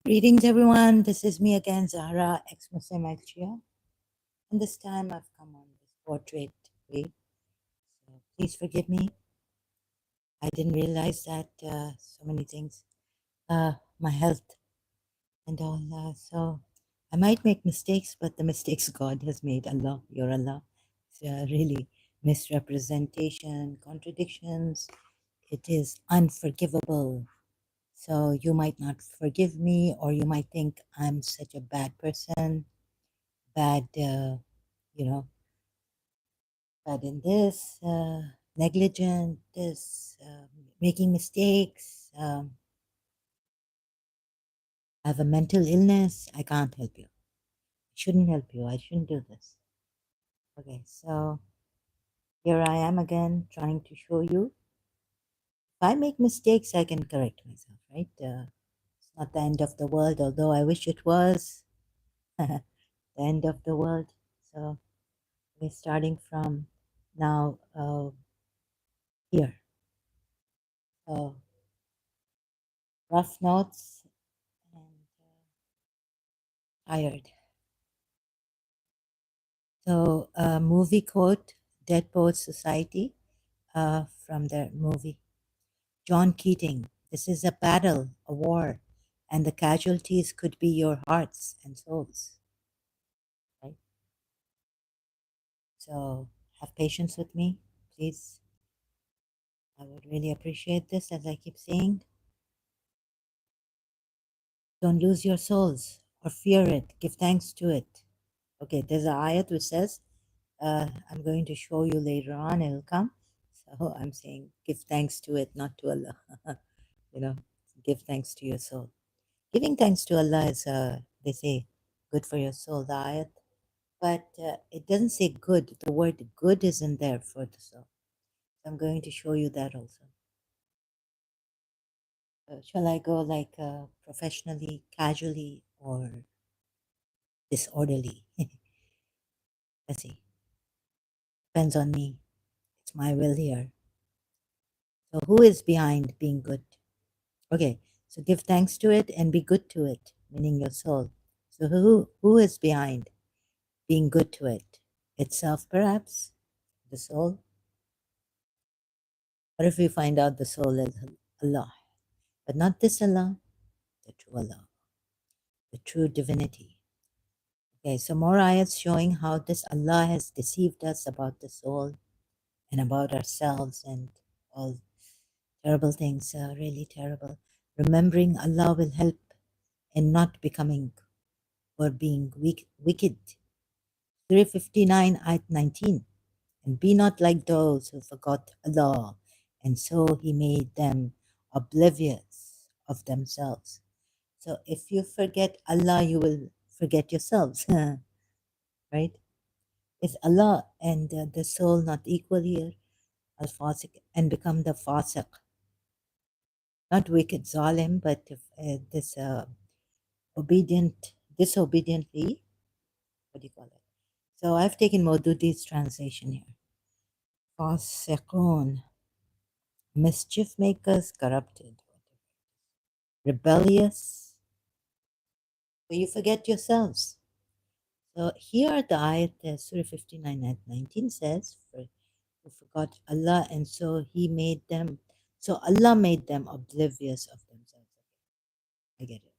Greetings, everyone. This is me again, Zahra, ex-Muslim Ex-Shia. And this time I've come on this portrait way. So please forgive me. I didn't realize that so many things, my health and all. So I might make mistakes, but the mistakes God has made, Allah, your Allah. It's really misrepresentation, contradictions. It is unforgivable. So you might not forgive me, or you might think I'm such a bad person, bad, you know, bad in this, negligent, this, making mistakes. I have a mental illness. I can't help you. I shouldn't help you. I shouldn't do this. Okay, so here I am again trying to show you. If I make mistakes, I can correct myself, right? It's not the end of the world, although I wish it was the end of the world. So we're starting from now here. So rough notes and tired. So, movie quote, Dead Poets Society, from their movie. John Keating, this is a battle, a war, and the casualties could be your hearts and souls. Right? So, have patience with me, please. I would really appreciate this, as I keep saying. Don't lose your souls or fear it. Give thanks to it. Okay, there's an ayat which says, I'm going to show you later on, it'll come. So I'm saying, give thanks to it, not to Allah. You know, give thanks to your soul. Giving thanks to Allah is, they say, good for your soul, the ayat. But it doesn't say good. The word good isn't there for the soul. So I'm going to show you that also. Shall I go like professionally, casually, or disorderly? Let's see. Depends on me. It's my will here. So who is behind being good? Okay, so give thanks to it and be good to it, meaning your soul. So who is behind being good to it? Itself, perhaps? The soul? What if we find out the soul is Allah? But not this Allah, the true Allah, the true divinity. Okay, so more ayats showing how this Allah has deceived us about the soul and about ourselves and all terrible things, really terrible. Remembering Allah will help in not becoming or being wicked. Surah 59, ayat 19. And be not like those who forgot Allah, and so He made them oblivious of themselves. So if you forget Allah, you will forget yourselves, right? Is Allah and the soul not equal here? Al-Fasiq, and become the Fasiq. Not wicked Zalim, but this disobediently, what do you call it? So I've taken Maududi's translation here. Fasiqun, mischief makers, corrupted, rebellious. So you forget yourselves. So here the ayat, Surah 59 ayat 19 says, who forgot Allah, and so He made them, so Allah made them oblivious of themselves. I get it.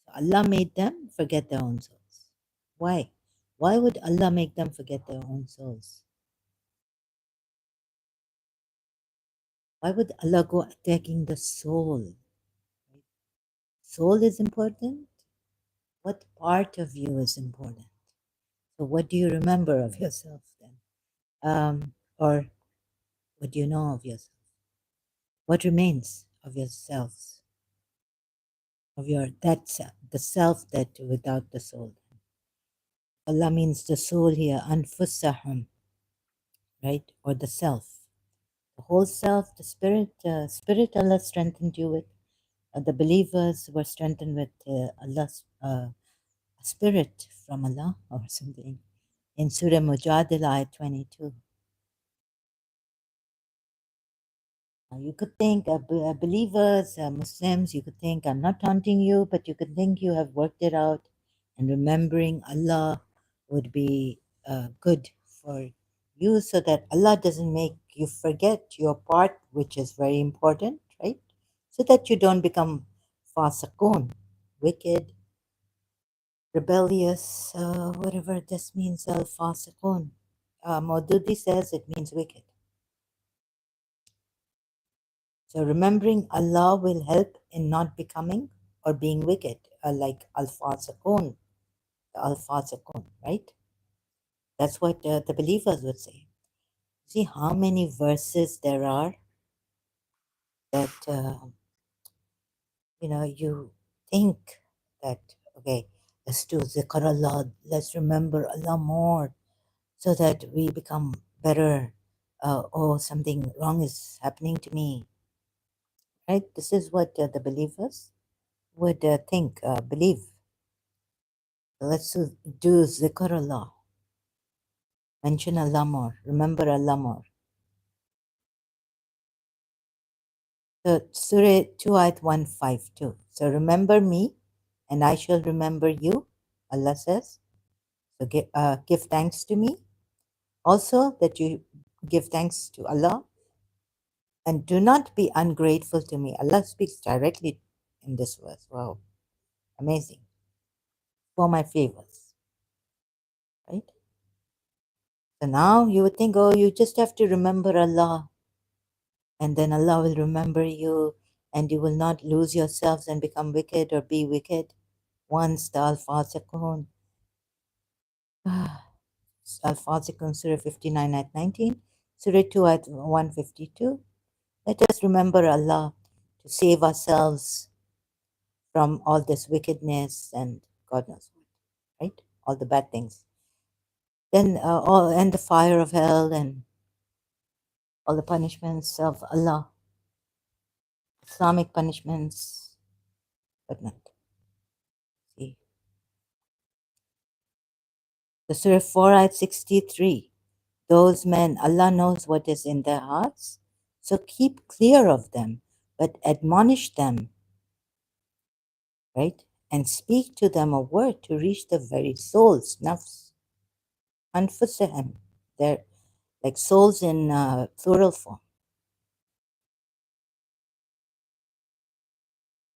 So Allah made them forget their own souls. Why? Why would Allah make them forget their own souls? Why would Allah go attacking the soul? Soul is important. What part of you is important? So what do you remember of yourself then? Or what do you know of yourself? What remains of yourselves? Of your that self, the self that without the soul. Allah means the soul here, anfusahum, right? Or the self. The whole self, the spirit, spirit Allah strengthened you with. The believers were strengthened with Allah's spirit from Allah or something. In Surah Mujadila, ayat 22. You could think, believers, Muslims, you could think, I'm not taunting you, but you could think you have worked it out, and remembering Allah would be good for you so that Allah doesn't make you forget your part, which is very important, right? So that you don't become fasiqun, wicked, rebellious, whatever this means, al fasiqun. Maududi says it means wicked. So remembering Allah will help in not becoming or being wicked, like al-fasiqun, the al-fasiqun, right? That's what the believers would say. See how many verses there are that, you think that, okay, let's do zikr Allah, let's remember Allah more so that we become better. Oh, something wrong is happening to me, right? This is what the believers would think, believe. Let's do zikr Allah. Mention Allah more. Remember Allah more. So Surah 2 ayat 152. So remember me and I shall remember you, Allah says. So give thanks to me. Also that you give thanks to Allah and do not be ungrateful to me. Allah speaks directly in this verse. Wow. Amazing. For my favors. Right? So now you would think, oh, you just have to remember Allah and then Allah will remember you and you will not lose yourselves and become wicked or be wicked. Once the Al-Fasiqun, Al-Fasiqun Surah 59 at 19, Surah 2 at 152. Let us remember Allah to save ourselves from all this wickedness and God knows what, right? All the bad things. Then and the fire of hell and all the punishments of Allah, Islamic punishments, but not. See. The Surah 4 ayat 63. Those men, Allah knows what is in their hearts, so keep clear of them, but admonish them, right? And speak to them a word to reach the very souls, nafs, anfusahum. They're like souls in plural form.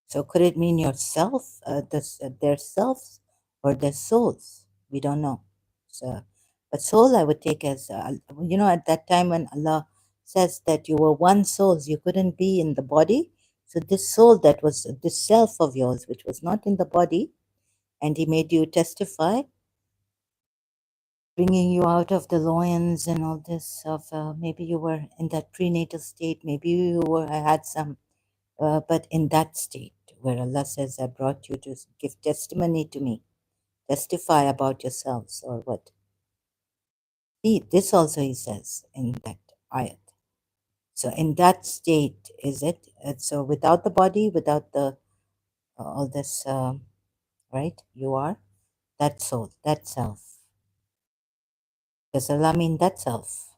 So could it mean yourself, their selves, or their souls? We don't know. So, but soul I would take as, at that time when Allah says that you were one soul, you couldn't be in the body. So this soul that was this self of yours, which was not in the body, and He made you testify, bringing you out of the loins and all this of maybe you were in that prenatal state, maybe you had some, but in that state where Allah says, I brought you to give testimony to me, testify about yourselves or what. See, this also He says in that ayat. So in that state is it. So without the body, without the all this, right? You are that soul, that self. Does Allah mean that self?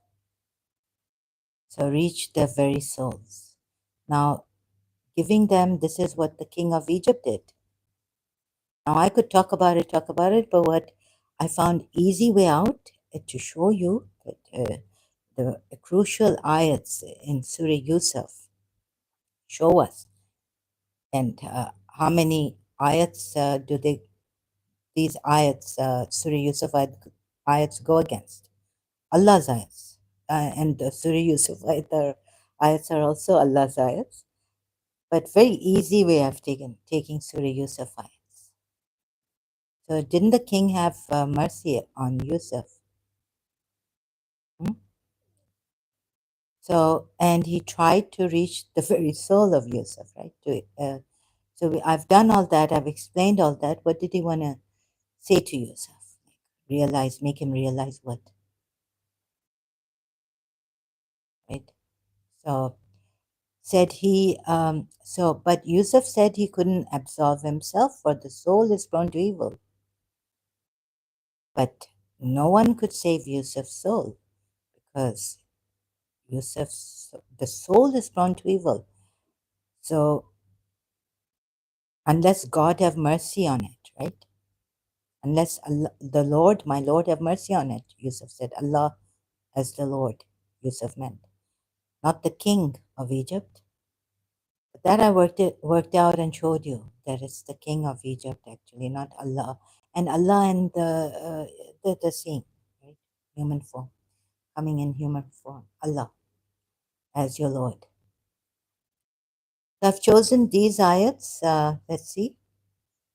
So reach their very souls. Now, giving them, this is what the king of Egypt did. Now I could talk about it, but what I found easy way out to show you that the crucial ayats in Surah Yusuf show us, and how many ayats do these ayats, Surah Yusuf ayats go against? Allah's ayats. And the Surah Yusuf ayats are also Allah's ayats. But very easy way of taking Surah Yusuf ayats. So didn't the king have mercy on Yusuf? Hmm? So, and he tried to reach the very soul of Yusuf, right? I've done all that. I've explained all that. What did he want to say to Yusuf? Make him realize what? Right? So said he, but Yusuf said he couldn't absolve himself, for the soul is prone to evil. But no one could save Yusuf's soul because Yusuf's, the soul is prone to evil. So unless God have mercy on it, right? Unless Allah, the Lord, my Lord, have mercy on it, Yusuf said. Allah as the Lord, Yusuf meant, not the king of Egypt. But that I worked out and showed you that it's the king of Egypt, actually, not Allah. And Allah and the seeing, right? Human form, coming in human form, Allah as your Lord. So I've chosen these ayats, let's see,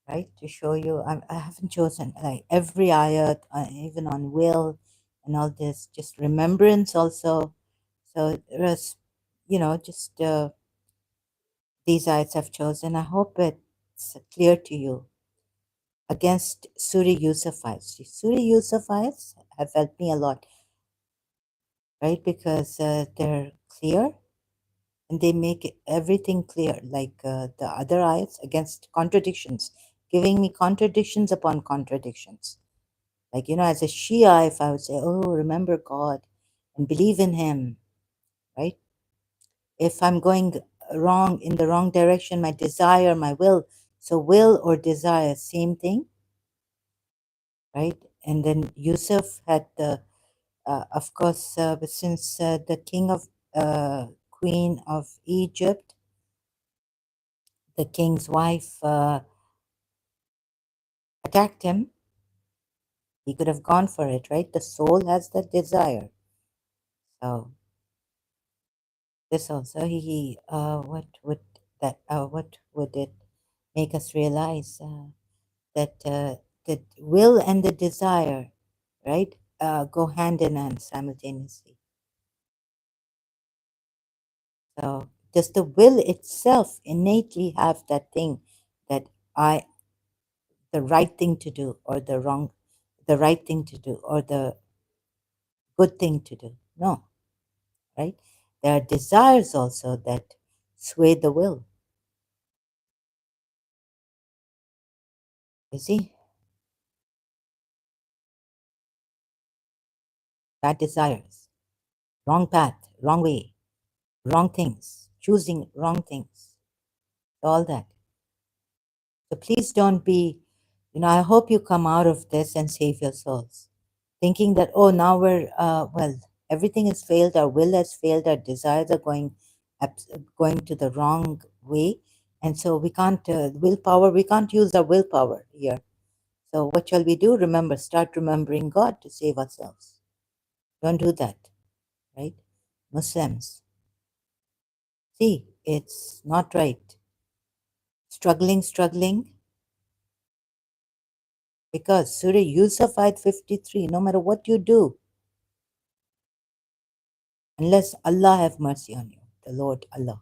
right, to show you. I haven't chosen like every ayat, even on will and all this, just remembrance also. So there's, just these ayats I've chosen. I hope it's clear to you. Against Suri Yusufites. Suri Yusufites have helped me a lot, right? Because they're clear and they make everything clear, like the other ayats against contradictions, giving me contradictions upon contradictions. Like, as a Shia, if I would say, oh, remember God and believe in Him, right? If I'm going wrong in the wrong direction, my desire, my will, so will or desire, same thing, right? And then Yusuf had of course, since the king of queen of Egypt, the king's wife attacked him, he could have gone for it, right? The soul has that desire. So this also, what would it make us realize that the will and the desire, right, go hand in hand simultaneously. So does the will itself innately have that thing that the right thing to do or the right thing to do or the good thing to do? No, right? There are desires also that sway the will. You see, bad desires, wrong path, wrong way, wrong things, choosing wrong things, all that. So please don't be, I hope you come out of this and save your souls. Thinking that, oh, now everything has failed, our will has failed, our desires are going to the wrong way. And so we can't, willpower, we can't use our willpower here. So what shall we do? Remember, start remembering God to save ourselves. Don't do that, right? Muslims, see, it's not right. Struggling, because Surah Yusuf ayat 53, no matter what you do, unless Allah have mercy on you, the Lord Allah,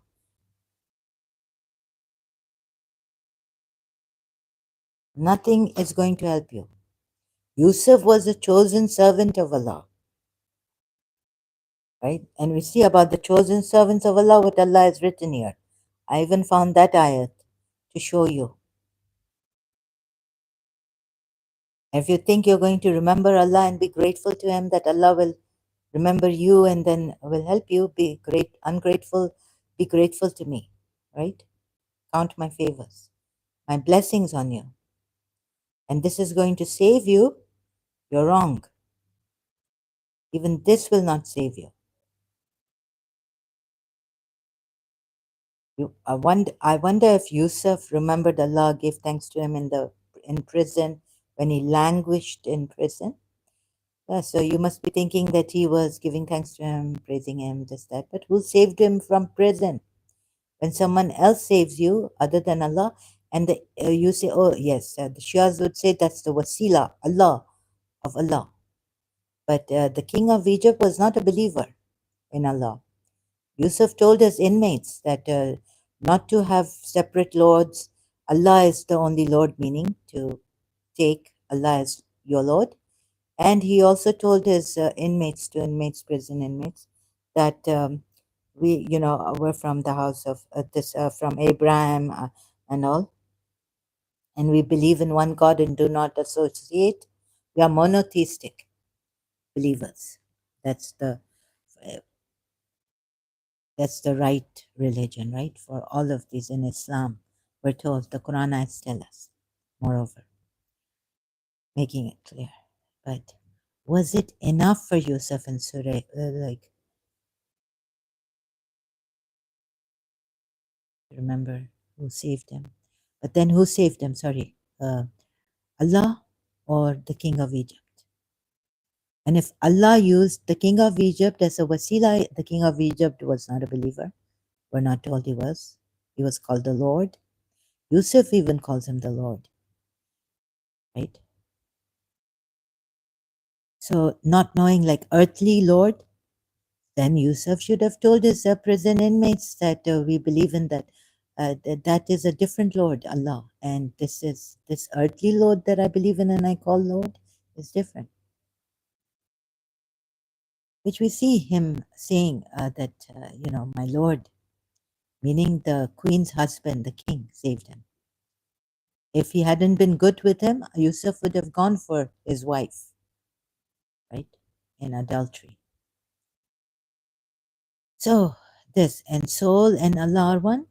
nothing is going to help you. Yusuf was a chosen servant of Allah, right? And we see about the chosen servants of Allah, what Allah has written here. I even found that ayat to show you. If you think you're going to remember Allah and be grateful to Him, that Allah will remember you and then will help you, ungrateful, be grateful to me, right? Count my favors, my blessings on you. And this is going to save you. You're wrong. Even this will not save you. I wonder if Yusuf remembered Allah, gave thanks to him in prison, when he languished in prison. So you must be thinking that he was giving thanks to him, praising him, this, that. But who saved him from prison? When someone else saves you other than Allah, and you say, oh yes, the Shias would say that's the wasila, Allah, of Allah. But the king of Egypt was not a believer in Allah. Yusuf told his inmates that not to have separate lords. Allah is the only Lord, meaning to take Allah as your Lord. And he also told his prison inmates, that we, we're from the house of from Abraham and all. And we believe in one God and do not associate. We are monotheistic believers. That's the That's the right religion, right? For all of these in Islam, we're told the Quran ayats tell us, moreover, making it clear. But was it enough for Yusuf and Surah? Like, remember who saved him? But then who saved him? Sorry, Allah or the king of Egypt? And if Allah used the king of Egypt as a wasila, the king of Egypt was not a believer. We're not told he was. He was called the Lord. Yusuf even calls him the Lord, right? So, not knowing like earthly Lord, then Yusuf should have told his prison inmates that we believe in that. That is a different Lord, Allah, and this earthly Lord that I believe in and I call Lord is different. Which we see him saying that my Lord, meaning the queen's husband, the king, saved him. If he hadn't been good with him, Yusuf would have gone for his wife, right, in adultery. So this and soul and Allah are one.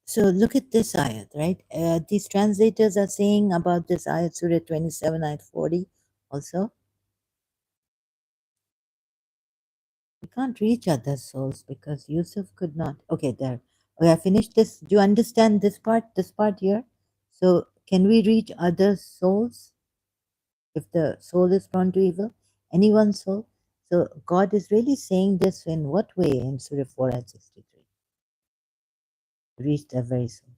So look at this ayat, right? These translators are saying about this ayat, Surah 27, ayat 40 also. We can't reach other souls because Yusuf could not. Okay, there. Okay, I finished this. Do you understand this part? This part here? So can we reach other souls if the soul is prone to evil? Anyone's soul? So God is really saying this in what way in Surah 4 and 63? Reach their very souls.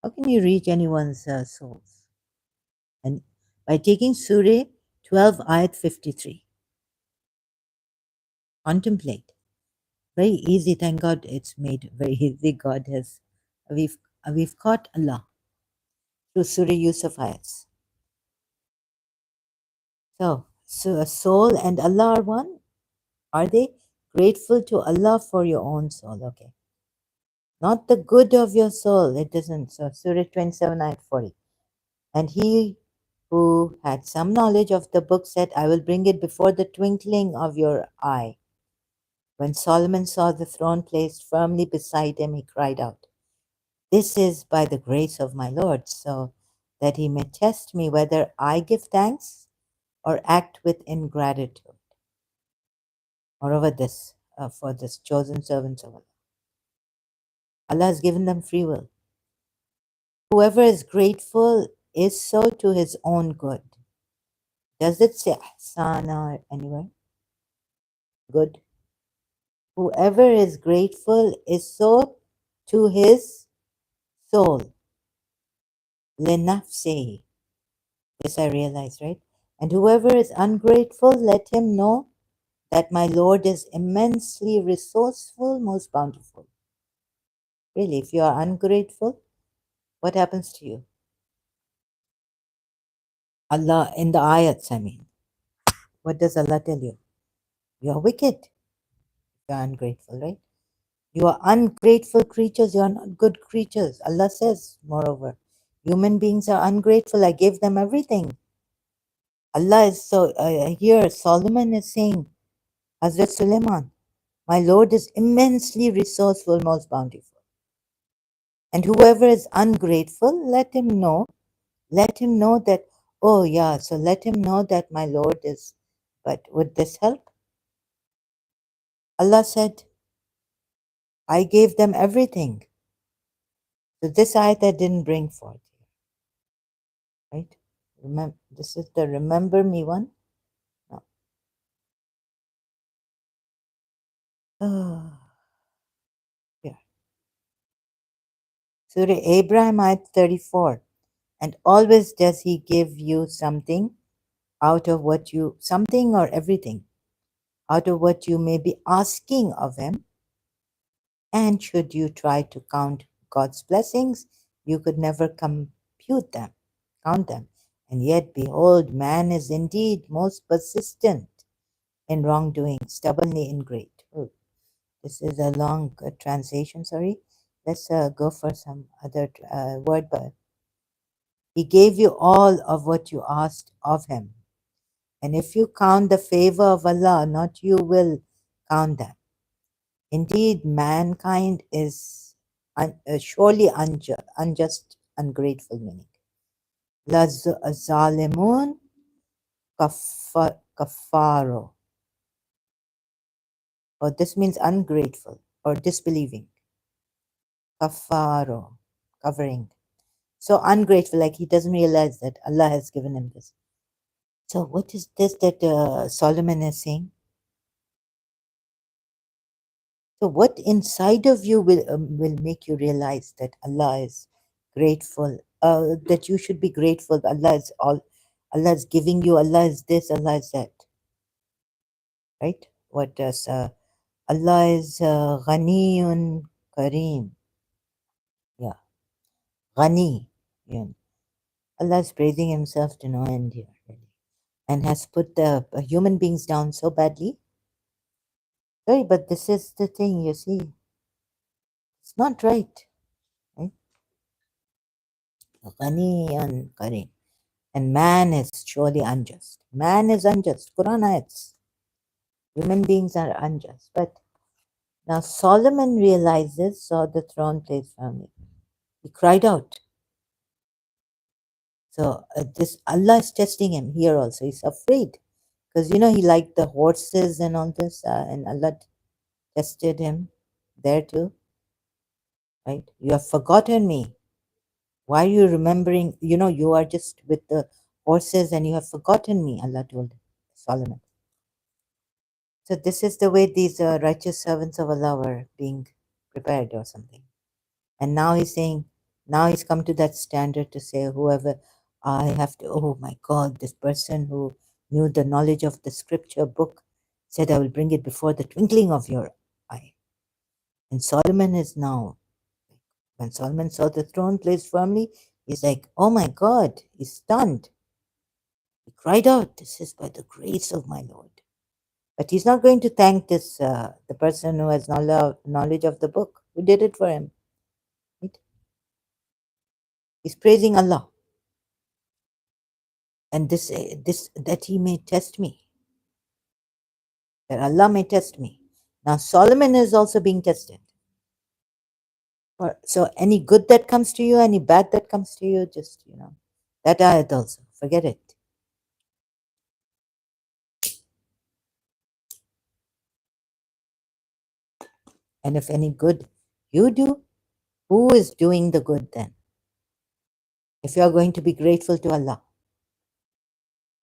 How can you reach anyone's souls? And by taking Surah 12, ayat 53. Contemplate. Very easy, thank God it's made very easy. God has, we've caught Allah through Surah Yusuf ayats. So a soul and Allah are one. Are they? Grateful to Allah for your own soul. Okay. Not the good of your soul. It doesn't. So Surah 27, ayat 40. And he who had some knowledge of the book said, I will bring it before the twinkling of your eye. When Solomon saw the throne placed firmly beside him, he cried out, This is by the grace of my Lord, so that he may test me whether I give thanks or act with ingratitude. Moreover, this for this chosen servants of Allah. Allah has given them free will. Whoever is grateful is so to his own good. Does it say ihsan anywhere? Good. Whoever is grateful is so to his soul. Lenafsehi. This I realize, right? And whoever is ungrateful, let him know that my Lord is immensely resourceful, most bountiful. Really, if you are ungrateful, what happens to you? Allah, in the ayats, I mean, what does Allah tell you? You are wicked. You are ungrateful, right? You are ungrateful creatures. You are not good creatures. Allah says, moreover, human beings are ungrateful. I gave them everything. Allah is so, here, Solomon is saying, Hazrat Suleiman, my Lord is immensely resourceful, most bountiful. And whoever is ungrateful, let him know that, oh yeah, so let him know that my Lord is, but would this help? Allah said, I gave them everything. So this ayat I didn't bring forth, right? Remember, this is the remember me one. No. Here. Surah Abraham ayat 34. And always does he give you something out of what you, something or everything, out of what you may be asking of him. And should you try to count God's blessings, you could never compute them, count them. And yet, behold, man is indeed most persistent in wrongdoing, stubbornly ingrate. Oh, this is a long translation, sorry. Let's go for some other word. But he gave you all of what you asked of him. And if you count the favor of Allah, not you will count them. Indeed, mankind is surely unjust, ungrateful, meaning. La zalimun kafaro. Or this means ungrateful or disbelieving. Kafaro, covering. So ungrateful, like he doesn't realize that Allah has given him this. So what is this that Solomon is saying? So what inside of you will make you realize that Allah is grateful, that you should be grateful. Allah is all, Allah is giving you, Allah is this, Allah is that, right? What does Allah is Ghaniyun Kareem. Yeah, Ghani. Yeah. Allah is praising himself to no end here, really. And has put the human beings down so badly. Sorry, but this is the thing, you see. It's not right. Right? Ghaniyun Kareem. And man is surely unjust. Man is unjust. Quran ayats. Human beings are unjust. But now Solomon realizes, saw the throne place firmly. He cried out. So this Allah is testing him here also. He's afraid because he liked the horses and all this, and Allah tested him there too. Right? You have forgotten me. Why are you remembering? You are just with the horses and you have forgotten me. Allah told Solomon. So this is the way these righteous servants of Allah were being prepared or something. And now he's saying, now he's come to that standard to say, whoever I have to, oh my God, this person who knew the knowledge of the scripture book said, I will bring it before the twinkling of your eye. And Solomon is now, when Solomon saw the throne placed firmly, he's like, oh my God, he's stunned. He cried out, this is by the grace of my Lord. But he's not going to thank this the person who has knowledge of the book, who did it for him. Right? He's praising Allah. And this that he may test me, that Allah may test me. Now Solomon is also being tested. So any good that comes to you, any bad that comes to you, just that ayat also, forget it. And if any good you do, who is doing the good then? If you are going to be grateful to Allah,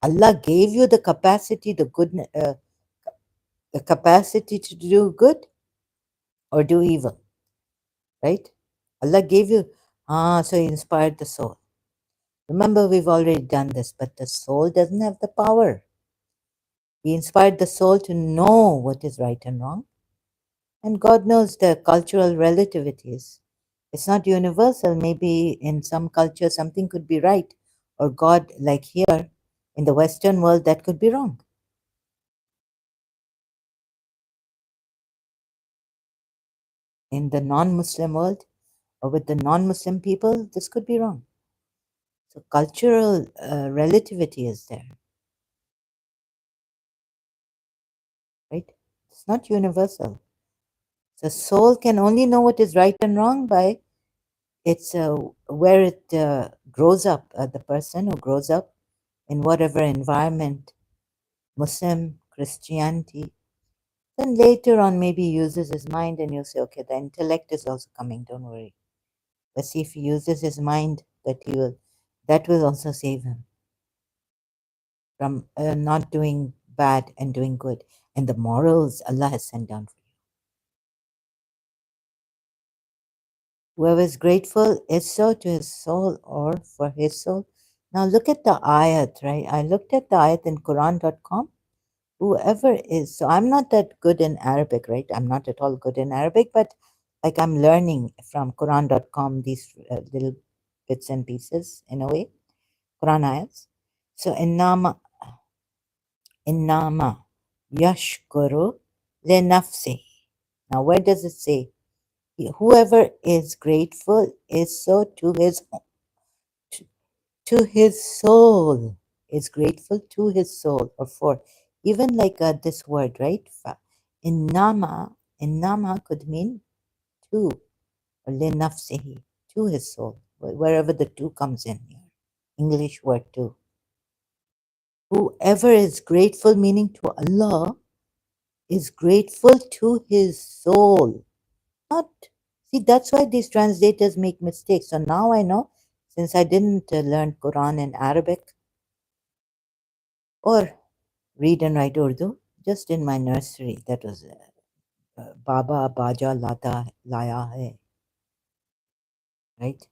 Allah gave you the capacity, the capacity to do good or do evil, right? Allah gave you, so He inspired the soul. Remember, we've already done this, but the soul doesn't have the power. He inspired the soul to know what is right and wrong. And God knows the cultural relativities. It's not universal. Maybe in some culture something could be right, or God, like here in the Western world, that could be wrong. In the non-Muslim world, or with the non-Muslim people, this could be wrong. So cultural relativity is there, right? It's not universal. The soul can only know what is right and wrong by it's where it grows up. The person who grows up in whatever environment, Muslim, Christianity, then later on maybe uses his mind, and you'll say, okay, the intellect is also coming. Don't worry. Let's see if he uses his mind, that will also save him from not doing bad and doing good. And the morals Allah has sent down for you. Whoever is grateful is so to his soul or for his soul. Now look at the ayat, right? I looked at the ayat in Quran.com. Whoever is, so I'm not that good in Arabic, right? I'm not at all good in Arabic, but like I'm learning from Quran.com these little bits and pieces in a way, Quran ayats. So innama yashkuru le nafsi. Now where does it say? Whoever is grateful is so to his soul, is grateful to his soul or for, even like this word, right? Innama Innama could mean to, or linafsihi, to his soul, wherever the to comes in here. English word to. Whoever is grateful, meaning to Allah, is grateful to his soul. Not, see, that's why these translators make mistakes. So now I know, since I didn't learn Quran in Arabic or read and write Urdu, just in my nursery, that was Baba Baja Lata Laya Hai, right?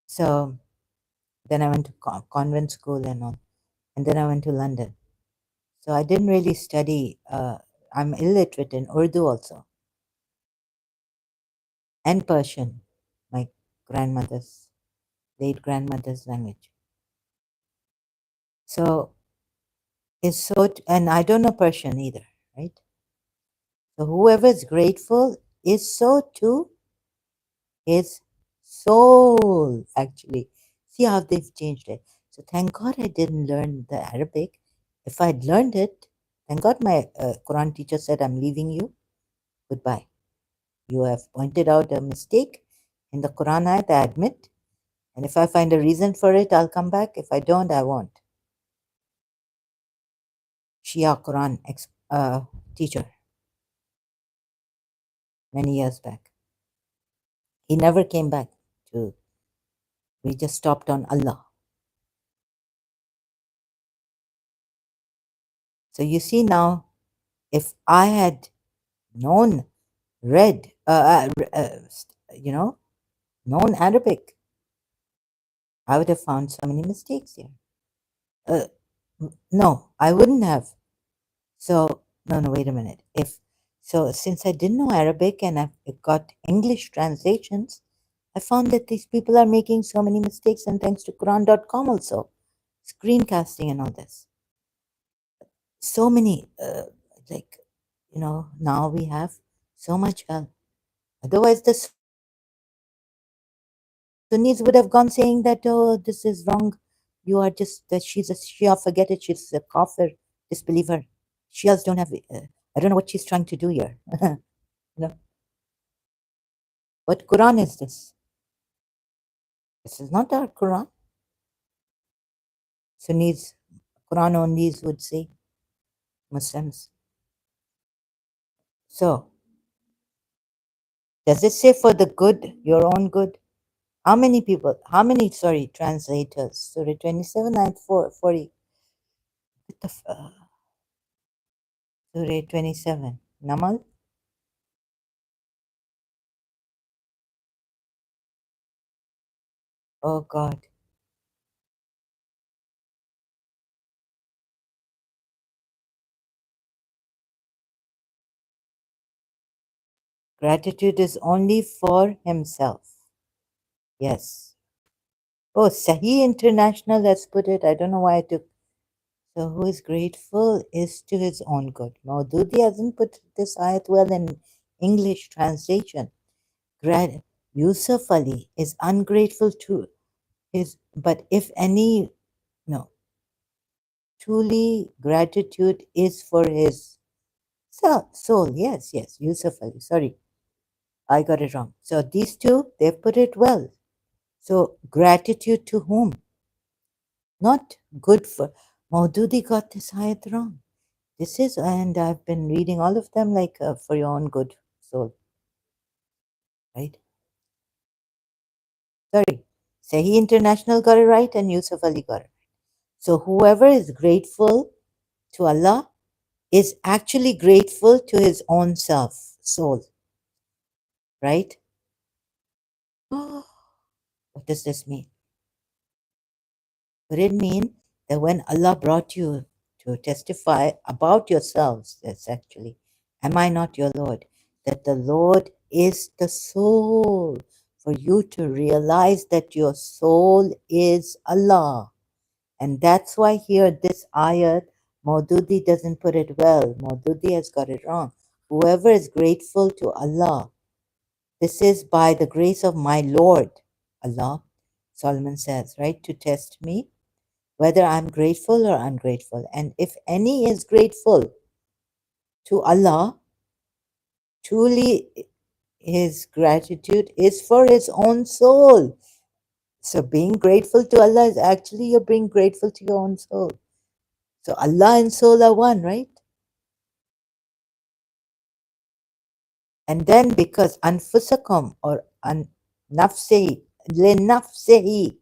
So then I went to convent school and all, and then I went to London. So I didn't really study. I'm illiterate in Urdu also, and Persian, my grandmother's, late grandmother's language. So it's so, and I don't know Persian either, right? So whoever is grateful is so to his soul, actually. See how they've changed it. So thank God I didn't learn the Arabic. If I'd learned it, thank God my Quran teacher said, I'm leaving you. Goodbye. You have pointed out a mistake in the Quran ayat, I admit. And if I find a reason for it, I'll come back. If I don't, I won't. Shia Quran teacher many years back. He never came back to, we just stopped on Allah. So you see now, if I had known, read, known Arabic, I would have found so many mistakes here. No, I wouldn't have. So, no, wait a minute. Since I didn't know Arabic and I've got English translations, I found that these people are making so many mistakes, and thanks to Quran.com also, screencasting and all this. So many, now we have so much help. Otherwise, the Sunnis would have gone saying that, oh, this is wrong. You are just, that she's a Shia, forget it, she's a kafir, disbeliever. Shias don't have, I don't know what she's trying to do here. You know, what Quran is this? This is not our Quran. Sunnis, Quran onlys would say, Muslims. So, does it say for the good, your own good? How many people, translators? Surah 27 and 40. What the Surah 27. Namal? Oh God. Gratitude is only for himself. Yes. Oh, Sahih International has put it. I don't know why I took. So, who is grateful is to his own good. Maududi hasn't put this ayat well in English translation. Yusuf Ali is ungrateful to his, but if any, no, truly gratitude is for his soul. Yes, Yusuf Ali. Sorry, I got it wrong. So these two, they've put it well. So gratitude to whom? Not good for. Maududi got this ayat wrong. This is, and I've been reading all of them like for your own good soul. Right? Sorry. Sahih International got it right and Yusuf Ali got it. So whoever is grateful to Allah is actually grateful to his own self, soul. Right? Oh, what does this mean? Could it mean that when Allah brought you to testify about yourselves, that's actually, am I not your Lord? That the Lord is the soul, for you to realize that your soul is Allah. And that's why here this ayat, Maududi doesn't put it well. Maududi has got it wrong. Whoever is grateful to Allah, this is by the grace of my Lord, Allah, Solomon says, right, to test me whether I'm grateful or ungrateful. And if any is grateful to Allah, truly his gratitude is for his own soul. So being grateful to Allah is actually you're being grateful to your own soul. So Allah and soul are one, right? And then because anfusakum or nafsehi, le nafsehi.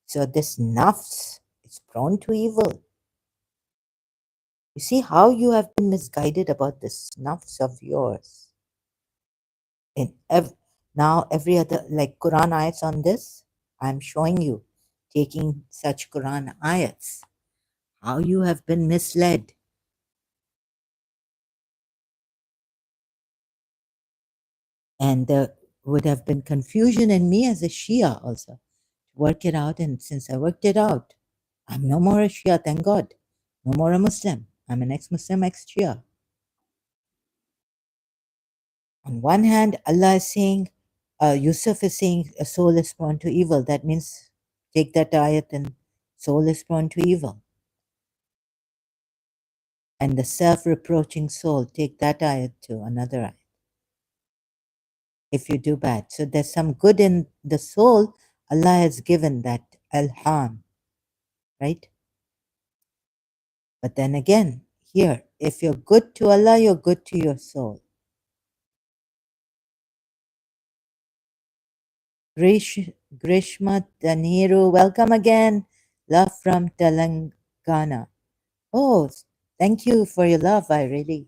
So this nafs is prone to evil. You see how you have been misguided about this nafs of yours. In now every other like Quran ayats on this, I'm showing you, taking such Quran ayats, how you have been misled. And there would have been confusion in me as a Shia also. Work it out, and since I worked it out, I'm no more a Shia, thank God. No more a Muslim. I'm an ex-Muslim, ex-Shia. On one hand, Allah is saying, Yusuf is saying a soul is prone to evil. That means take that ayat and soul is prone to evil. And the self-reproaching soul, take that ayat to another ayat. If you do bad. So there's some good in the soul. Allah has given that alham, right? But then again, here, if you're good to Allah, you're good to your soul. Grishma Taniru, welcome again. Love from Telangana. Oh, thank you for your love. I really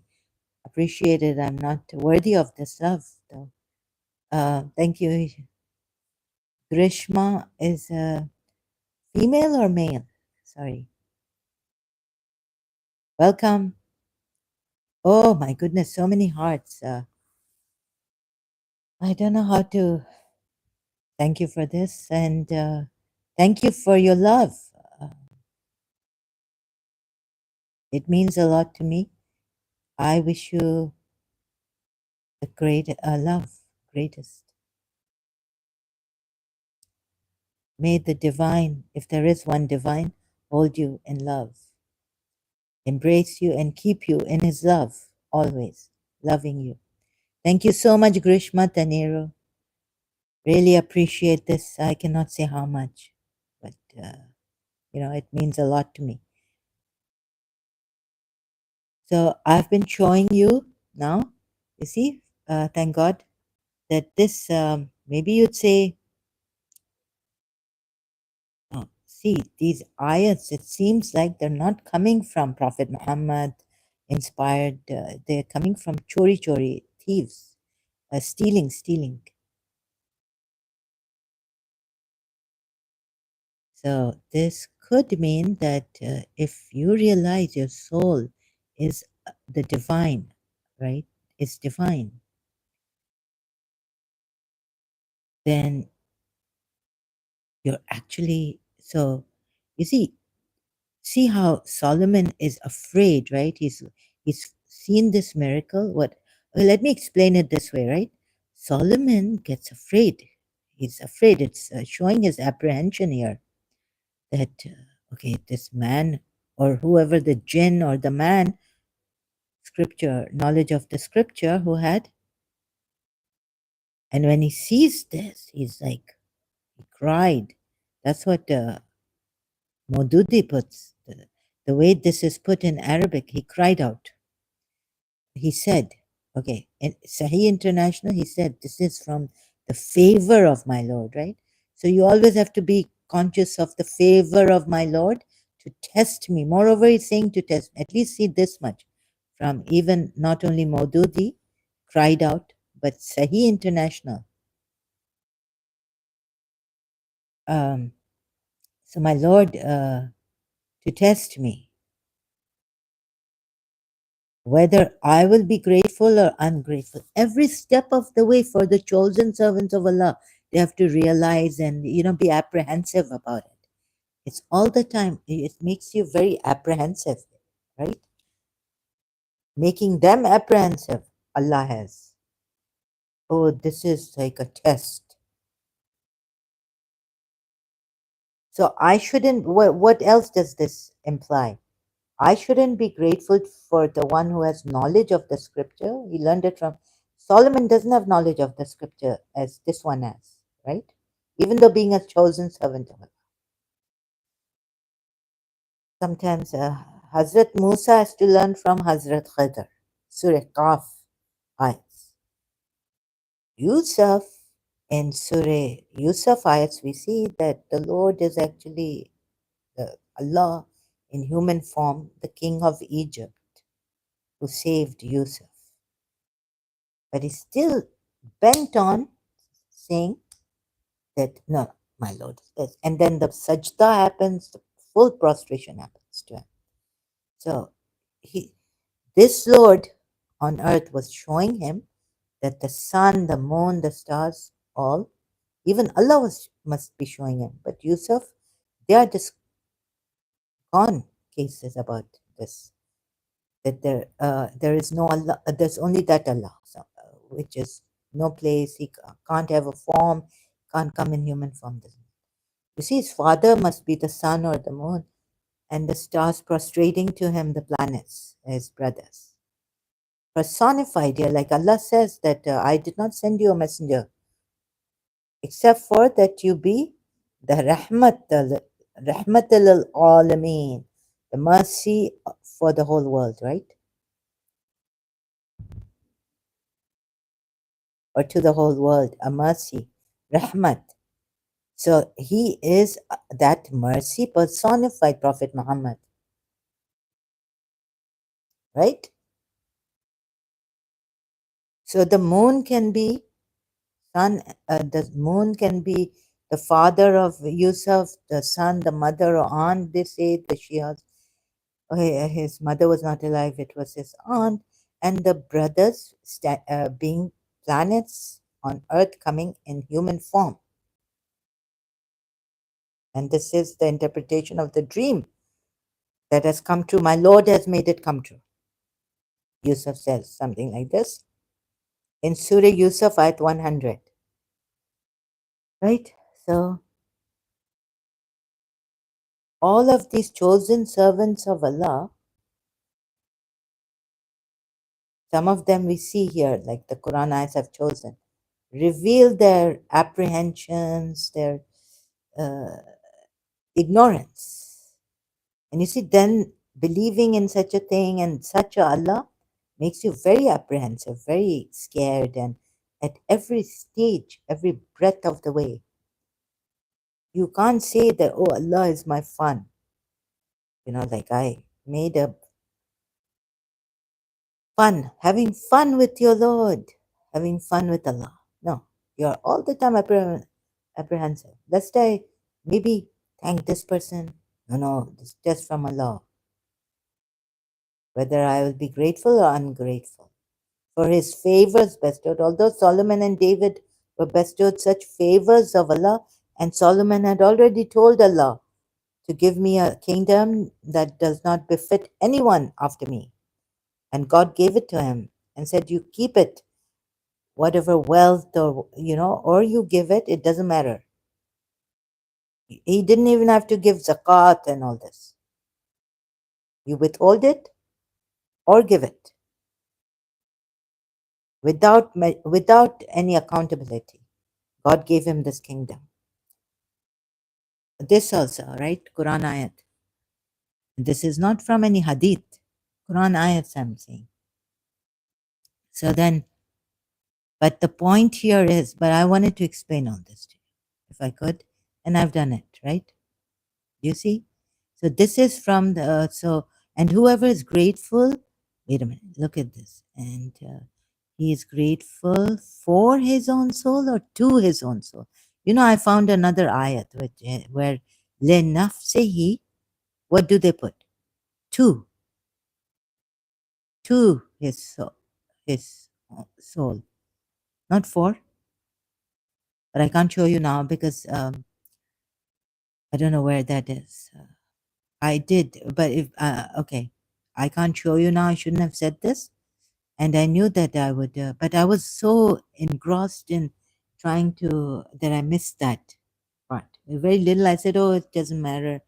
appreciate it. I'm not worthy of this love, though. Thank you. Grishma is a female or male? Sorry. Welcome. Oh my goodness, so many hearts. I don't know how to thank you for this, and thank you for your love. Uh, it means a lot to me. I wish you the great love, greatest. May the divine, if there is one divine, hold you in love, embrace you, and keep you in his love, always loving you. Thank you so much, Grishma Tanero. Really appreciate this. I cannot say how much, but it means a lot to me. So I've been showing you now, you see, thank God that this, maybe you'd say, oh, see, these ayats, it seems like they're not coming from Prophet Muhammad inspired, they're coming from chori, thieves, stealing. So this could mean that if you realize your soul is the divine, right? It's divine, then you're actually, so you see how Solomon is afraid, right? He's seen this miracle. Well, let me explain it this way, right? Solomon gets afraid. He's afraid. It's showing his apprehension here that okay, this man or whoever, the jinn or the man, scripture knowledge of the scripture who had, and when he sees this, he's like he cried. That's what Modudi puts, the way this is put in Arabic, he cried out. He said, okay, in Sahih International, he said, this is from the favor of my Lord, right? So you always have to be conscious of the favor of my Lord to test me. Moreover, he's saying to test, at least see this much from even not only Maududi cried out, but Sahih International. So my Lord, to test me, whether I will be grateful or ungrateful. Every step of the way for the chosen servants of Allah, they have to realize and be apprehensive about it. It's all the time. It makes you very apprehensive, right? Making them apprehensive. Allah has. Oh, this is like a test. So I shouldn't. What else does this imply? I shouldn't be grateful for the one who has knowledge of the scripture. He learned it from Solomon. Doesn't have knowledge of the scripture as this one has, right? Even though being a chosen servant of Allah. Sometimes Hazrat Musa has to learn from Hazrat Khidr. Surah Qaf ayats. Yusuf, in Surah Yusuf ayats, we see that the Lord is actually Allah in human form, the king of Egypt, who saved Yusuf. But he's still bent on saying that, no, my Lord is this. And then the sajda happens, the full prostration happens to him. So he, this Lord on earth was showing him that the sun, the moon, the stars, all, even Allah must be showing him. But Yusuf, they are just gone cases about this. That there is no Allah, there's only that Allah, so, which is no place. He can't have a form, can't come in human form. You see, his father must be the sun or the moon, and the stars prostrating to him, the planets, his brothers. Personified here, like Allah says that I did not send you a messenger except for that you be the rahmat al alameen, the mercy for the whole world, right? Or to the whole world, a mercy, rahmat. So he is that mercy personified, Prophet Muhammad, right? So the moon can be sun, the moon can be the father of Yusuf, the son, the mother or aunt, they say, the Shias. His mother was not alive, it was his aunt, and the brothers being planets on earth coming in human form. And this is the interpretation of the dream that has come true. My Lord has made it come true. Yusuf says something like this in Surah Yusuf, ayat 100. Right? So, all of these chosen servants of Allah, some of them we see here, like the Quran ayats have chosen, reveal their apprehensions, their uh, ignorance. And you see, then believing in such a thing and such a Allah makes you very apprehensive, very scared, and at every stage, every breath of the way. You can't say that, oh, Allah is my fun. You know, like I made a fun, having fun with your Lord, having fun with Allah. No, you're all the time apprehensive. Lest I maybe thank this person. No, this is just from Allah. Whether I will be grateful or ungrateful for his favors bestowed. Although Solomon and David were bestowed such favors of Allah, and Solomon had already told Allah to give me a kingdom that does not befit anyone after me. And God gave it to him and said, you keep it, whatever wealth or, or you give it, it doesn't matter. He didn't even have to give zakat and all this. You withhold it or give it without any accountability. God gave him this kingdom. This also, right? Quran ayat. This is not from any hadith. Quran ayats I'm saying. So then, but the point here is, but I wanted to explain all this to you, if I could, and I've done it, right? You see? So this is from the, and whoever is grateful, wait a minute, look at this. And he is grateful for his own soul or to his own soul. I found another ayat where le nafsihi, what do they put? To his soul, not for. But I can't show you now because I don't know where that is. I did, but if okay, I can't show you now. I shouldn't have said this, and I knew that I would, but I was so engrossed in trying to that I missed that part. Very little. I said, "Oh, it doesn't matter.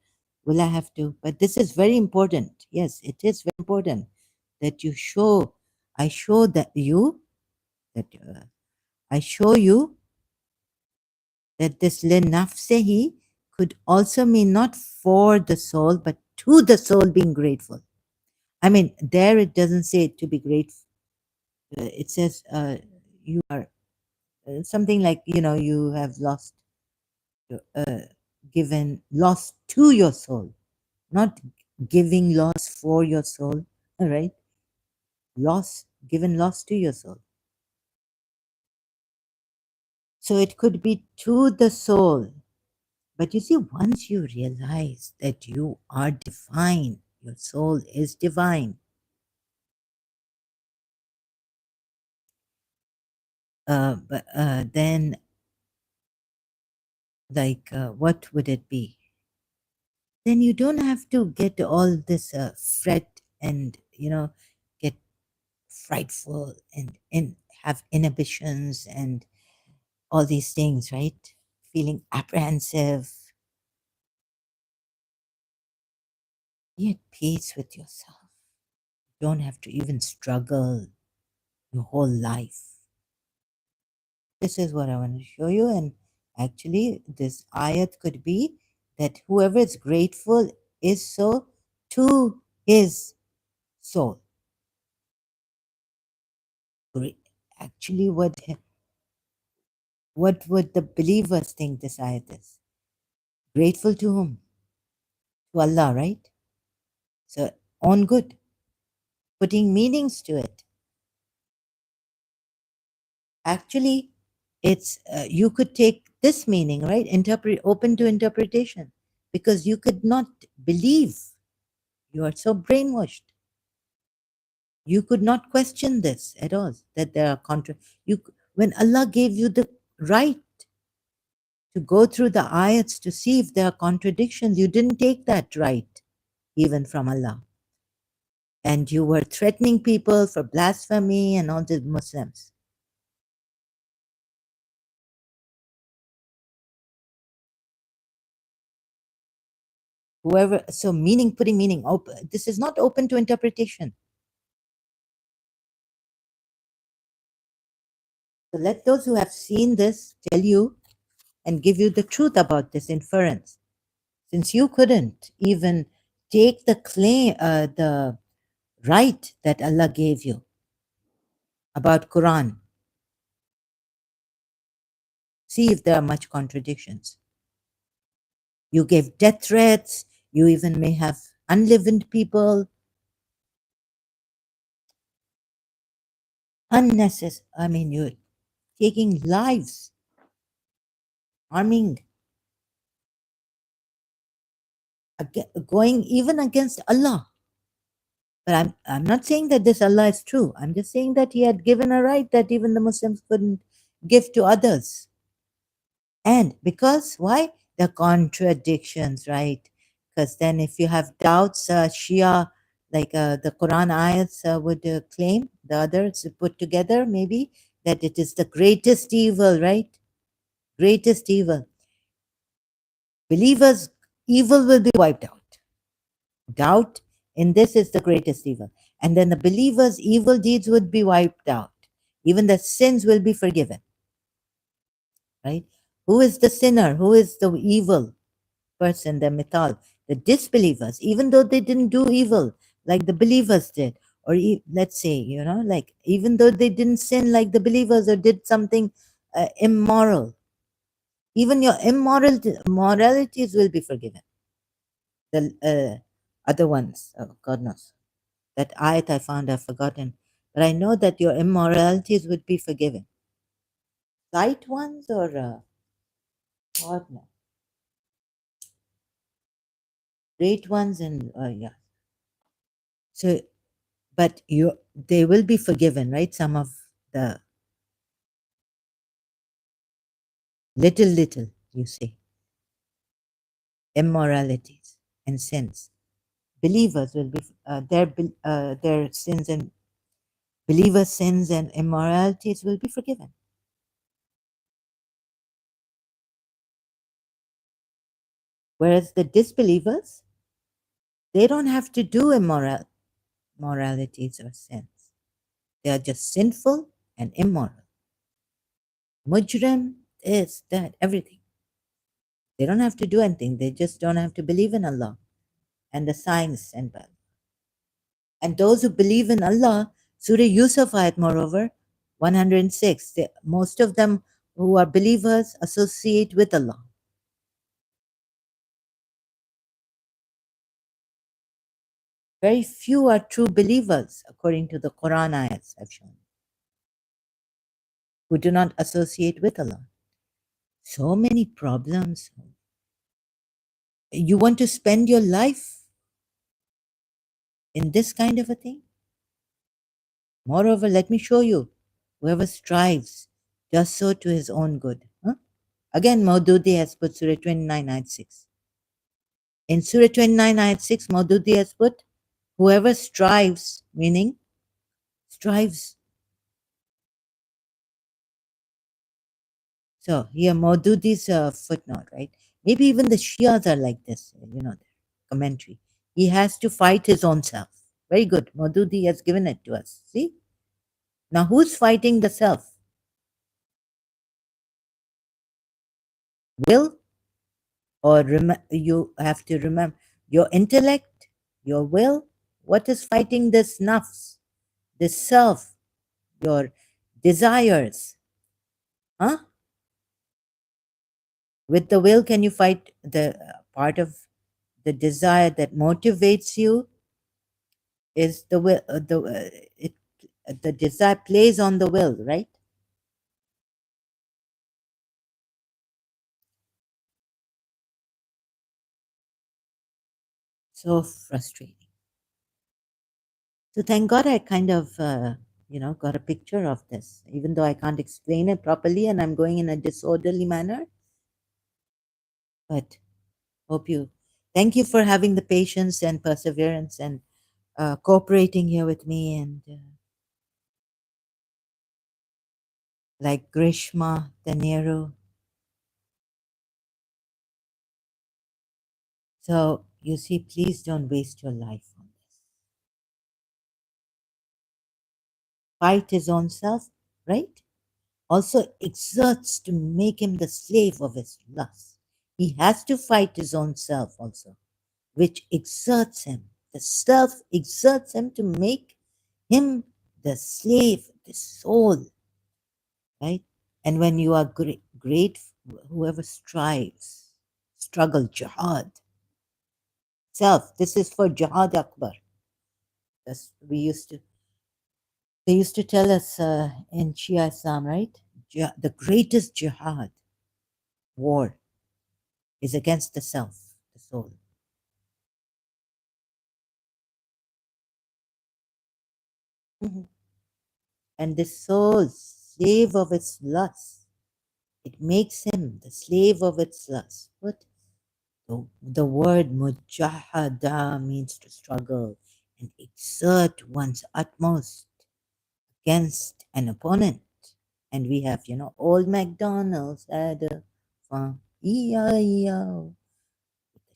Will I have to? But this is very important. Yes, it is very important that you show. I show that you that I show you that this linafsehi could also mean not for the soul, but to the soul being grateful. I mean, there it doesn't say to be grateful. It says you are something like, you have lost, given loss to your soul, not giving loss for your soul, all right? Loss, given loss to your soul. So it could be to the soul. But you see, once you realize that you are divine, your soul is divine, then, like, what would it be? Then you don't have to get all this fret and, get frightful and have inhibitions and all these things, right? Feeling apprehensive. Be at peace with yourself. You don't have to even struggle your whole life. This is what I want to show you. And actually, this ayat could be that whoever is grateful is so to his soul. Actually, what would the believers think this ayat is? Grateful to whom? To Allah, right? So, on good, putting meanings to it. Actually, it's you could take this meaning, right? Interpret, open to interpretation, because you could not believe. You are so brainwashed. You could not question this at all, that there are when Allah gave you the right to go through the ayats to see if there are contradictions, you didn't take that right even from Allah. And you were threatening people for blasphemy and all the Muslims. Whoever, so meaning, putting meaning, this is not open to interpretation. So let those who have seen this tell you and give you the truth about this inference. Since you couldn't even take the claim, the right that Allah gave you about Quran, see if there are much contradictions. You gave death threats. You even may have unlived people. Unnecessary. I mean, you're taking lives, harming, going even against Allah. But I'm not saying that this Allah is true. I'm just saying that he had given a right that even the Muslims couldn't give to others. And because, why? The contradictions, right? Because then if you have doubts, Shia, like the Quran ayats would claim, the others put together maybe, that it is the greatest evil, right? Greatest evil. Believers, evil will be wiped out. Doubt in this is the greatest evil. And then the believers' evil deeds would be wiped out. Even the sins will be forgiven, right? Who is the sinner? Who is the evil person, the mithal? The disbelievers, even though they didn't do evil like the believers did. Or let's say, like even though they didn't sin like the believers or did something immoral, even your moralities will be forgiven. The other ones, oh, God knows. That ayat I found, I've forgotten. But I know that your immoralities would be forgiven. Light ones or what? No. Great ones and yeah. So, but they will be forgiven, right? Some of the little, you say, immoralities and sins. Believers will be their sins and believers' sins and immoralities will be forgiven. Whereas the disbelievers, They don't have to do moralities or sins. They are just sinful and immoral. Mujrim, this, that, everything. They don't have to do anything. They just don't have to believe in Allah and the signs and bad. And those who believe in Allah, Surah Yusuf ayat, moreover, 106, most of them who are believers associate with Allah. Very few are true believers, according to the Quran ayats have shown, who do not associate with Allah. So many problems. You want to spend your life in this kind of a thing? Moreover, let me show you. Whoever strives does so to his own good. Huh? Again, Maududi has put Surah 29, ayat 6. In Surah 29, ayat 6, Maududi has put, whoever strives, meaning strives. So here, Maududi's footnote, right? Maybe even the Shias are like this, commentary. He has to fight his own self. Very good. Maududi has given it to us. See? Now, who's fighting the self? Will, or you have to remember your intellect, your will? What is fighting this nafs, this self, your desires? Huh? With the will, can you fight the part of the desire that motivates you? Is the will, the desire plays on the will, right? So frustrating. So thank God I kind of, got a picture of this, even though I can't explain it properly and I'm going in a disorderly manner. But hope you, thank you for having the patience and perseverance and cooperating here with me. And like Grishma, De Niro. So you see, please don't waste your life on this. Fight his own self, right? Also exerts to make him the slave of his lust. He has to fight his own self also, which exerts him. The self exerts him to make him the slave, the soul, right? And when you are great, whoever strives, struggle, jihad, self, this is for jihad akbar. That's, they used to tell us in Shia Islam, right? The greatest jihad, war, is against the self, the soul. Mhm. And the soul, slave of its lust, it makes him the slave of its lust. What? The word mujahada means to struggle and exert one's utmost against an opponent. And we have, old MacDonald's had a farm, E-I-E-O,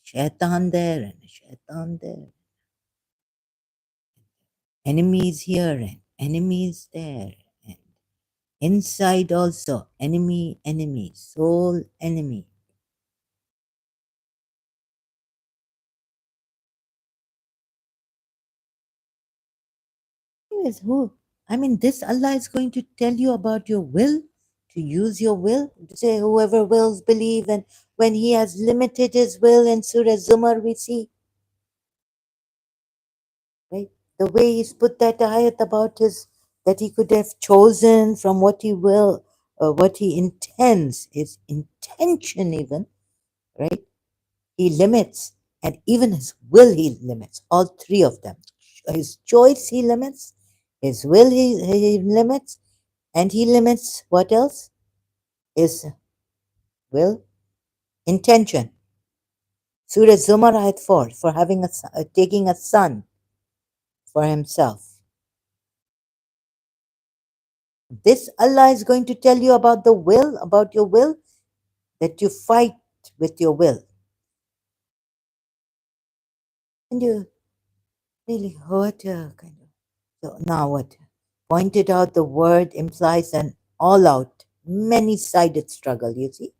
shaitan there and a shaitan there. Enemies here and enemies there. And inside also, enemy, soul enemy. Anyways, I mean, this Allah is going to tell you about your will, to use your will, to say whoever wills believe. And when he has limited his will in Surah Zumar, we see, right? The way he's put that ayat about his, that he could have chosen from what he will, what he intends, his intention even, right? He limits, and even his will he limits, all three of them. His choice he limits, his will he limits, and he limits what else? His will, intention. Surah Zumar ayat 4, for having taking a son for himself. This Allah is going to tell you about the will, about your will, that you fight with your will. And you really hurt her, kind of. So now what? Pointed out the word implies an all out, many sided struggle, you see?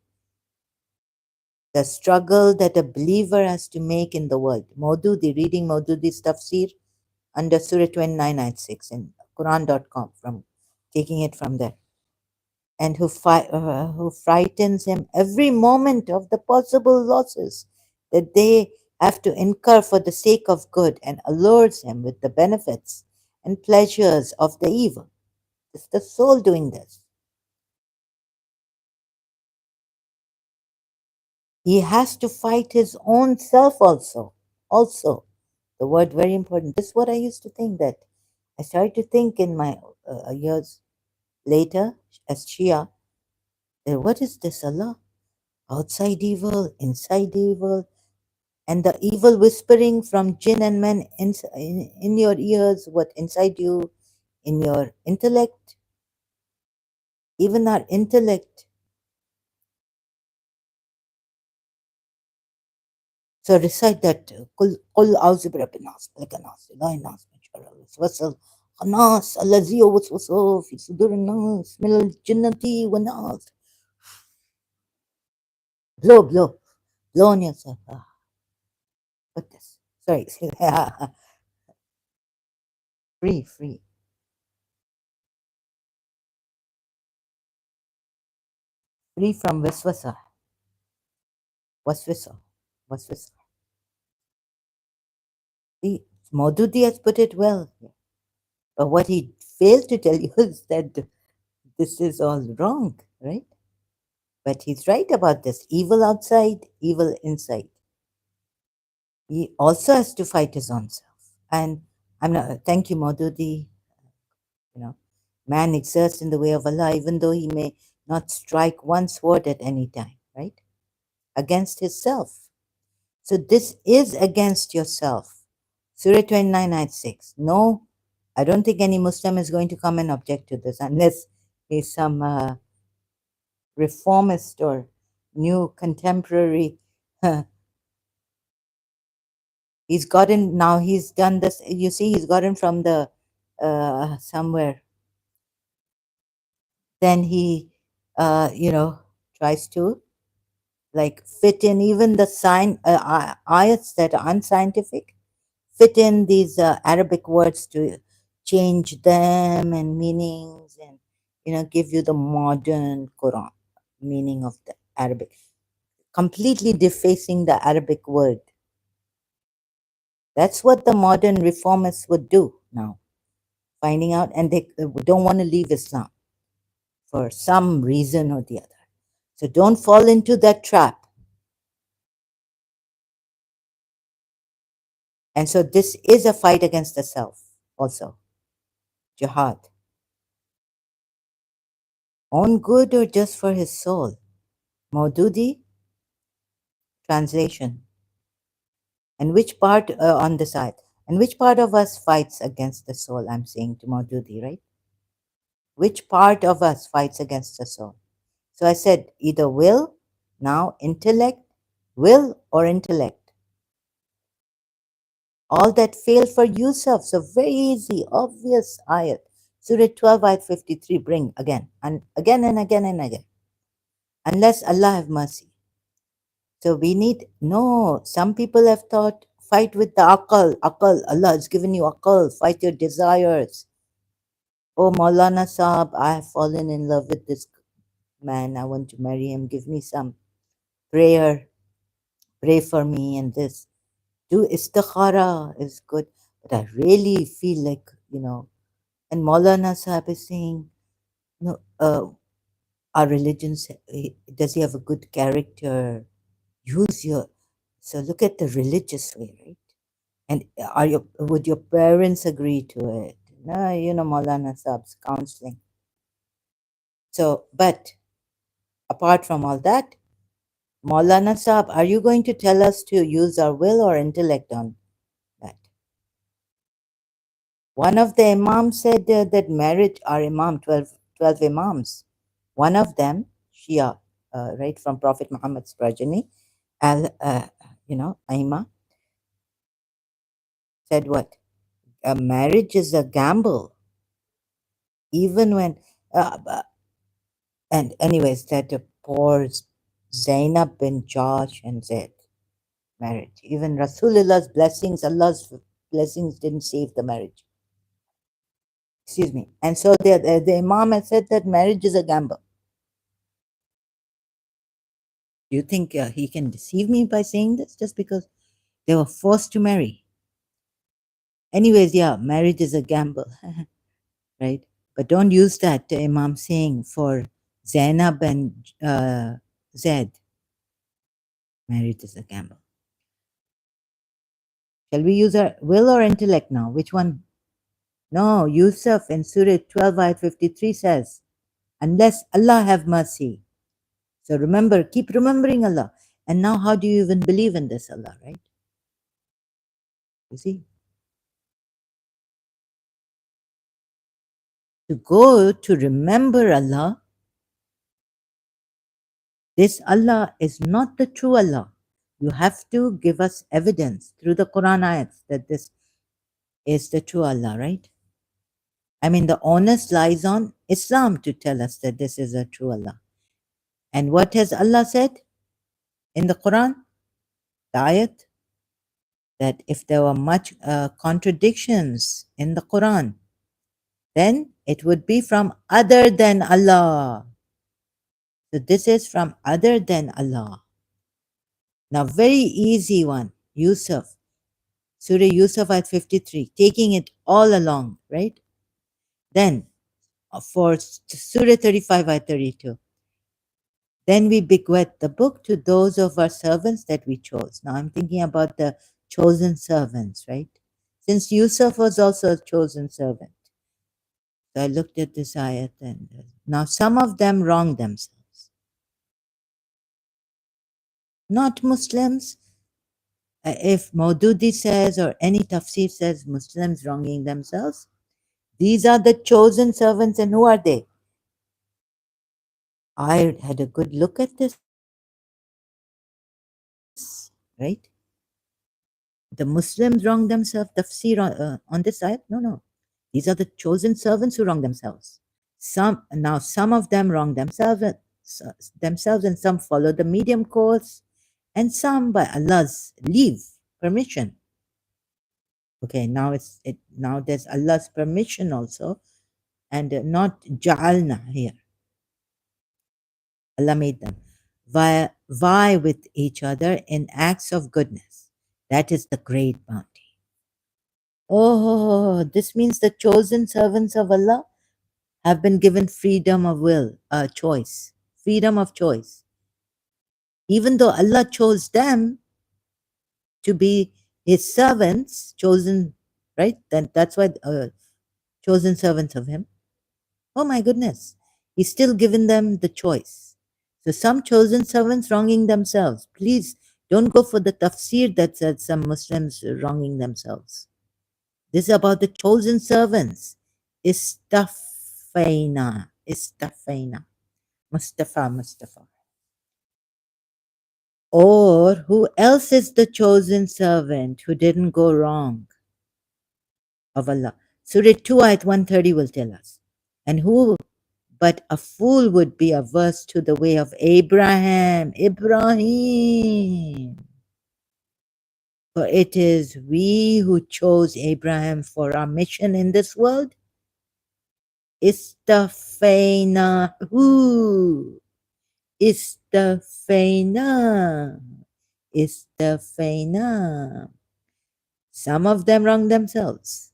The struggle that a believer has to make in the world. Maududi, reading Maududi's tafsir under Surah 2996 in Quran.com, from taking it from there. And who frightens him every moment of the possible losses that they have to incur for the sake of good, and allures him with the benefits and pleasures of the evil. It's the soul doing this. He has to fight his own self also. Also, the word very important. This is what I used to think, that I started to think in my years later as Shia, that what is this Allah? Outside evil, inside evil, and the evil whispering from jinn and men in your ears, what inside you, in your intellect, even our intellect. So recite that قل أعوذ برب الناس ملك الناس إله الناس من شر الوسواس الخناس الذي يوسوس في صدور الناس من الجنة والناس. Blow on yourself. What this? Sorry. Free. Free from waswasa. Waswasa. Waswasa. See, Maududi has put it well. But what he failed to tell you is that this is all wrong, right? But he's right about this. Evil outside, evil inside. He also has to fight his own self. And I'm not, thank you, Maududi. You know, man exerts in the way of Allah, even though he may not strike one sword at any time, right? Against himself. So this is against yourself. Surah 2996. No, I don't think any Muslim is going to come and object to this unless he's some reformist or new contemporary. He's gotten, now he's done this, you see, he's gotten from the somewhere. Then he, tries to like fit in even the ayats that are unscientific, fit in these Arabic words to change them and meanings, and give you the modern Quran meaning of the Arabic, completely defacing the Arabic word. That's what the modern reformists would do now, finding out, and they don't want to leave Islam for some reason or the other. So don't fall into that trap. And so this is a fight against the self also. Jihad. Own good or just for his soul? Maududi, translation. And which part on the side? And which part of us fights against the soul? I'm saying to Maududi, right? Which part of us fights against the soul? So I said either will, now intellect, will or intellect. All that fail for yourself. So very easy, obvious ayat. Surah 12, ayat 53, bring again and again and again and again. Unless Allah have mercy. So we need, no, some people have thought, fight with the akal, Allah has given you akal, fight your desires. Oh, Maulana Saab, I have fallen in love with this man, I want to marry him, give me some prayer, pray for me and this. Do istikhara is good, but I really feel like, and Maulana Saab is saying, no, our religion, does he have a good character? Use your, so look at the religious way, right? And would your parents agree to it? No, Maulana Saab's counseling. So, but apart from all that, Maulana Saab, are you going to tell us to use our will or intellect on that? One of the imams said that marriage, our imam, 12 imams, one of them, Shia, right, from Prophet Muhammad's progeny, Aima, said what? A marriage is a gamble, even when. And anyways, that poor Zainab bin Josh and Zaid marriage. Even Rasulullah's blessings, Allah's blessings didn't save the marriage. Excuse me. And so the Imam has said that marriage is a gamble. Do you think he can deceive me by saying this just because they were forced to marry? Anyways, yeah, marriage is a gamble, right? But don't use that Imam saying for Zainab and Zaid. Marriage is a gamble. Shall we use our will or intellect now? Which one? No, Yusuf in Surah 12, ayat 53 says, unless Allah have mercy. So remember, keep remembering Allah. And now, how do you even believe in this Allah, right? You see? To go to remember Allah, this Allah is not the true Allah. You have to give us evidence through the Quran ayats that this is the true Allah, right? I mean, the onus lies on Islam to tell us that this is a true Allah. And what has Allah said in the Quran? The ayat that if there were much contradictions in the Quran, then it would be from other than Allah. So this is from other than Allah. Now, very easy one, Yusuf, Surah Yusuf at 53, taking it all along, right? Then for Surah 35 at 32, then we bequeath the book to those of our servants that we chose. Now I'm thinking about the chosen servants, right? Since Yusuf was also a chosen servant. So I looked at this ayat and now some of them wronged themselves. Not Muslims. If Maududi says or any tafsir says Muslims wronging themselves, these are the chosen servants, and who are they? I had a good look at this, right? The Muslims wrong themselves, tafsir on this ayat? No, no. These are the chosen servants who wrong themselves. Some of them wrong themselves, and some follow the medium course, and some by Allah's leave, permission. Okay, now there's Allah's permission also, and not ja'alna here. Allah made them vie with each other in acts of goodness. That is the great bounty. Oh, this means the chosen servants of Allah have been given freedom of will, choice, freedom of choice. Even though Allah chose them to be His servants, chosen, right? Then that's why chosen servants of Him. Oh my goodness, He's still given them the choice. So some chosen servants wronging themselves. Please don't go for the tafsir that said some Muslims wronging themselves. This is about the chosen servants. Istafaina. Mustafa. Or who else is the chosen servant who didn't go wrong of Allah? Surah 2 ayat 130 will tell us. And who but a fool would be averse to the way of Ibrahim. For it is we who chose Abraham for our mission in this world. Istafainahu. Istafaina. Some of them wrong themselves.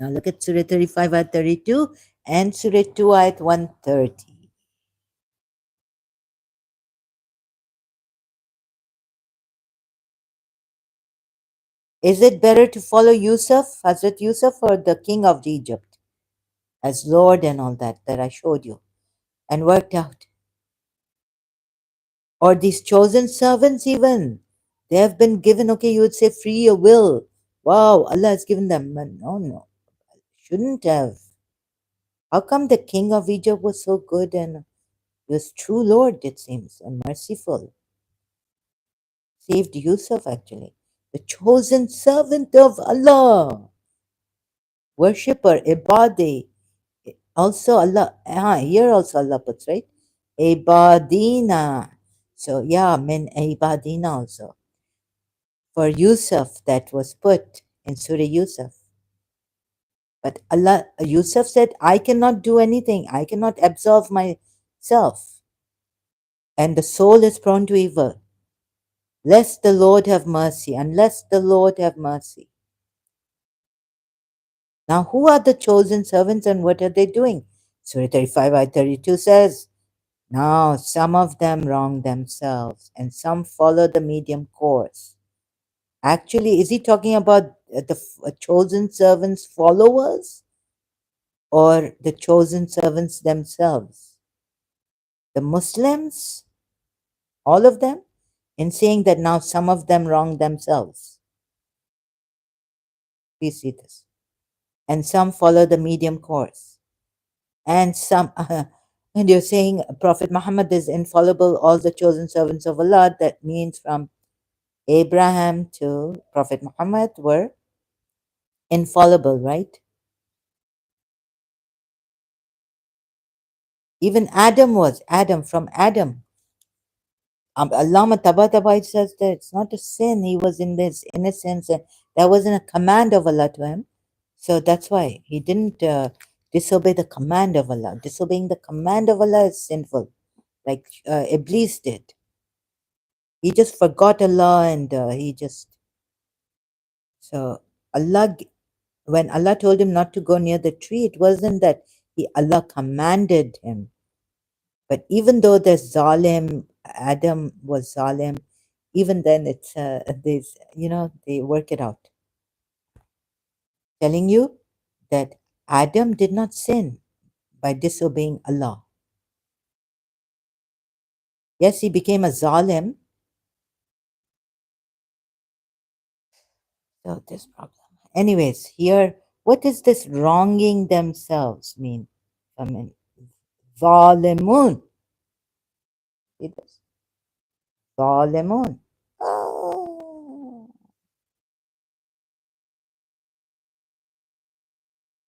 Now look at Surah 35 ayat 32 and Surah 2 ayat 130. Is it better to follow Yusuf, Hazrat Yusuf, or the king of Egypt as Lord and all that I showed you and worked out? Or these chosen servants even? They have been given, okay, you would say free will. Wow, Allah has given them. But no. Shouldn't have. How come the king of Egypt was so good and was true Lord, it seems, and merciful? Saved Yusuf actually. the chosen servant of Allah, worshipper, ibadi. Also Allah, here also Allah puts, right? Ibadina. So yeah, min ibadina also. For Yusuf, that was put in Surah Yusuf. But Allah, Yusuf said, I cannot do anything. I cannot absolve myself. And the soul is prone to evil. Lest the Lord have mercy, unless the Lord have mercy. Now, who are the chosen servants and what are they doing? Surah 35, ayah 32 says, now some of them wrong themselves and some follow the medium course. Actually, is he talking about the chosen servants' followers or the chosen servants themselves? The Muslims, all of them, in saying that now some of them wrong themselves. Please see this. And some follow the medium course. And some, and you're saying Prophet Muhammad is infallible, all the chosen servants of Allah. That means from Abraham to Prophet Muhammad were infallible, right? Even Adam was, Adam, from Adam. Allama Tabatabai says that it's not a sin. He was in this innocence, and that wasn't a command of Allah to him. So that's why he didn't disobey the command of Allah. Disobeying the command of Allah is sinful, like Iblis did. He just forgot Allah and he just. So Allah, when Allah told him not to go near the tree, it wasn't that Allah commanded him. But even though the Zalim, Adam was Zalim, even then it's there's, they work it out. Telling you that Adam did not sin by disobeying Allah. Yes, he became a Zalim. So this problem. Anyways, here, what does this wronging themselves mean? I mean, Zalimun. See this? Zalimun. Oh.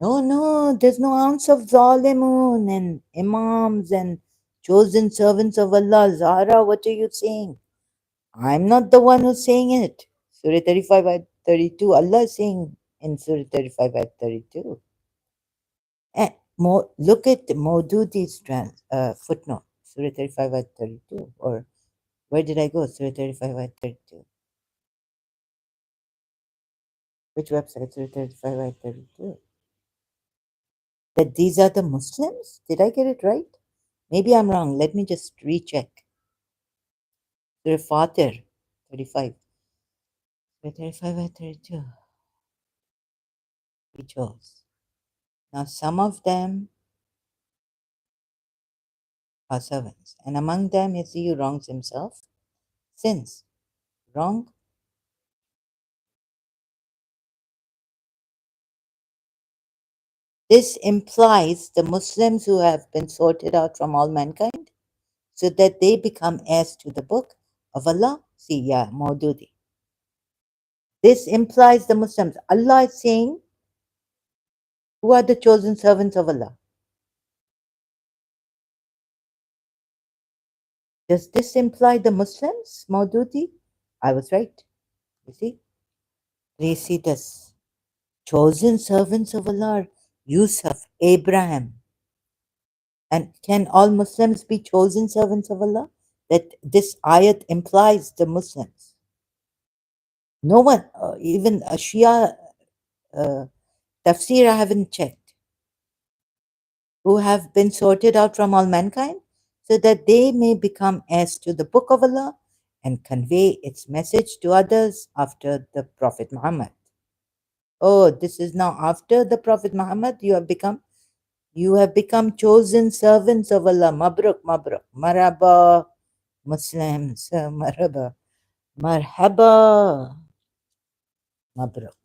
No, no, there's no ounce of Zalimun and Imams and chosen servants of Allah. Zahra, what are you saying? I'm not the one who's saying it. Surah 35 ayat 32. Allah is saying in Surah 35 ayat 32. And look at Maududi's footnote, Surah 35 ayat 32. Or where did I go? Surah 35 ayat 32. Which website? Surah 35 ayat 32. That these are the Muslims? Did I get it right? Maybe I'm wrong. Let me just recheck. Surah Fatir 35. Surah 35 ayat 32. We chose. Now some of them are servants, and among them is he who wrongs himself, sins. Wrong. This implies the Muslims who have been sorted out from all mankind so that they become heirs to the book of Allah. See, yeah, Maududi. This implies the Muslims. Allah is saying, who are the chosen servants of Allah? Does this imply the Muslims, Maududi? I was right. You see? Please see this. Chosen servants of Allah are Yusuf, Abraham. And can all Muslims be chosen servants of Allah? That this ayat implies the Muslims. No one, even a Shia tafsir, I haven't checked, who have been sorted out from all mankind so that they may become heirs to the book of Allah and convey its message to others after the Prophet Muhammad. Oh, this is now after the Prophet Muhammad, you have become chosen servants of Allah. Mabruk, mabruk, maraba, Muslims, maraba, marhaba, mabruk.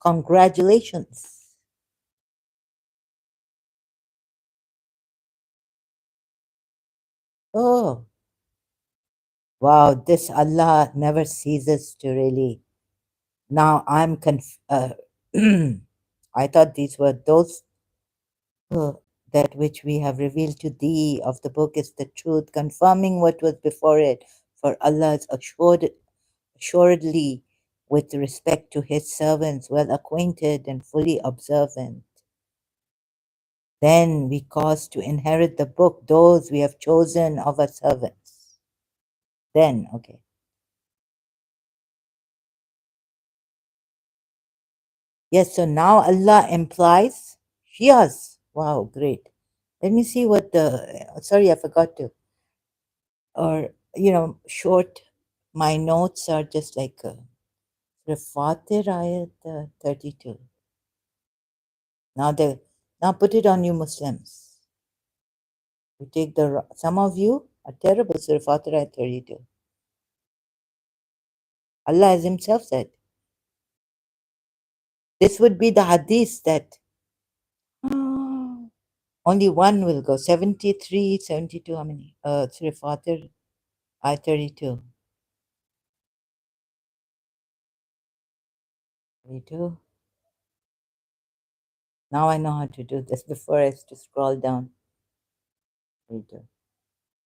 Congratulations. Oh, Wow, this Allah never ceases to really. Now I thought these were those uh, that which we have revealed to thee of the book is the truth, confirming what was before it. For Allah is assuredly with respect to his servants, well acquainted and fully observant. Then we cause to inherit the book those we have chosen of our servants. Then, okay. Yes, so now Allah implies Shias. Wow, great. Let me see what sorry, I forgot to, or, short, my notes are just like Fatir ayat 32. Now now put it on you Muslims. You take some of you are terrible, Surah Fatir ayat 32. Allah has himself said, this would be the hadith that only one will go. 73, 72. How many? Surah Fatir ayat 32. 32. Now I know how to do this. Before I used to scroll down. 32.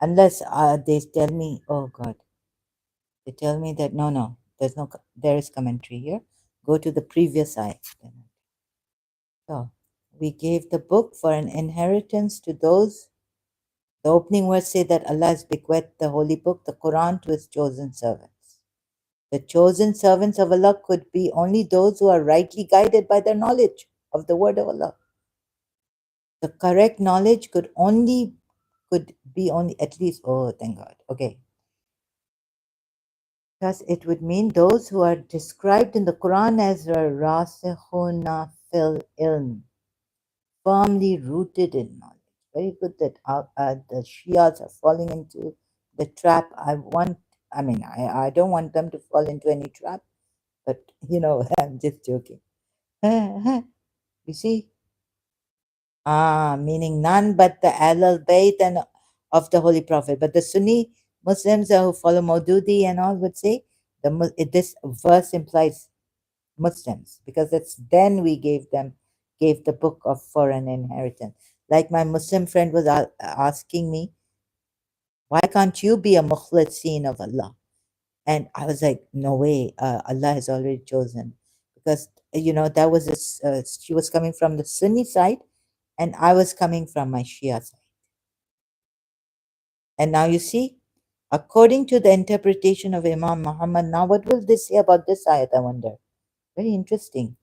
Unless they tell me, oh God, they tell me that no, there is commentary here. Go to the previous ayat. So we gave the book for an inheritance to those. The opening words say that Allah has bequeathed the holy book, the Quran, to his chosen servants. The chosen servants of Allah could be only those who are rightly guided by their knowledge of the word of Allah. The correct knowledge could be only at least, oh thank God. Okay. Thus it would mean those who are described in the Quran as rasikhuna fil ilm, firmly rooted in knowledge. Very good that the Shias are falling into the trap. I don't want them to fall into any trap, but I'm just joking. You see? Meaning none but the Ahlul Bayt and of the Holy Prophet. But the Sunni Muslims who follow Maududi and all would say this verse implies Muslims, because it's then we gave the book of for an inheritance. Like my Muslim friend was asking me, why can't you be a mukhlisin of Allah? And I was like, no way, Allah has already chosen. Because, that was, she was coming from the Sunni side, and I was coming from my Shia side. And now you see, according to the interpretation of Imam Muhammad, now what will they say about this ayat, I wonder? Very interesting.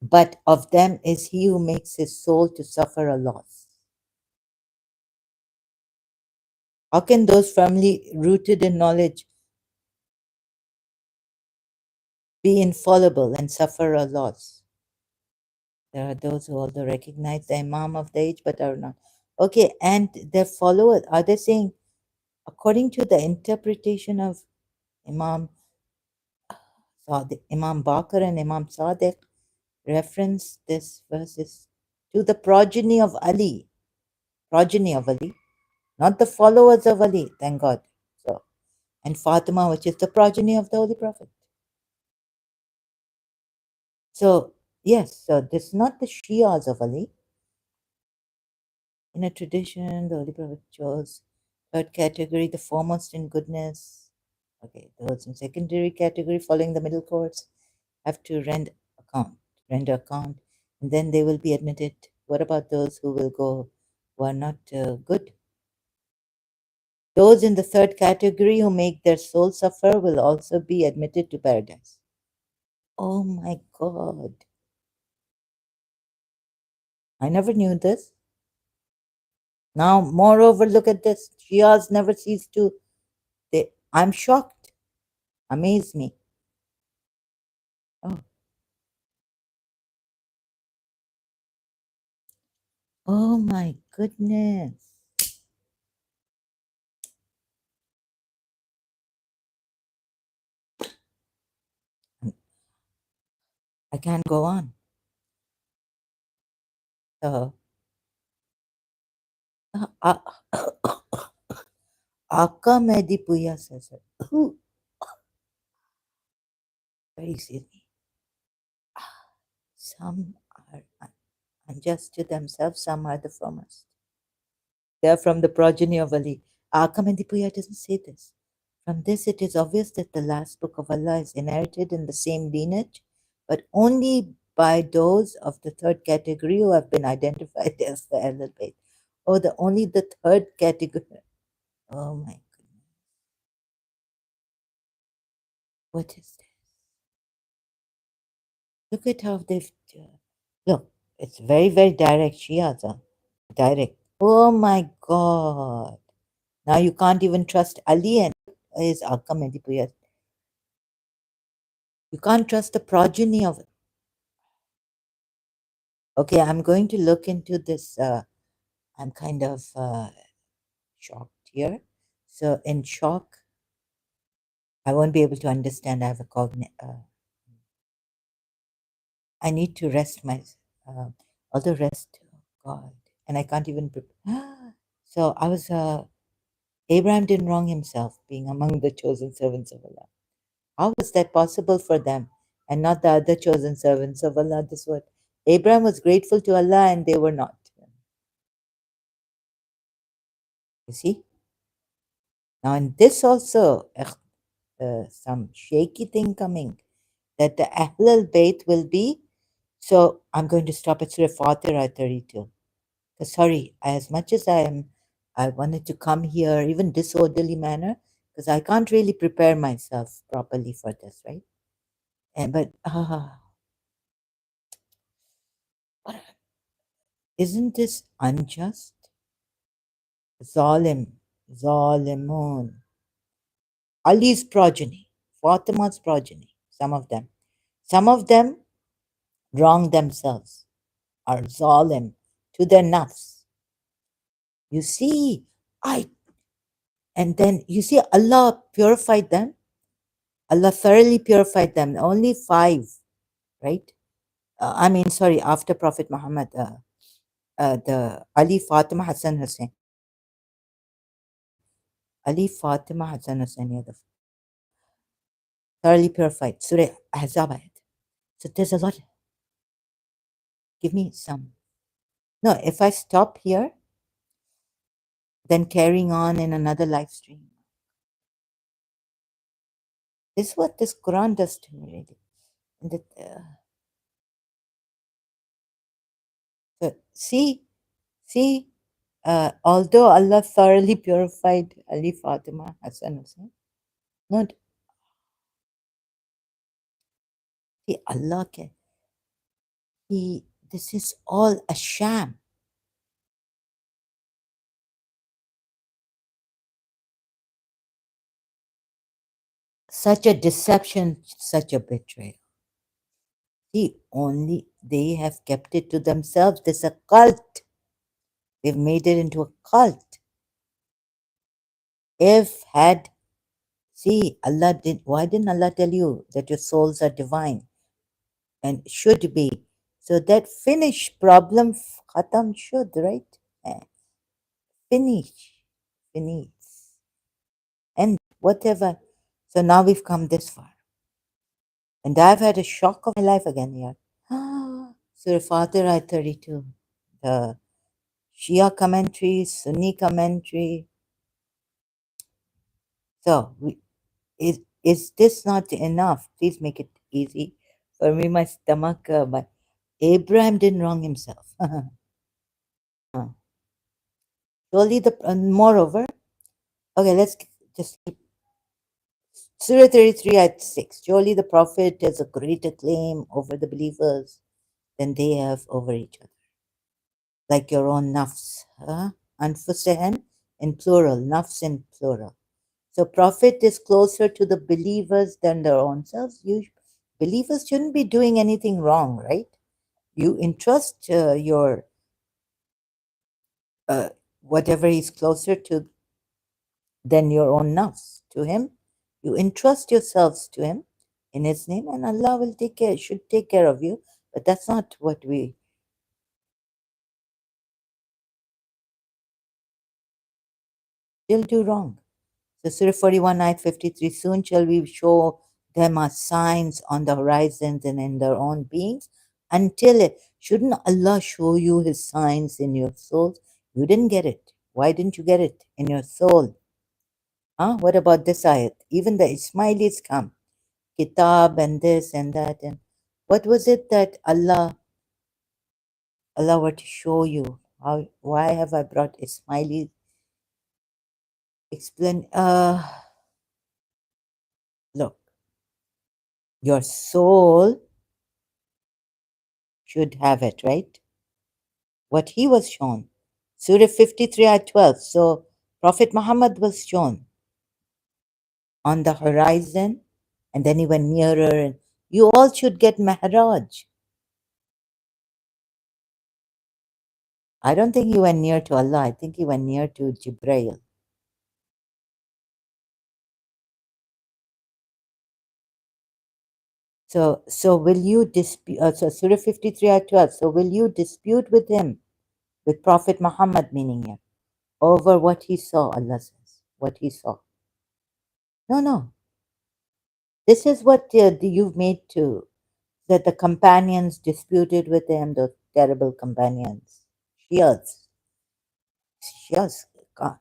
But of them is he who makes his soul to suffer a loss. How can those firmly rooted in knowledge be infallible and suffer a loss? There are those who although recognize the Imam of the age but are not. Okay, and their followers, are they saying, according to the interpretation of Imam Sadiq, Imam Bakr and Imam Sadiq, reference this verses to the progeny of Ali, not the followers of Ali, thank God. So, and Fatima, which is the progeny of the Holy Prophet. So, yes, so this is not the Shias of Ali. In a tradition, the Holy Prophet chose third category, the foremost in goodness. Okay, those in secondary category, following the middle course, have to render account, and then they will be admitted. What about those who will go, who are not good? Those in the third category who make their soul suffer will also be admitted to paradise. Oh my God. I never knew this. Now, moreover, look at this. Shias never cease to. I'm shocked. Amaze me. Oh. Oh my goodness. I can't go on. So, Aka Mehdi Puya says it. Very silly. Some are unjust to themselves, some are the foremost. They are from the progeny of Ali. Aka Mehdi Puya doesn't say this. From this, it is obvious that the last book of Allah is inherited in the same lineage, but only by those of the third category who have been identified as the Ahlul Bayt. Oh, only the third category. Oh my goodness. What is this? Look at how they've. Look, it's very, very direct. Shias are direct. Oh my God. Now you can't even trust Ali and his Aka Mehdi Puya. You can't trust the progeny of it. Okay, I'm going to look into this. I'm kind of shocked here. So, in shock, I won't be able to understand. I have a I need to rest my, all the rest. Oh God, and I can't even. So I was. Abraham didn't wrong himself, being among the chosen servants of Allah. How was that possible for them, and not the other chosen servants of Allah? This what Abraham was grateful to Allah, and they were not. You see. Now, in this also, some shaky thing coming that the Ahlul Bayt will be. So I'm going to stop at Surah Fatir 32. Sorry, as much as I wanted to come here, even disorderly manner, because I can't really prepare myself properly for this, right? And but isn't this unjust? Zalim, Zalimun. Ali's progeny, Fatima's progeny, some of them wrong themselves, are zalim to their nafs. You see, and then you see Allah purified them. Allah thoroughly purified them. Only five, right? I mean, sorry, after Prophet Muhammad, the Ali, Fatima, Hassan, Hussein. Ali, Fatima, Hassan, Hussein, yeah, the thoroughly purified. Surah Ahzab ayat. So there's a lot. Give me some. No, if I stop here, then carrying on in another live stream. This is what this Quran does to me, really. And so see, although Allah thoroughly purified Ali, Fatima, Hassan, Hussein, not see Allah can this is all a sham. Such a deception, such a betrayal. See, only they have kept it to themselves. This is a cult. They've made it into a cult. If had see Allah did why didn't Allah tell you that your souls are divine and should be? So that finish problem khatam should, right? Eh, Finish. Finish. And whatever. So now we've come this far. And I've had a shock of my life again here. Surah Fatir 32. The Shia commentary, Sunni commentary. So, is this not enough? Please make it easy for me. My stomach, but Abraham didn't wrong himself. Surely moreover, okay, let's just keep Surah 33 at 6. Surely the Prophet has a greater claim over the believers than they have over each other. Like your own nafs. Anfusahan in plural, nafs in plural. So Prophet is closer to the believers than their own selves. Believers shouldn't be doing anything wrong, right? You entrust your whatever he's closer to than your own nafs to him. You entrust yourselves to him in his name, and Allah will should take care of you. But that's not what we still do wrong. So Surah 41, ayat 53, soon shall we show them our signs on the horizons and in their own beings until it. Shouldn't Allah show you his signs in your souls? You didn't get it. Why didn't you get it in your soul? Huh? What about this ayat? Even the Ismailis come. Kitab and this and that. And what was it that Allah were to show you? Why have I brought Ismailis? Explain. Look, your soul should have it, right? What he was shown. Surah 53 ayat 12. So Prophet Muhammad was shown on the horizon and then he went nearer. And you all should get Mihraj. I don't think he went near to Allah. I think he went near to Jibreel. So will you dispute? So Surah 53 ayat 12. So will you dispute with him, with Prophet Muhammad, meaning here, over what he saw? Allah says, what he saw. No, no. This is what you've made to that the companions disputed with him, those terrible companions. Shias. Shias. God,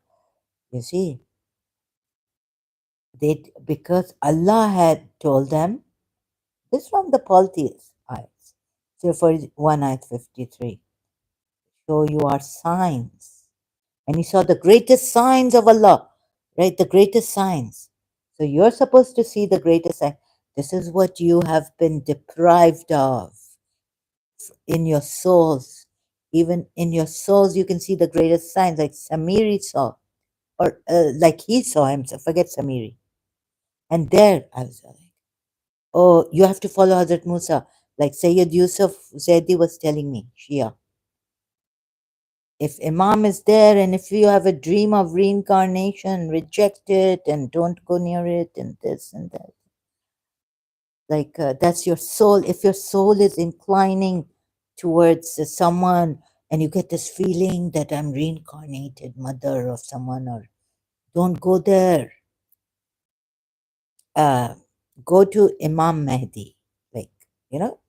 you see, because Allah had told them, this from the polytheists ayats. So for 1 ayat 53, show you our signs. And he saw the greatest signs of Allah, right? The greatest signs. So you're supposed to see the greatest sign. This is what you have been deprived of in your souls. Even in your souls, you can see the greatest signs, like Samiri saw, or like he saw himself. Forget Samiri. And there, I was like, oh, you have to follow Hazrat Musa, like Sayyid Yusuf Zaidi was telling me, Shia. If Imam is there and if you have a dream of reincarnation, reject it and don't go near it and this and that. Like that's your soul. If your soul is inclining towards someone and you get this feeling that I'm reincarnated mother of someone, or don't go there. Uh, go to Imam Mahdi. Like,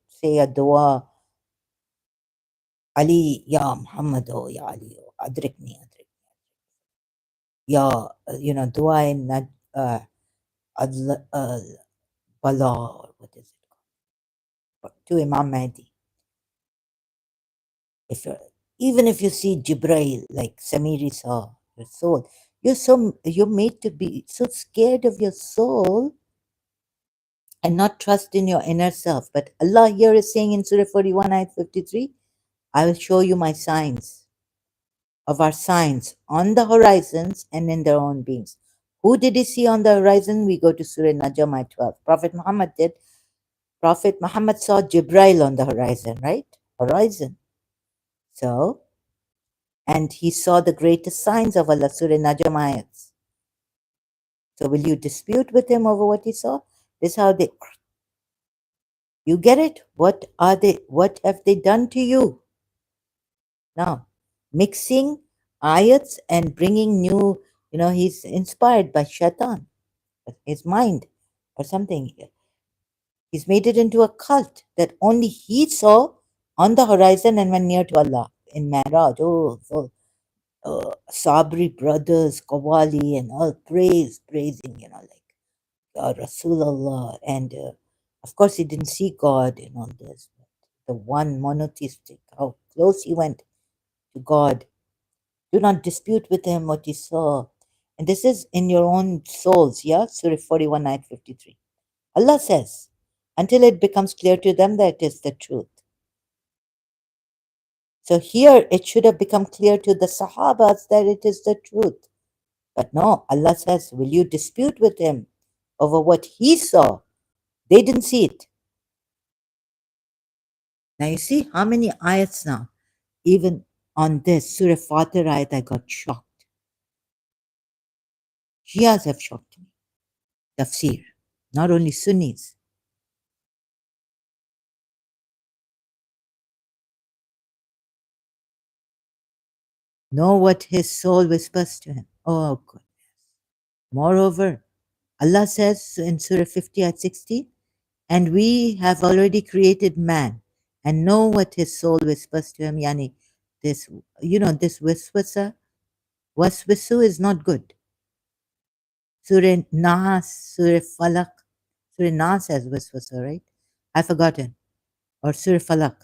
say a dua, Ali, Ya Muhammad, oh, Ya Ali, oh, adrikni, adrikni. Ya, dua in Bala, or what is it called? To Imam Mahdi. If you're, even if you see Jibrail, like Samiri saw your soul, you're made to be so scared of your soul and not trust in your inner self. But Allah here is saying in Surah 41, ayat 53, I will show you my signs, of our signs on the horizons and in their own beings. Who did he see on the horizon? We go to Surah Najm, ayat 12. Prophet Muhammad did. Prophet Muhammad saw Jibrail on the horizon, right? Horizon. So, and he saw the greatest signs of Allah, Surah Najm ayats. So will you dispute with him over what he saw? This is how they, you get it? What have they done to you? Now, mixing ayats and bringing new, he's inspired by shaitan, his mind or something. He's made it into a cult that only he saw on the horizon and went near to Allah in Mi'raj. Sabri brothers, Qawwali, and all praising, like Rasulullah. And of course, he didn't see God in all this. But the one monotheistic, how close he went to God. Do not dispute with him what you saw. And this is in your own souls, yeah? Surah 41, ayat 53. Allah says, until it becomes clear to them that it is the truth. So here it should have become clear to the Sahabas that it is the truth. But no, Allah says, will you dispute with him over what he saw? They didn't see it. Now you see how many ayats now? Even on this Surah Fatir ayat, I got shocked. Shias have shocked me. Tafsir, not only Sunnis. Know what his soul whispers to him. Oh, God. Moreover, Allah says in Surah 50 at 60, and we have already created man and know what his soul whispers to him. Yani, this, this waswisu is not good. Surah Nas, Surah Falak, Surah Nas has waswasa, right? I've forgotten. Or Surah Falak.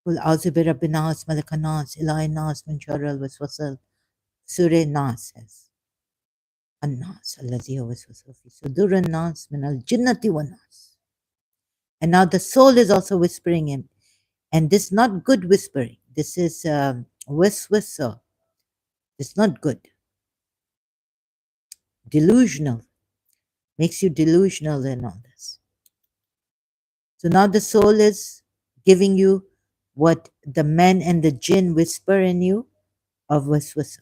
Qul a'udhu bi rabbin nas, malikan nas, ilahin nas, min sharri al-waswasal. Surah Nas says. An-nas, alladhi waswasa fi sudur an-nas min al-jinnati wan-nas. And now the soul is also whispering him. And this is not good whispering. This is waswasa. It's not good. Delusional. Makes you delusional in all this. So now the soul is giving you what the men and the jinn whisper in you of waswasa.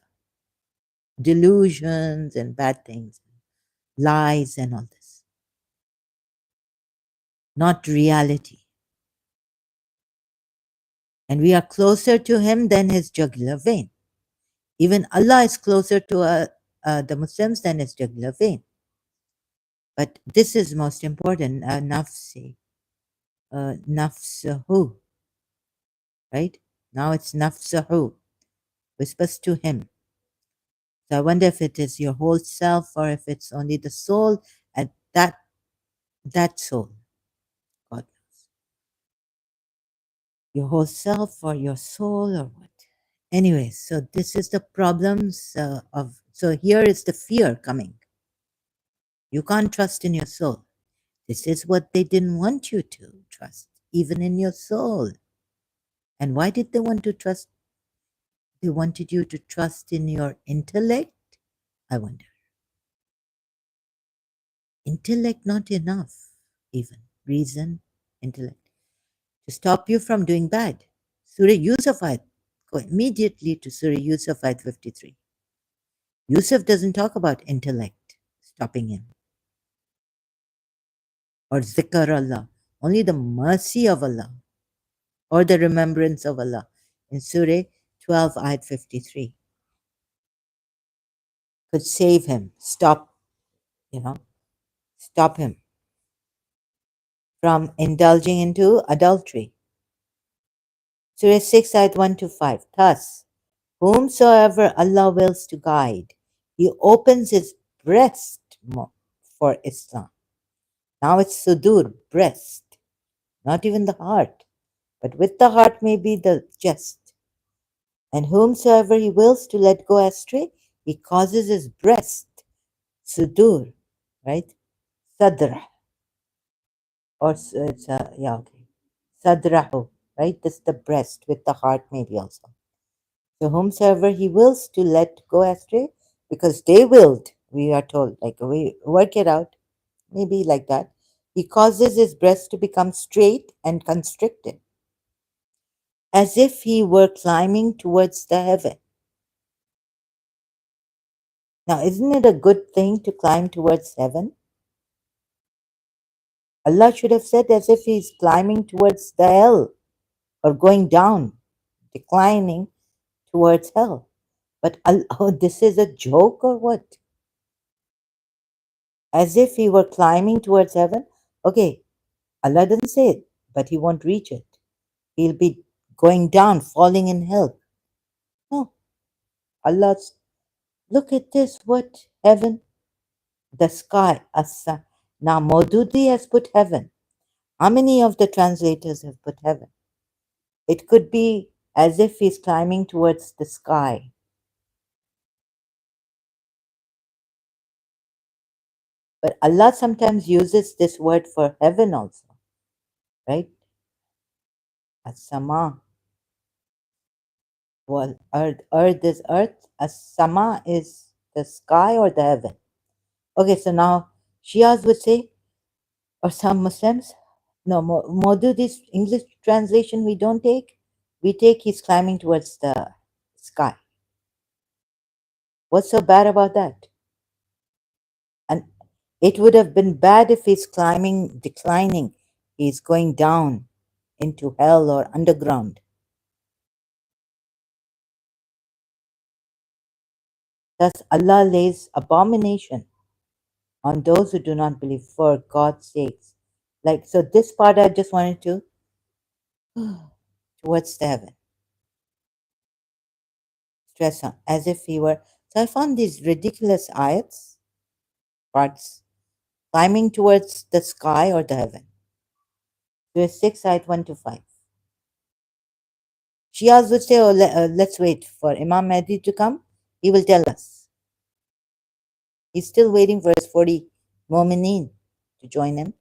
Delusions and bad things, lies and all this. Not reality. And we are closer to him than his jugular vein. Even Allah is closer to the Muslims than his jugular vein. But this is most important, nafsi, nafsahu, right? Now it's nafsahu, whispers to him. So I wonder if it is your whole self or if it's only the soul, and that soul, God knows. Your whole self or your soul or what? Anyway, so this is the problems so here is the fear coming. You can't trust in your soul. This is what they didn't want you to trust, even in your soul. And why did they want to trust? They wanted you to trust in your intellect? I wonder. Intellect not enough, even. Reason, intellect. To stop you from doing bad. Surah Yusuf ayat. Go immediately to Surah Yusuf ayat 53. Yusuf doesn't talk about intellect stopping him. Or zikr Allah. Only the mercy of Allah. Or the remembrance of Allah. In Surah 12 ayat 53. Could save him. Stop, stop him from indulging into adultery. Surah 6 ayat 1 to 5. Thus, whomsoever Allah wills to guide, He opens his breast for Islam. Now it's sudur, breast, not even the heart, but with the heart may be the chest. And whomsoever He wills to let go astray, He causes his breast, sudur, right? Sadra, or it's okay, sadrahu, right? This is the breast with the heart maybe also. So whomsoever he wills to let go astray, because they willed, we are told, like we work it out, maybe like that. He causes his breast to become straight and constricted, as if he were climbing towards the heaven. Now, isn't it a good thing to climb towards heaven? Allah should have said as if he's climbing towards the hell or going down, declining towards hell. But oh, this is a joke or what? As if he were climbing towards heaven. Okay, Allah doesn't say it, but he won't reach it. He'll be going down, falling in hell. No, Allah's, look at this, what heaven? The sky, Asa. Now, Maududi has put heaven. How many of the translators have put heaven? It could be as if he's climbing towards the sky. But Allah sometimes uses this word for heaven also, right? As-sama. Well, earth is earth. As-sama is the sky or the heaven. Okay, so now Shias would say, or some Muslims, no, Maududi's English translation we don't take. We take he's climbing towards the sky. What's so bad about that? And it would have been bad if he's climbing, declining. He's going down into hell or underground. Thus Allah lays abomination on those who do not believe for God's sakes. Like, so this part I just wanted to towards the heaven, stress on, as if he were. So I found these ridiculous ayats, parts, climbing towards the sky or the heaven. Verse 6, ayat 1 to 5. Shias would say, oh, let's wait for Imam Mahdi to come. He will tell us. He's still waiting for his 40 Mu'mineen to join him.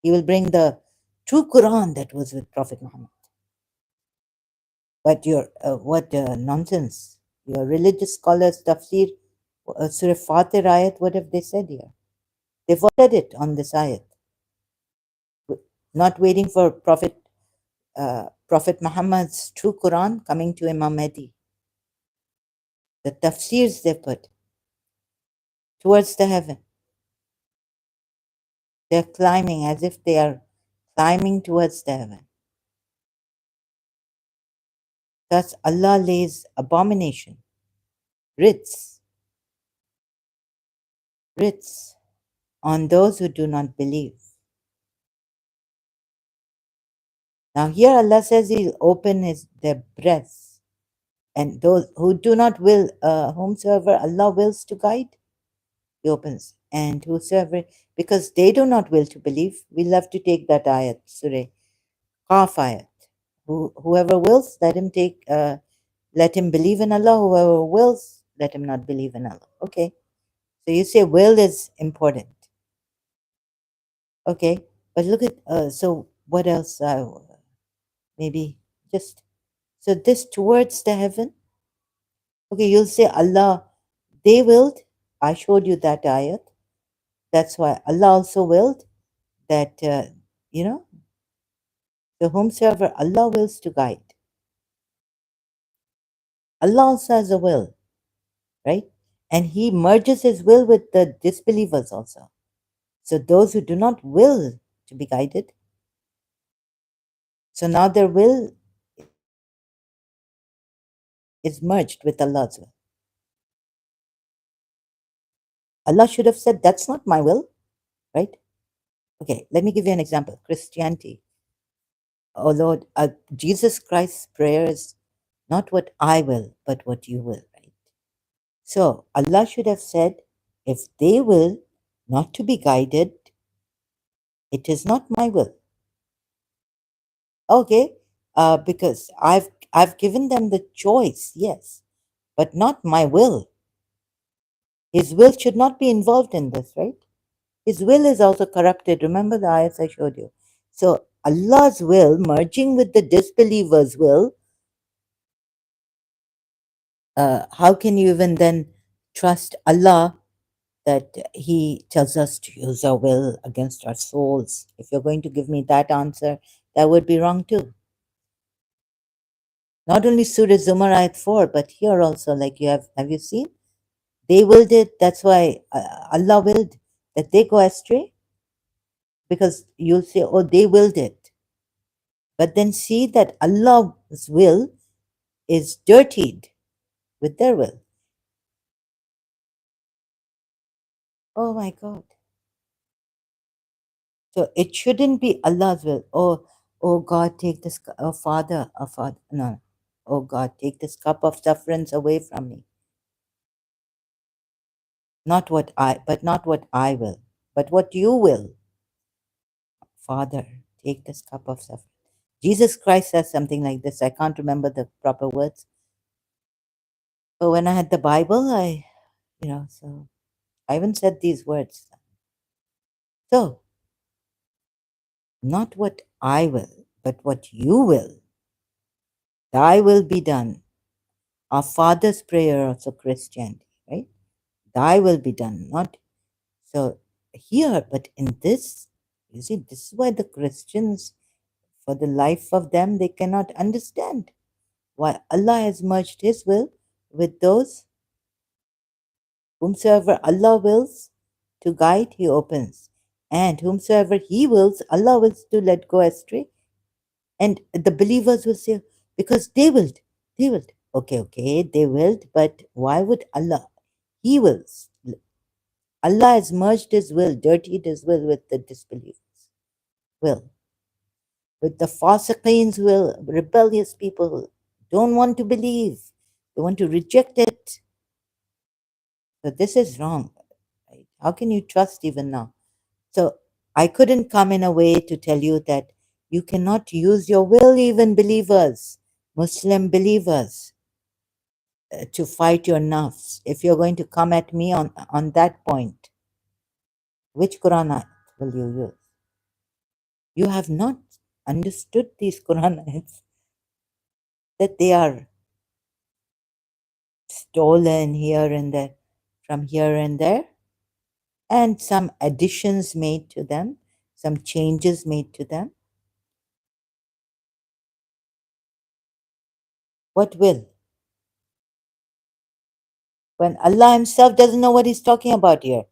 He will bring the true Quran that was with Prophet Muhammad. But your what nonsense! Your religious scholars, tafsir, Surah Fatir ayat, what have they said here? They've said it on this ayat. Not waiting for Prophet Muhammad's true Quran coming to Imam Mahdi. The tafsirs they put towards the heaven. They're climbing as if they are climbing towards the heaven. Thus Allah lays abomination, writs on those who do not believe. Now here Allah says He'll open their breasts, and those who do not will, whomsoever Allah wills to guide, He opens, and whosoever, because they do not will to believe, we'll have to take that ayat, Surah Qaf ayat. Whoever wills, let him believe in Allah. Whoever wills, let him not believe in Allah. Okay, so you say will is important. Okay, but look at so what else? Maybe just so this towards the heaven. Okay, you'll say Allah, they willed. I showed you that ayat. That's why Allah also willed that, so whomsoever Allah wills to guide. Allah also has a will, right? And He merges His will with the disbelievers also. So those who do not will to be guided, so now their will is merged with Allah's will. Allah should have said, that's not my will, right? Okay, let me give you an example. Christianity. Oh Lord, Jesus Christ's prayer is not what I will, but what you will, right? So Allah should have said, if they will not to be guided, it is not my will. Okay, because I've given them the choice, yes, but not my will. His will should not be involved in this, right? His will is also corrupted. Remember the ayats I showed you. So Allah's will merging with the disbeliever's will, how can you even then trust Allah that He tells us to use our will against our souls? If you're going to give me that answer, that would be wrong too. Not only Surah Zumar ayat 4, but here also, like have you seen? They willed it, that's why Allah willed that they go astray, because you'll say, oh, they willed it. But then see that Allah's will is dirtied with their will. Oh my God. So it shouldn't be Allah's will. Oh God, take this, Father, no. Oh God, take this cup of sufferance away from me. Not what I will, but what you will. Father, take this cup of suffering. Jesus Christ says something like this. I can't remember the proper words. But when I had the Bible, so I even said these words. So, not what I will, but what you will. Thy will be done. Our Father's prayer, also Christianity, right? Thy will be done. Not so here, but in this, you see, this is why the Christians, for the life of them, they cannot understand why Allah has merged His will with those whomsoever Allah wills to guide, He opens. And whomsoever He wills, Allah wills to let go astray. And the believers will say, because they willed. Okay, they willed, but why would Allah? He wills. Allah has merged His will, dirtied His will with the disbelievers' will, with the fasiqeen's will, rebellious people who don't want to believe, they want to reject it. So this is wrong. Right? How can you trust even now? So I couldn't come in a way to tell you that you cannot use your will, even believers, Muslim believers, to fight your nafs. If you're going to come at me on that point, which Quran ayat will you use? You have not understood these Quran ayats, that they are stolen here and there, from here and there, and some additions made to them, some changes made to them. What will? When Allah Himself doesn't know what He's talking about here.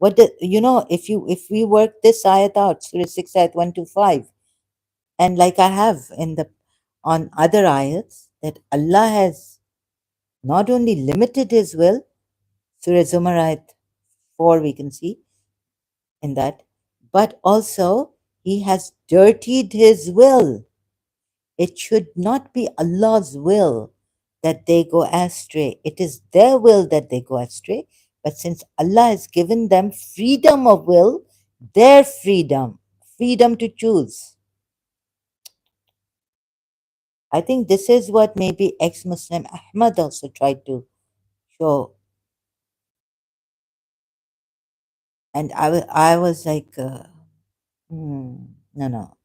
If we work this ayat out, Surah 6, ayat 1 to 5, and like I have on other ayats, that Allah has not only limited His will, Surah Zumar ayat 4, we can see in that, but also He has dirtied His will. It should not be Allah's will that they go astray. It is their will that they go astray. But since Allah has given them freedom of will, their freedom to choose. I think this is what maybe ex-Muslim Ahmad also tried to show. And I was like, no.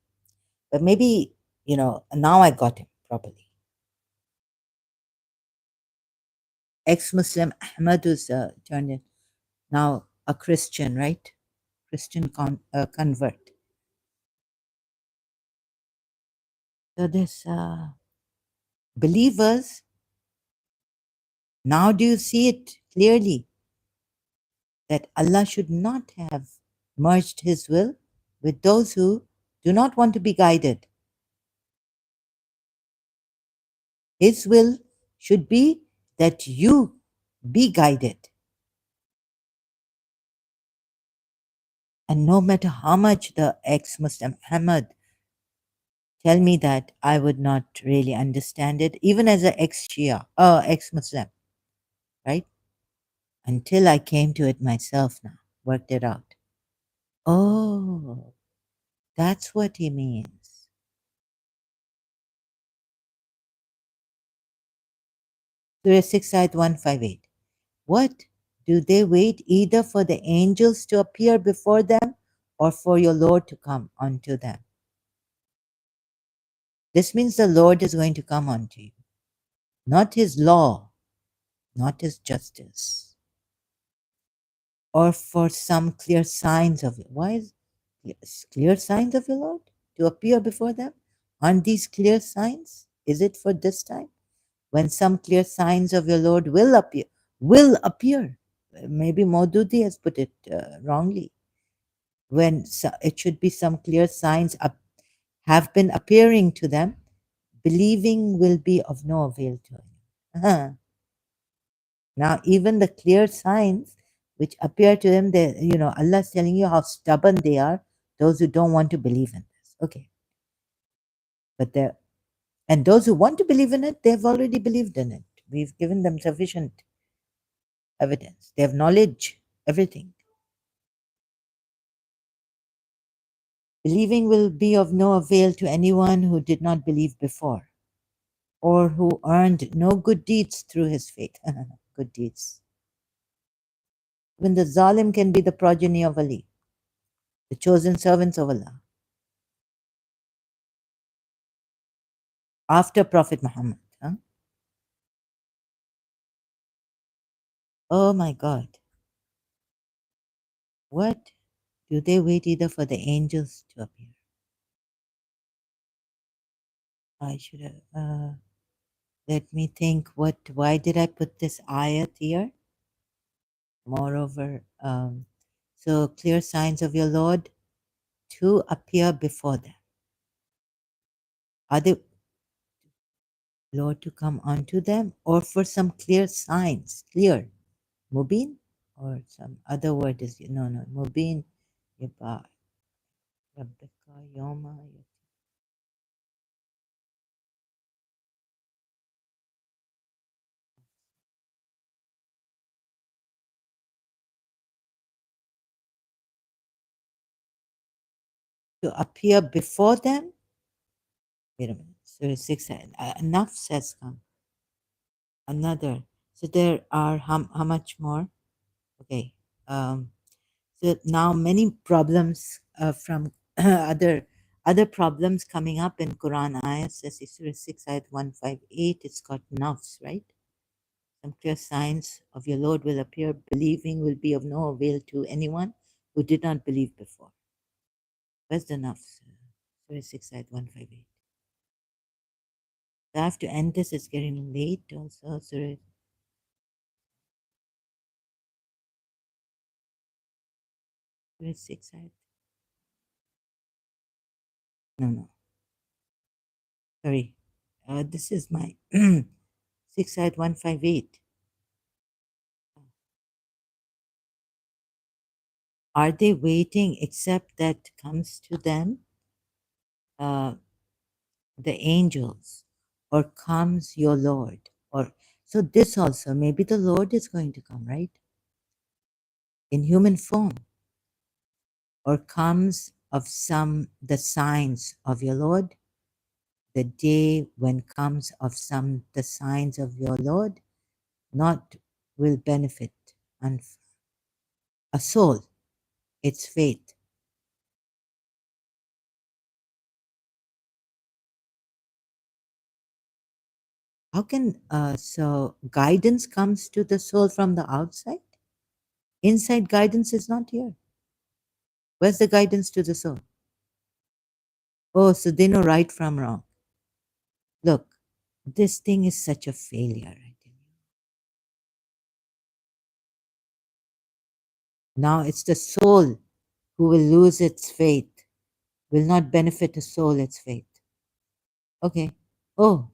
But maybe, now I got him properly. Ex-Muslim Ahmad who's turned in now a Christian, right? Christian convert. So this believers, now do you see it clearly that Allah should not have merged His will with those who do not want to be guided. His will should be that you be guided. And no matter how much the ex-Muslim Ahmad tell me that, I would not really understand it, even as an ex-Shia, ex-Muslim, right? Until I came to it myself now, worked it out. Oh, that's what he means. Surah 6, ayat 158. What? Do they wait either for the angels to appear before them or for your Lord to come unto them? This means the Lord is going to come unto you, not His law, not His justice, or for some clear signs of it. Why is clear signs of your Lord to appear before them? Aren't these clear signs? Is it for this time? When some clear signs of your Lord will appear, Maybe Maududi has put it wrongly. When it should be some clear signs have been appearing to them, believing will be of no avail to you. Now, even the clear signs which appear to them, Allah is telling you how stubborn they are, those who don't want to believe in this. Okay. But and those who want to believe in it, they've already believed in it. We've given them sufficient evidence. They have knowledge, everything. Believing will be of no avail to anyone who did not believe before, or who earned no good deeds through his faith. Good deeds. Even the zalim can be the progeny of Ali, the chosen servants of Allah, after Prophet Muhammad. Huh? Oh my God. What? Do they wait either for the angels to appear? I should have. Let me think. Why did I put this ayat here? Moreover, so clear signs of your Lord to appear before them. Are they? Lord to come onto them, or for some clear signs, clear, mubin, or some other word is, no, mubin, yaba, rabbika, yoma, to appear before them. Wait a minute, so 6, nafs has come, another. So there are how much more? Okay. Um, so now many problems from other problems coming up in Quran ayahs, says Surah 6 ayat 158. It's got nafs, right? Some clear signs of your Lord will appear. Believing will be of no avail to anyone who did not believe before. Where's the nafs? Surah 6 ayat 158. I have to end this. It's getting late also. Surah 6 ayat. No. Sorry. This is my 6 ayat 158. Are they waiting except that comes to them uh, the angels, or comes your Lord? Or so this also, maybe the Lord is going to come, right? In human form, or comes of some the signs of your Lord, the day when comes of some the signs of your Lord, not will benefit and a soul, its faith. How can so guidance comes to the soul from the outside? Inside guidance is not here. Where's the guidance to the soul? Oh, so they know right from wrong. Look, this thing is such a failure. I tell you. Now it's the soul who will lose its faith, will not benefit the soul its faith. Okay. Oh,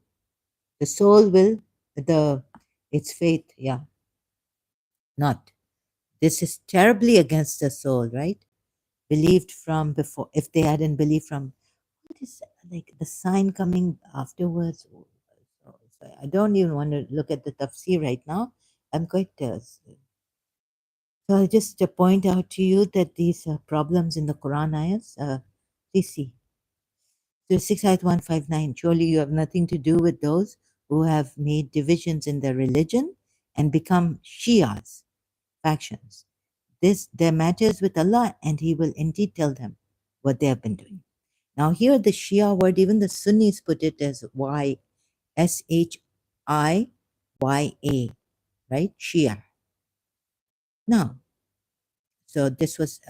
the soul will the its faith. Yeah, not. This is terribly against the soul, right? Believed from before. If they hadn't believed from, what is like the sign coming afterwards? So I don't even want to look at the tafsir right now. I'm quite so I'll just point out to you that these problems in the Quran ayahs, please see. So 6 ayat 159, surely you have nothing to do with those who have made divisions in their religion and become Shias, factions. This their matters with Allah, and He will indeed tell them what they have been doing. Now here the Shia word, even the Sunnis put it as Shia, right? Shia. Now, so this was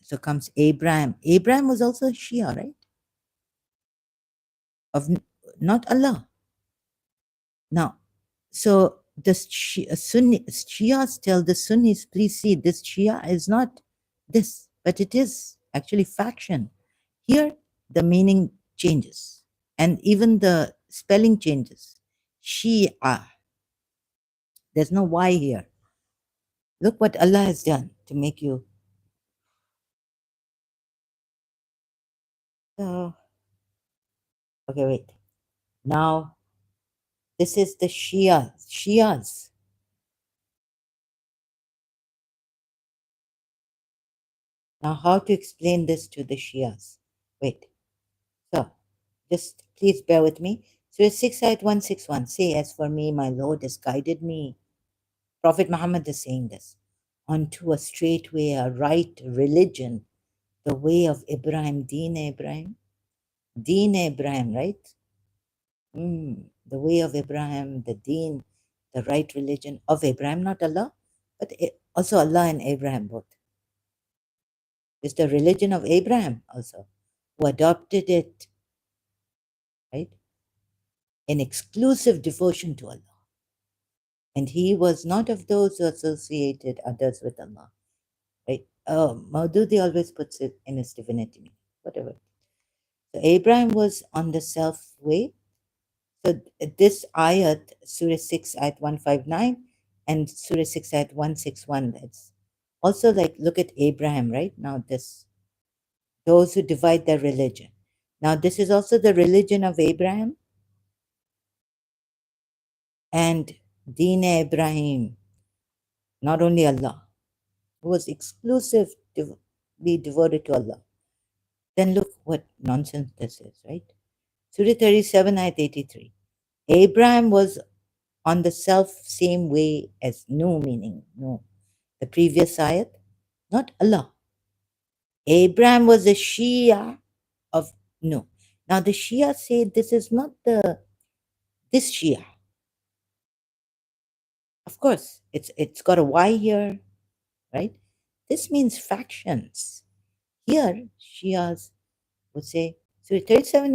so comes Abraham. Abraham was also a Shia, right? Of not Allah. Now, so the Shias tell the Sunnis, please see, this Shia is not this, but it is actually faction. Here, the meaning changes, and even the spelling changes. Shia. There's no Y here. Look what Allah has done to make you. So, okay, wait. Now, this is the Shia. Shias. Now, how to explain this to the Shias? Wait. So, just please bear with me. Surah 6 ayat 161. Say, as for me, my Lord has guided me. Prophet Muhammad is saying this. Onto a straight way, a right religion, the way of Ibrahim, Deen Ibrahim. Deen Ibrahim, right? The way of Abraham, the deen, the right religion of Abraham, not Allah, but also Allah and Abraham both. It's the religion of Abraham also, who adopted it, right, in exclusive devotion to Allah. And he was not of those who associated others with Allah, right? Maududi always puts it in his divinity, whatever. So Abraham was on the self way. So this ayat, Surah 6, ayat 159, and Surah 6, ayat 161, that's also like, look at Abraham, right? Now, those who divide their religion. Now, this is also the religion of Abraham and Deen Ibrahim, not only Allah, who was exclusively devoted to Allah. Then look what nonsense this is, right? Surah 37, ayat 83. Abraham was on the self same way as no, meaning no. The previous ayat, not Allah. Abraham was a Shia of no. Now the Shia say this is not this Shia. Of course, it's got a Y here, right? This means factions. Here, Shias would say, Surah 37,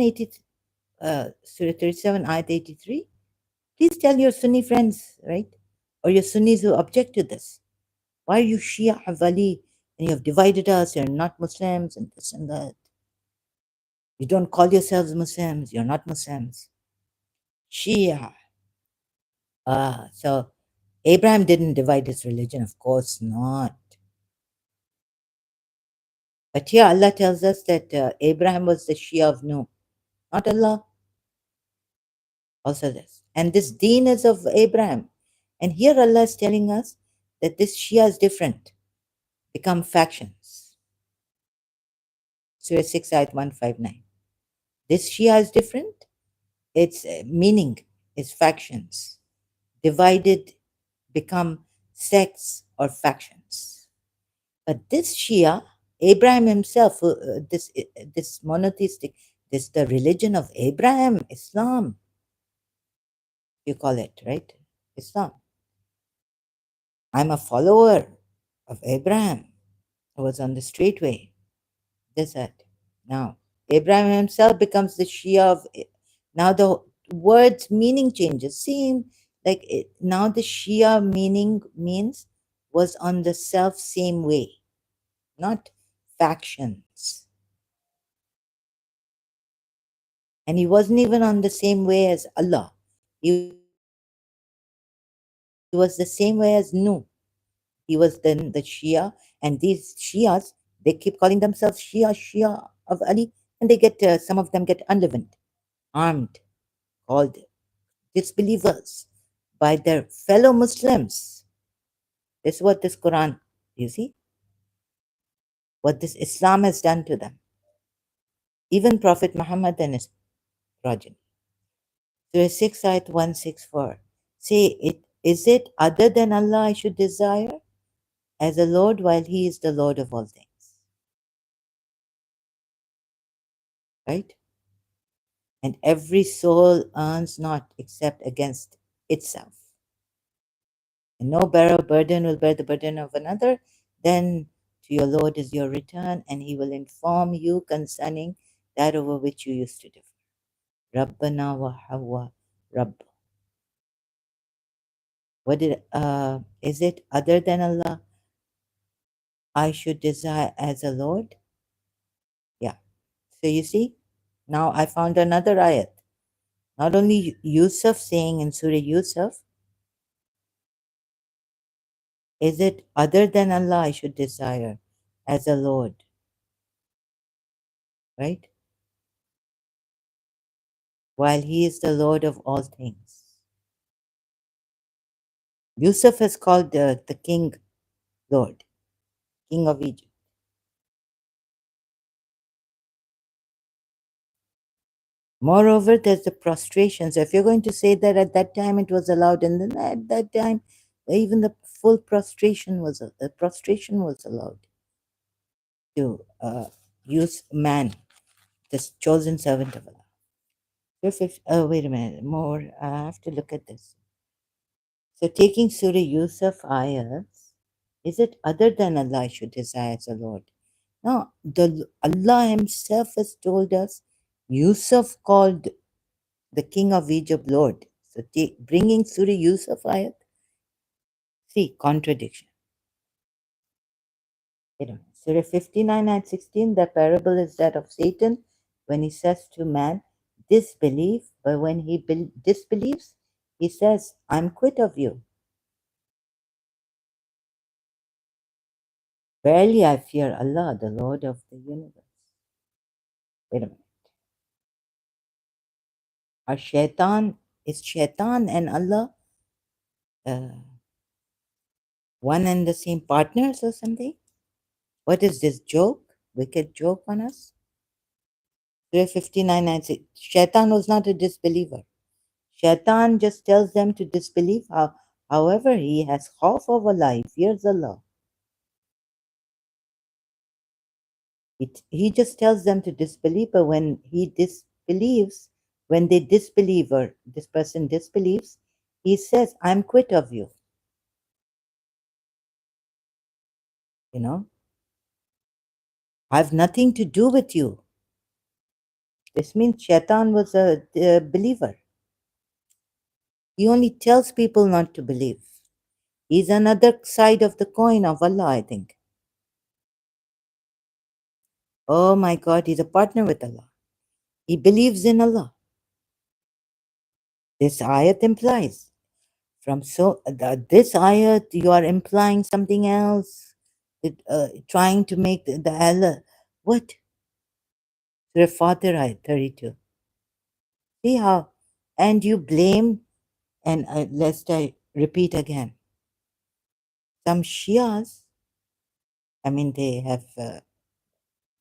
Surah 37, Ayat 83, please tell your Sunni friends, right? Or your Sunnis who object to this. Why are you Shia of Ali and you have divided us? You're not Muslims and this and that. You don't call yourselves Muslims. You're not Muslims. Shia. So Abraham didn't divide his religion. Of course not. But here Allah tells us that Abraham was the Shia of Nuh, not Allah. Also this. And this deen is of Abraham. And here Allah is telling us that this Shia is different, become factions. Surah 6, ayat 159. This Shia is different. Its meaning is factions. Divided, become sects or factions. But this Shia, Abraham himself, this monotheistic, this the religion of Abraham, Islam, you call it, right? Islam. I'm a follower of Abraham. I was on the straight way. This that. Now, Abraham himself becomes the Shia of. Now the word's meaning changes. See, like now the Shia meaning means was on the self same way, not factions. And he wasn't even on the same way as Allah. He was the same way as Nuh. He was then the Shia, and these Shias, they keep calling themselves Shia of Ali, and they get some of them get unleavened, armed, called disbelievers by their fellow Muslims. This is what this Quran, you see, what this Islam has done to them. Even Prophet Muhammad and his progeny. Surah 6, ayat 164. Say, is it other than Allah I should desire as a Lord while He is the Lord of all things? Right? And every soul earns not except against itself. And no bearer burden will bear the burden of another. Then to your Lord is your return, and He will inform you concerning that over which you used to differ. Rabbana wa Hawa Rabb. Is it other than Allah I should desire as a Lord? Yeah. So you see, now I found another ayat. Not only Yusuf saying in Surah Yusuf, is it other than Allah I should desire as a Lord? Right? While He is the Lord of all things. Yusuf is called the king Lord, king of Egypt. Moreover, there's the prostration. So if you're going to say that at that time it was allowed, and then at that time even the full prostration was allowed to use man, this chosen servant of Allah. Oh, wait a minute, more. I have to look at this. So taking Surah Yusuf ayats, is it other than Allah I should desire as a Lord? No, Allah Himself has told us Yusuf called the king of Egypt Lord. So bringing Surah Yusuf ayat, see, contradiction. Wait a minute. Surah 59 ayat 16, the parable is that of Satan when he says to man, disbelief, but when he disbelieves, he says, I'm quit of you. Verily I fear Allah, the Lord of the universe. Wait a minute. Is shaitan and Allah uh, one and the same partners or something? What is this joke? Wicked joke on us? Surah 59 and 6. Shaitan was not a disbeliever. Shaitan just tells them to disbelieve. However, he has khawf of Allah, he fears Allah. He just tells them to disbelieve, but when he disbelieves, when they disbelieve or this person disbelieves, he says, I'm quit of you. You know, I have nothing to do with you. This means Shaitan was a believer. He only tells people not to believe. He's another side of the coin of Allah, I think. Oh my God, he's a partner with Allah. He believes in Allah. This ayat implies. This ayat, you are implying something else, trying to make the Allah. What? Surah Fatir ayat 32. See how? And you blame, and lest I repeat again, some Shias, I mean, they have,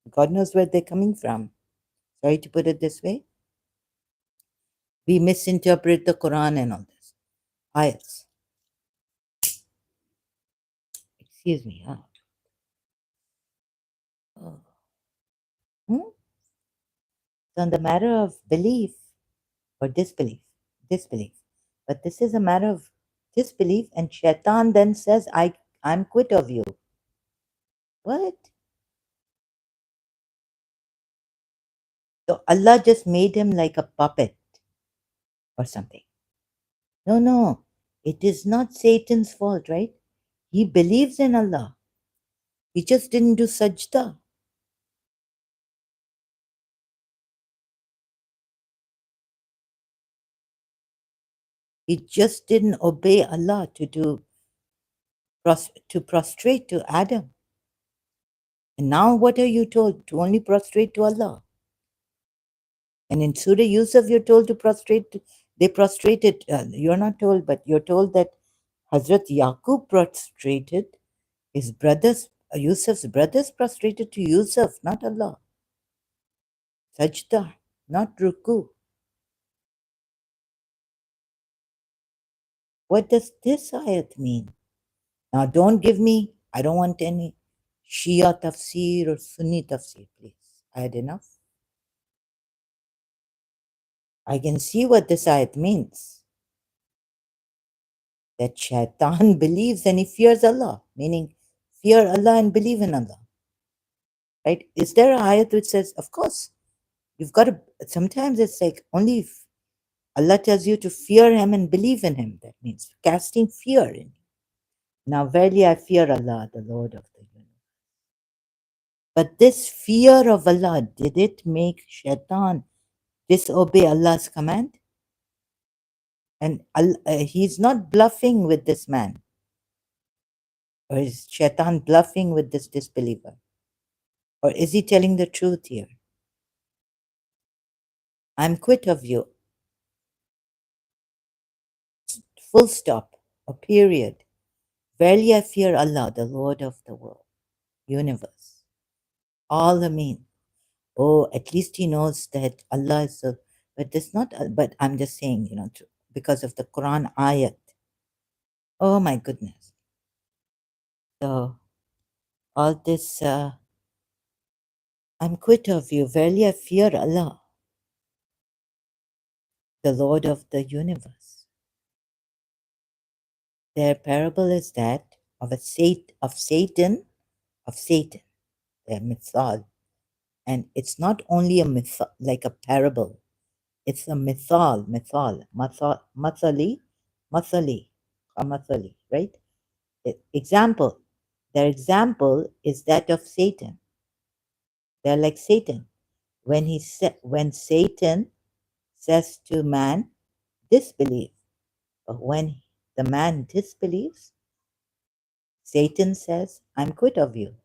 God knows where they're coming from. Sorry to put it this way. We misinterpret the Quran and all this. Ayats. Excuse me. Oh. Hmm? So on the matter of belief or disbelief, disbelief. But this is a matter of disbelief, and Shaitan then says, I'm quit of you. What? So Allah just made him like a puppet or something. No, no. It is not Satan's fault, right? He believes in Allah. He just didn't do sajda. He just didn't obey Allah to prostrate to Adam. And now what are you told? To only prostrate to Allah. And in Surah Yusuf, you're told to prostrate. They prostrated. You're not told, but you're told that Hazrat Yaqub prostrated. His brothers, Yusuf's brothers prostrated to Yusuf, not Allah. Sajda, not ruku. What does this ayat mean? Now, don't give me, I don't want any Shia tafsir or Sunni tafsir, please. I had enough. I can see what this ayat means. That shaitan believes and he fears Allah, meaning fear Allah and believe in Allah. Right? Is there a ayat which says, of course, you've got to, sometimes it's like only if Allah tells you to fear Him and believe in Him. That means casting fear in you. Now, verily, I fear Allah, the Lord of the universe. But this fear of Allah, did it make shaitan disobey Allah's command? And he's not bluffing with this man. Or is shaitan bluffing with this disbeliever? Or is he telling the truth here? I'm quit of you. Full stop. A period. Verily I fear Allah, the Lord of the world, universe. All Ameen. Oh, at least he knows that Allah is a, but it's not, but I'm just saying, because of the Quran ayat. Oh my goodness. So, all this, I'm quit of you. Verily I fear Allah, the Lord of the universe. Their parable is that of Satan, their mithal. And it's not only a myth, like a parable. It's a mathali, right? Example. Their example is that of Satan. They're like Satan. When Satan says to man, disbelieve. But when the man disbelieves, Satan says, I'm quit of you.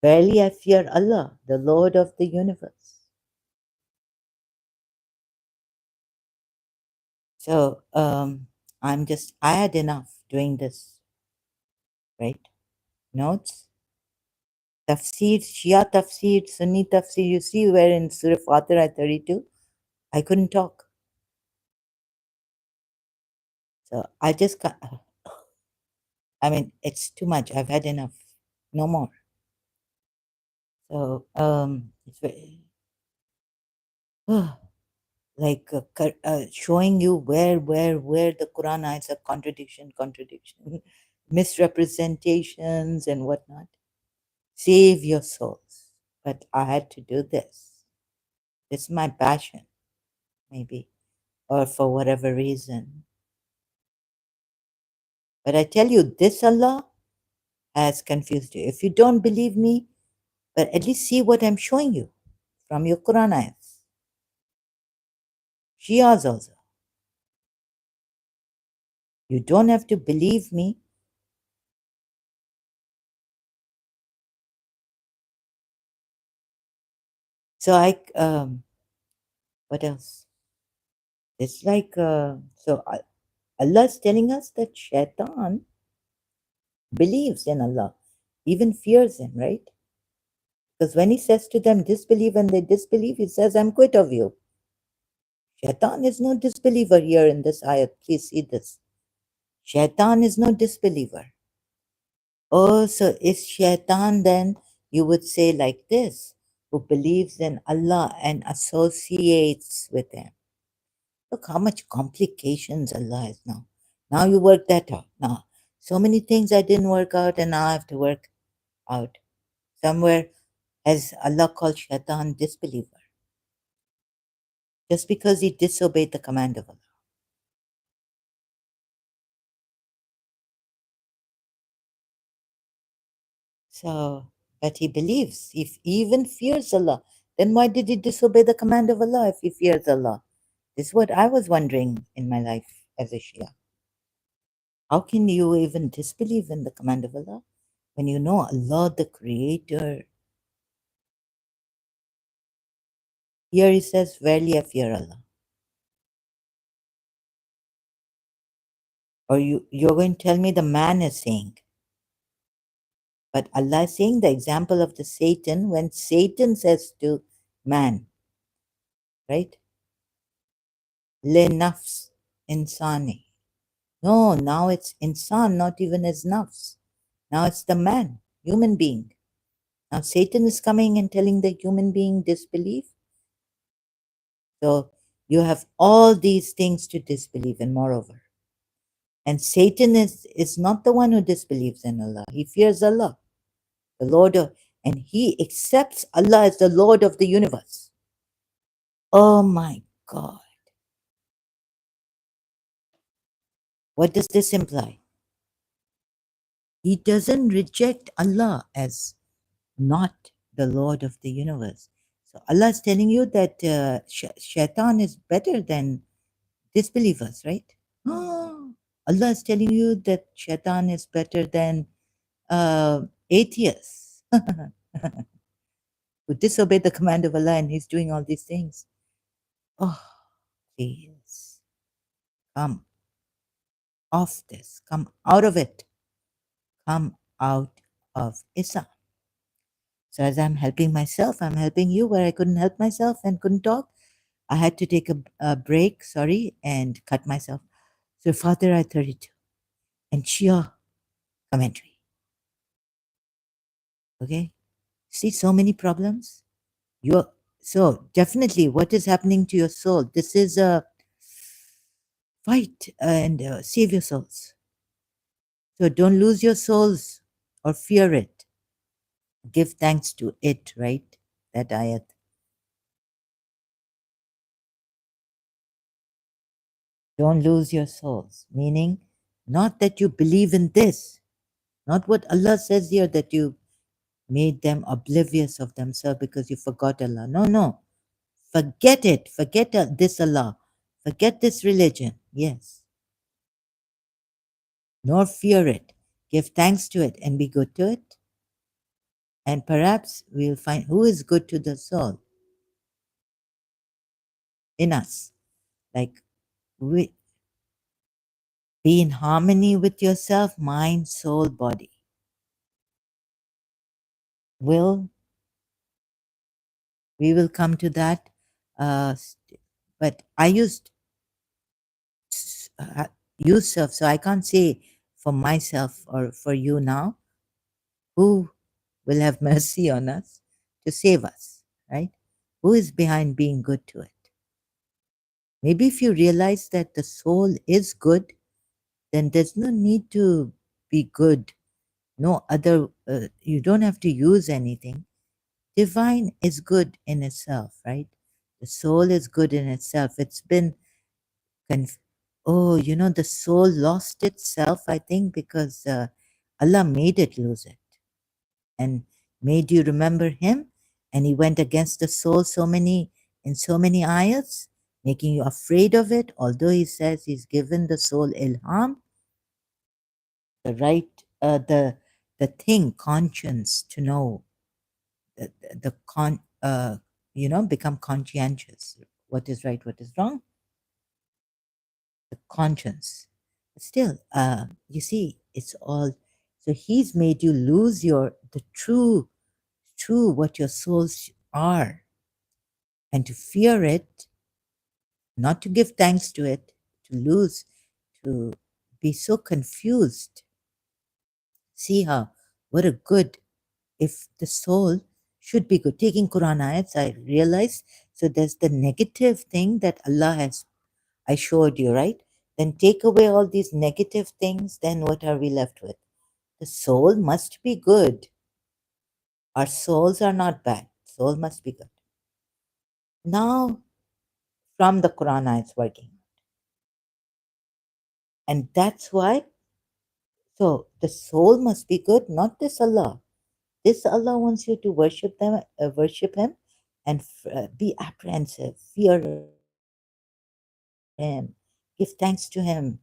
Verily I fear Allah, the Lord of the universe. So I had enough doing this, right? Notes, tafsir, Shia tafsir, Sunni tafsir. You see where in Surah Fatir 32, I couldn't talk. So I just got, I mean, it's too much. I've had enough. No more. So it's very, like showing you where the Quran ayats are contradiction, misrepresentations and whatnot. Save your souls. But I had to do this. It's my passion, maybe, or for whatever reason. But I tell you, this Allah has confused you. If you don't believe me, but at least see what I'm showing you from your Quran ayats. Shias also. You don't have to believe me. So what else? It's like, Allah is telling us that Shaitan believes in Allah, even fears him, right? Because when he says to them, disbelieve, and they disbelieve, he says, I'm quit of you. Shaitan is no disbeliever here in this ayat. Please see this. Shaitan is no disbeliever. Oh, so is Shaitan then, you would say like this, who believes in Allah and associates with him. Look how much complications Allah has now. Now you work that out. Now, so many things I didn't work out, and now I have to work out. Somewhere has Allah called Shaitan disbeliever just because he disobeyed the command of Allah. So, but he believes, if he even fears Allah, then why did he disobey the command of Allah if he fears Allah? This is what I was wondering in my life as a Shia. How can you even disbelieve in the command of Allah when you know Allah, the Creator? Here he says, verily I fear Allah. Or you're going to tell me the man is saying. But Allah is saying the example of the Satan when Satan says to man, right? Le nafs insani. No, now it's insan, not even as nafs. Now it's the man, human being. Now Satan is coming and telling the human being disbelief. So you have all these things to disbelieve, and moreover. And Satan is not the one who disbelieves in Allah. He fears Allah, the Lord of, and he accepts Allah as the Lord of the universe. Oh my God. What does this imply? He doesn't reject Allah as not the Lord of the universe. So Allah is telling you that shaitan is better than disbelievers, right? Oh, Allah is telling you that shaitan is better than atheists who disobey the command of Allah, and he's doing all these things. Oh, please come off this, come out of it, come out of Islam. So as I'm helping myself, I'm helping you where I couldn't help myself and couldn't talk. I had to take a break, sorry, and cut myself. So Father 32 and Shia commentary. Okay? See so many problems? You're so definitely what is happening to your soul? This is a fight and save your souls. So don't lose your souls or fear it. Give thanks to it, right? That ayat. Don't lose your souls, meaning not that you believe in this, not what Allah says here that you made them oblivious of themselves because you forgot Allah. No, no. Forget it. Forget this Allah. Forget this religion. Yes. Nor fear it. Give thanks to it and be good to it. And perhaps we'll find who is good to the soul in us. Like, we, be in harmony with yourself, mind, soul, body. Will we will come to that. But I used Yusuf, so I can't say for myself or for you now who will have mercy on us to save us, right? Who is behind being good to it? Maybe if you realize that the soul is good, then there's no need to be good. No other, you don't have to use anything. Divine is good in itself, right? The soul is good in itself. It's been, oh, the soul lost itself, I think, because Allah made it lose it and made you remember Him. And He went against the soul in so many ayats, making you afraid of it. Although He says He's given the soul ilham, the right, the thing, conscience, to know the become conscientious. What is right, what is wrong, the conscience. Still, you see, it's all. So He's made you lose the true what your souls are, and to fear it, not to give thanks to it, to lose, to be so confused. See how, what a good, if the soul should be good. Taking Quran ayats, I realized, so there's the negative thing that Allah has, I showed you, right? Then take away all these negative things, then what are we left with? The soul must be good. Our souls are not bad. Soul must be good. Now, from the Quran ayats working. And that's why, so the soul must be good, not this Allah. This Allah wants you to worship Him, and be apprehensive, fear Him, give thanks to Him.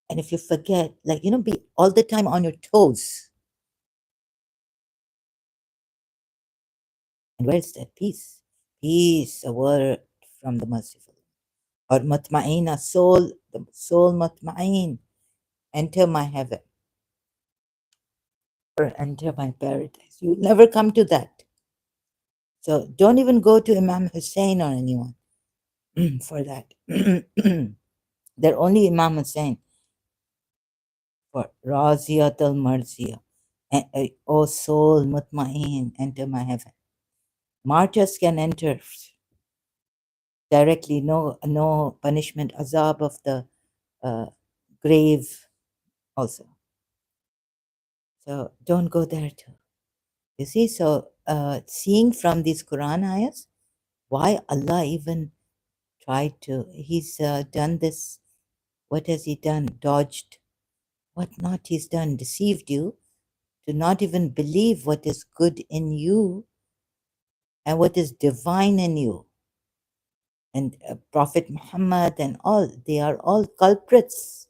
And if you forget, like, be all the time on your toes. And where's that peace? Peace, a word from the merciful. Or matma'ina, soul, the soul matma'in, enter my heaven, or enter my paradise. You never come to that. So don't even go to Imam Hussein or anyone for that. They're only Imam Hussein for Raziyat al Marziya. O soul, mutma'in, enter my heaven. Martyrs can enter directly, no punishment, azab of the uh, grave also. So don't go there too. You see, so seeing from these Quran ayahs, why Allah even tried to, He's done this. What has He done? Dodged. What not He's done? Deceived you to not even believe what is good in you and what is divine in you. And Prophet Muhammad and all, they are all culprits,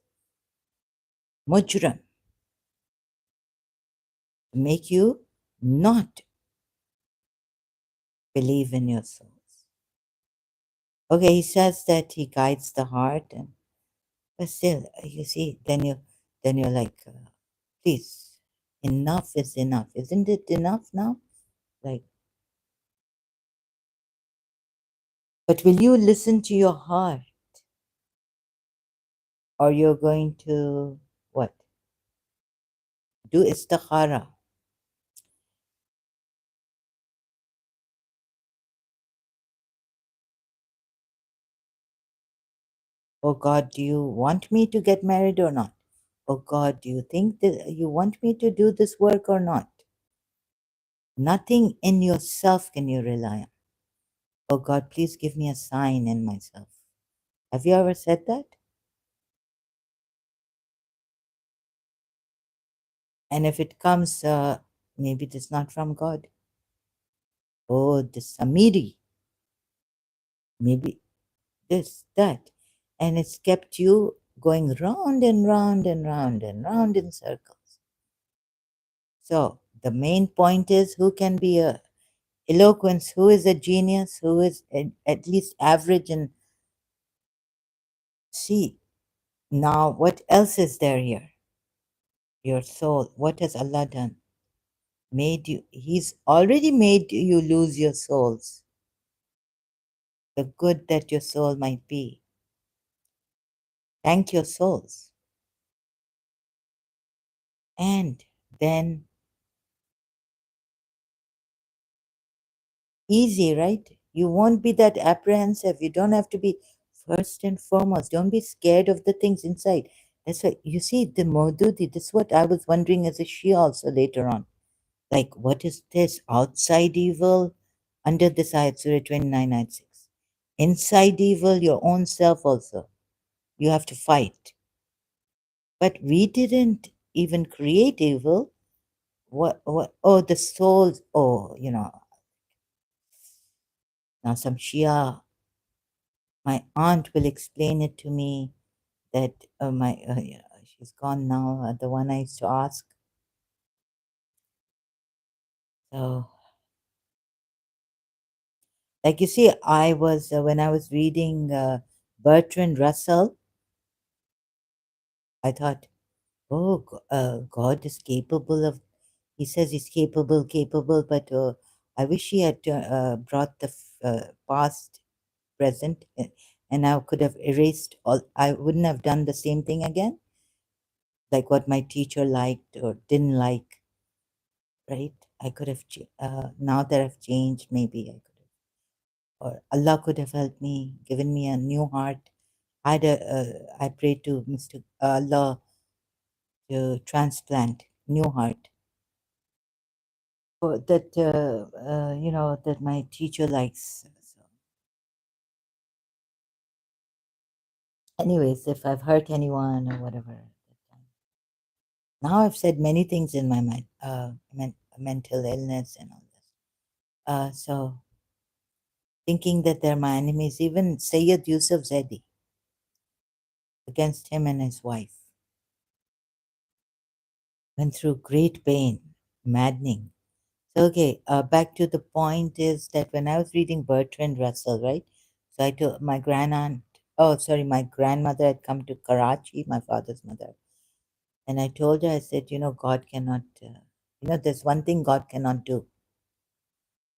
mujram, to make you not believe in your souls. Okay, He says that He guides the heart, but still, you see, then you're like, please, enough is enough. Isn't it enough now? Like, but will you listen to your heart? Or you're going to what? Do istikhara. Oh God, do you want me to get married or not? Oh God, do you think that you want me to do this work or not? Nothing in yourself can you rely on. Oh God, please give me a sign in myself. Have you ever said that? And if it comes maybe this not from God. Oh, this Samiri, maybe this, that. And it's kept you going round and round and round and round in circles. So the main point is who can be a eloquence, who is a genius, who is at least average and see. Now, what else is there here? Your soul. What has Allah done? Made you, He's already made you lose your souls, the good that your soul might be. Thank your souls. And then easy, right? You won't be that apprehensive. You don't have to be first and foremost. Don't be scared of the things inside. That's why you see the Maududi. This is what I was wondering as a Shia also later on. Like, what is this? Outside evil under this ayat, Surah 29, ayat 6. Inside evil, your own self also. You have to fight. But we didn't even create evil. What, oh, the souls, oh, now some Shia, my aunt will explain it to me that yeah, she's gone now, the one I used to ask. So, like you see, I was, when I was reading Bertrand Russell, I thought, oh, God is capable of, he says he's capable, but I wish he had brought the past, present, and I could have erased all, I wouldn't have done the same thing again, like what my teacher liked or didn't like, right? I could have, now that I've changed, maybe I could have, or Allah could have helped me, given me a new heart. I prayed to Mr. Allah to transplant new heart. That that my teacher likes. So, anyways, if I've hurt anyone or whatever, now I've said many things in my mind, mental illness and all this. So thinking that they're my enemies, even Sayyid Yusuf Zedi, against him and his wife, went through great pain, maddening. So okay, back to the point is that when I was reading Bertrand Russell, right? So I told my my grandmother had come to Karachi, my father's mother, and I told her, I said, God cannot, there's one thing God cannot do,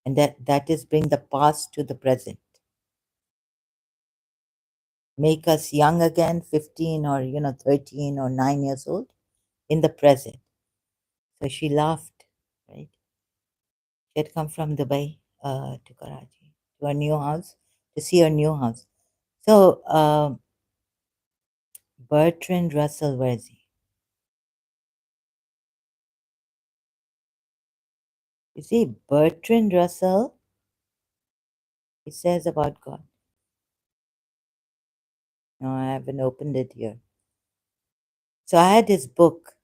and that is bring the past to the present, make us young again, 15 or 13 or 9 years old in the present. So she laughed, right? She had come from Dubai to Karachi to her new house to see her new house. So Bertrand Russell, where is he? You see, Bertrand Russell, he says about God. No, I haven't opened it here. So I had his book,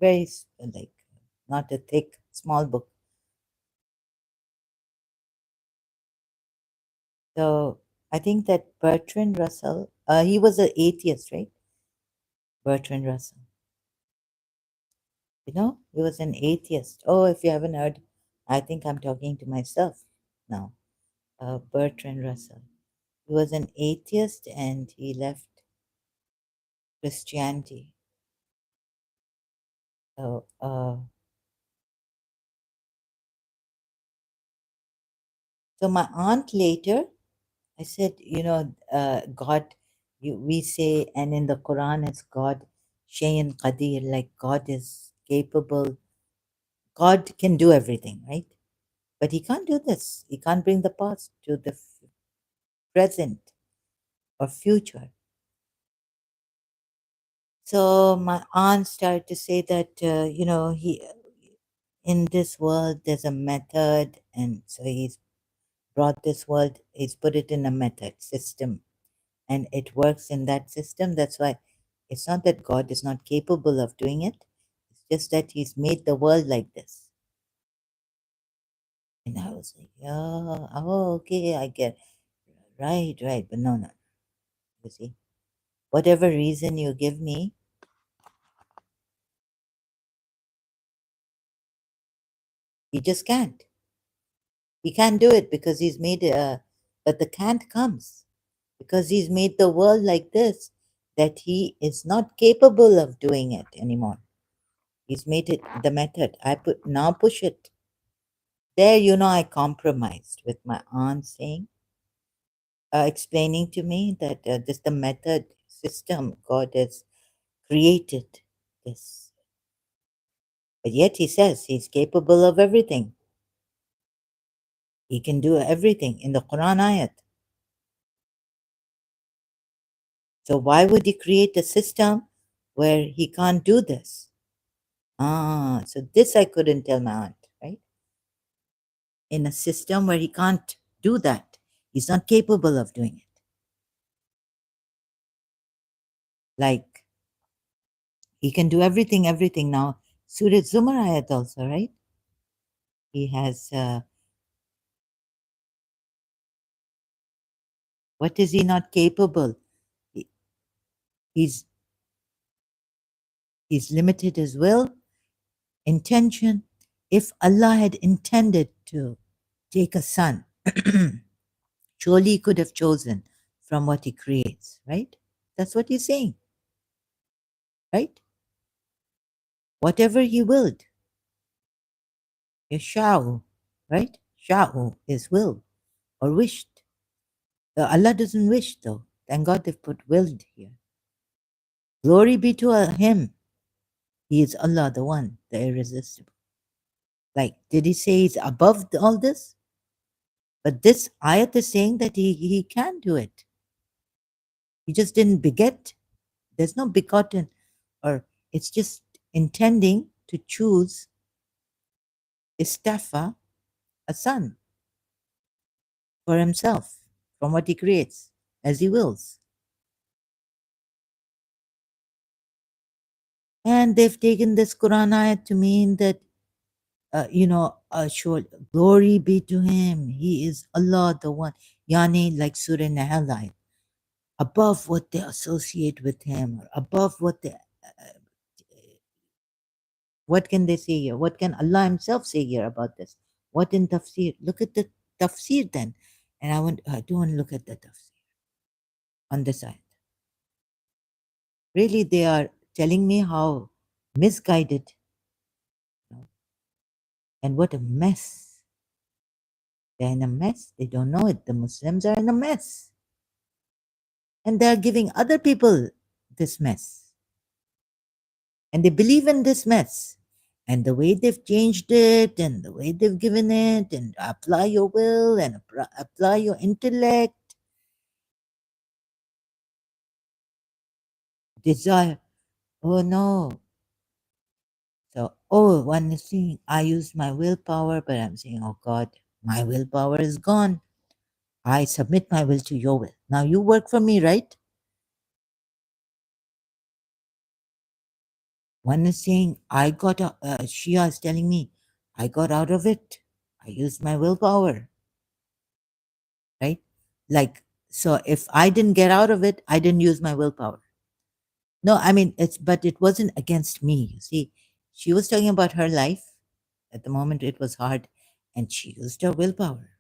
very like not a thick, small book. So I think that Bertrand Russell, he was an atheist, right? Bertrand Russell. He was an atheist. Oh, if you haven't heard, I think I'm talking to myself now. Bertrand Russell. He was an atheist and he left Christianity. So, so my aunt later, I said, God, we say, and in the Quran it's God, Shayan Qadir, like God is capable. God can do everything, right? But he can't do this. He can't bring the past to the present or future. So my aunt started to say that, he in this world there's a method, and so he's brought this world, he's put it in a method system, and it works in that system. That's why it's not that God is not capable of doing it. It's just that he's made the world like this. And I was like, yeah, oh, okay, I get right, right. But no, no. You see, whatever reason you give me, he just can't. He can't do it because he's made but the can't comes because he's made the world like this that he is not capable of doing it anymore. He's made it the method. I put now push it. There, I compromised with my aunt saying, explaining to me that this the method system God has created this. But yet he says he's capable of everything. He can do everything in the Quran ayat. So why would he create a system where he can't do this? So this I couldn't tell my aunt, right? In a system where he can't do that, he's not capable of doing it. Like he can do everything, everything. Now, Surah Zumar ayat also, right? He has, what is he not capable? He- He's, he's limited his will, intention. If Allah had intended to take a son, surely he could have chosen from what he creates, right? That's what he's saying, right? Whatever he willed, Yasha'u, right? Sha'u is will or wished. Allah doesn't wish though. Thank God they've put willed here. Glory be to him. He is Allah, the one, the irresistible. Like, did he say he's above all this? But this ayat is saying that he can do it. He just didn't beget. There's no begotten, or it's just intending to choose istafa, a son, for himself from what he creates as he wills. And they've taken this Quran ayat to mean that, sure, glory be to him. He is Allah, the one. Yani, like Surah Nahl ayat, above what they associate with him, or above what they, what can they say here? What can Allah Himself say here about this? What in tafsir? Look at the tafsir then. And I do want to look at the tafsir on the side. Really, they are telling me how misguided, and what a mess. They're in a mess. They don't know it. The Muslims are in a mess. And they're giving other people this mess. And they believe in this mess. And the way they've changed it, and the way they've given it, and apply your will, and apply your intellect, desire. Oh no. So, one is saying, I used my willpower, but I'm saying, oh God, my willpower is gone. I submit my will to your will. Now you work for me, right? One is saying, Shia is telling me, I got out of it. I used my willpower, right? Like, so if I didn't get out of it, I didn't use my willpower. No, I mean, but it wasn't against me. You see, she was talking about her life. At the moment, it was hard, and she used her willpower.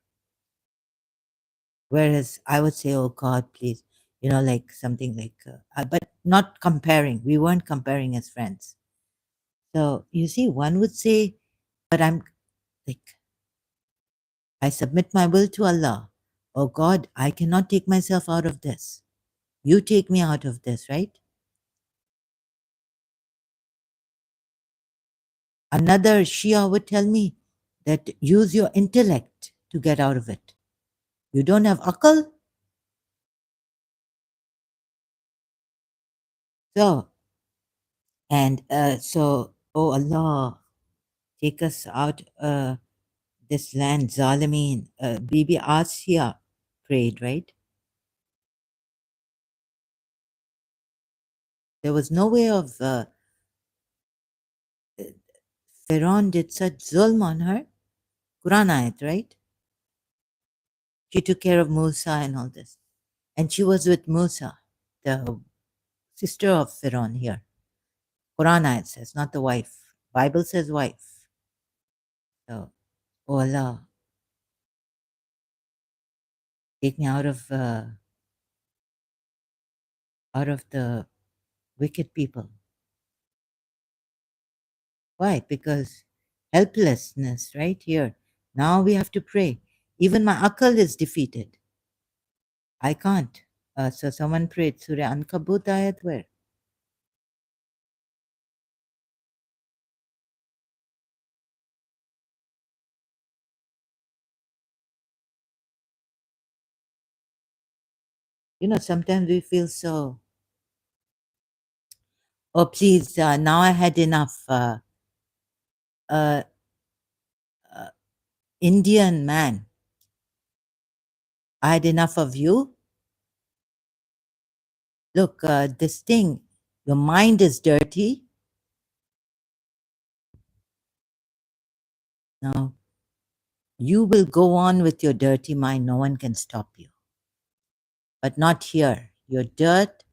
Whereas I would say, oh God, please, like something like, but not comparing. We weren't comparing as friends. So you see, one would say, but I'm like, I submit my will to Allah. Oh God, I cannot take myself out of this. You take me out of this, right? Another Shia would tell me that use your intellect to get out of it. You don't have akal? So, oh Allah, take us out this land, Zalimeen. Bibi Asya prayed, right? There was no way of, Pharaoh did such zulm on her. Quran ayat, right? She took care of Musa and all this. And she was with Musa, the sister of Pharaoh here. Quran ayat says, not the wife. Bible says wife. So, oh Allah, take me out of the wicked people. Why? Because helplessness, right here. Now we have to pray. Even my akal is defeated. I can't. So someone prayed Surah Ankabut ayat where? You know, sometimes we feel so, oh, please, now I had enough. Uh, Indian man, I had enough of you. Look, this thing, your mind is dirty. Now, you will go on with your dirty mind. No one can stop you. But not here. Your dirt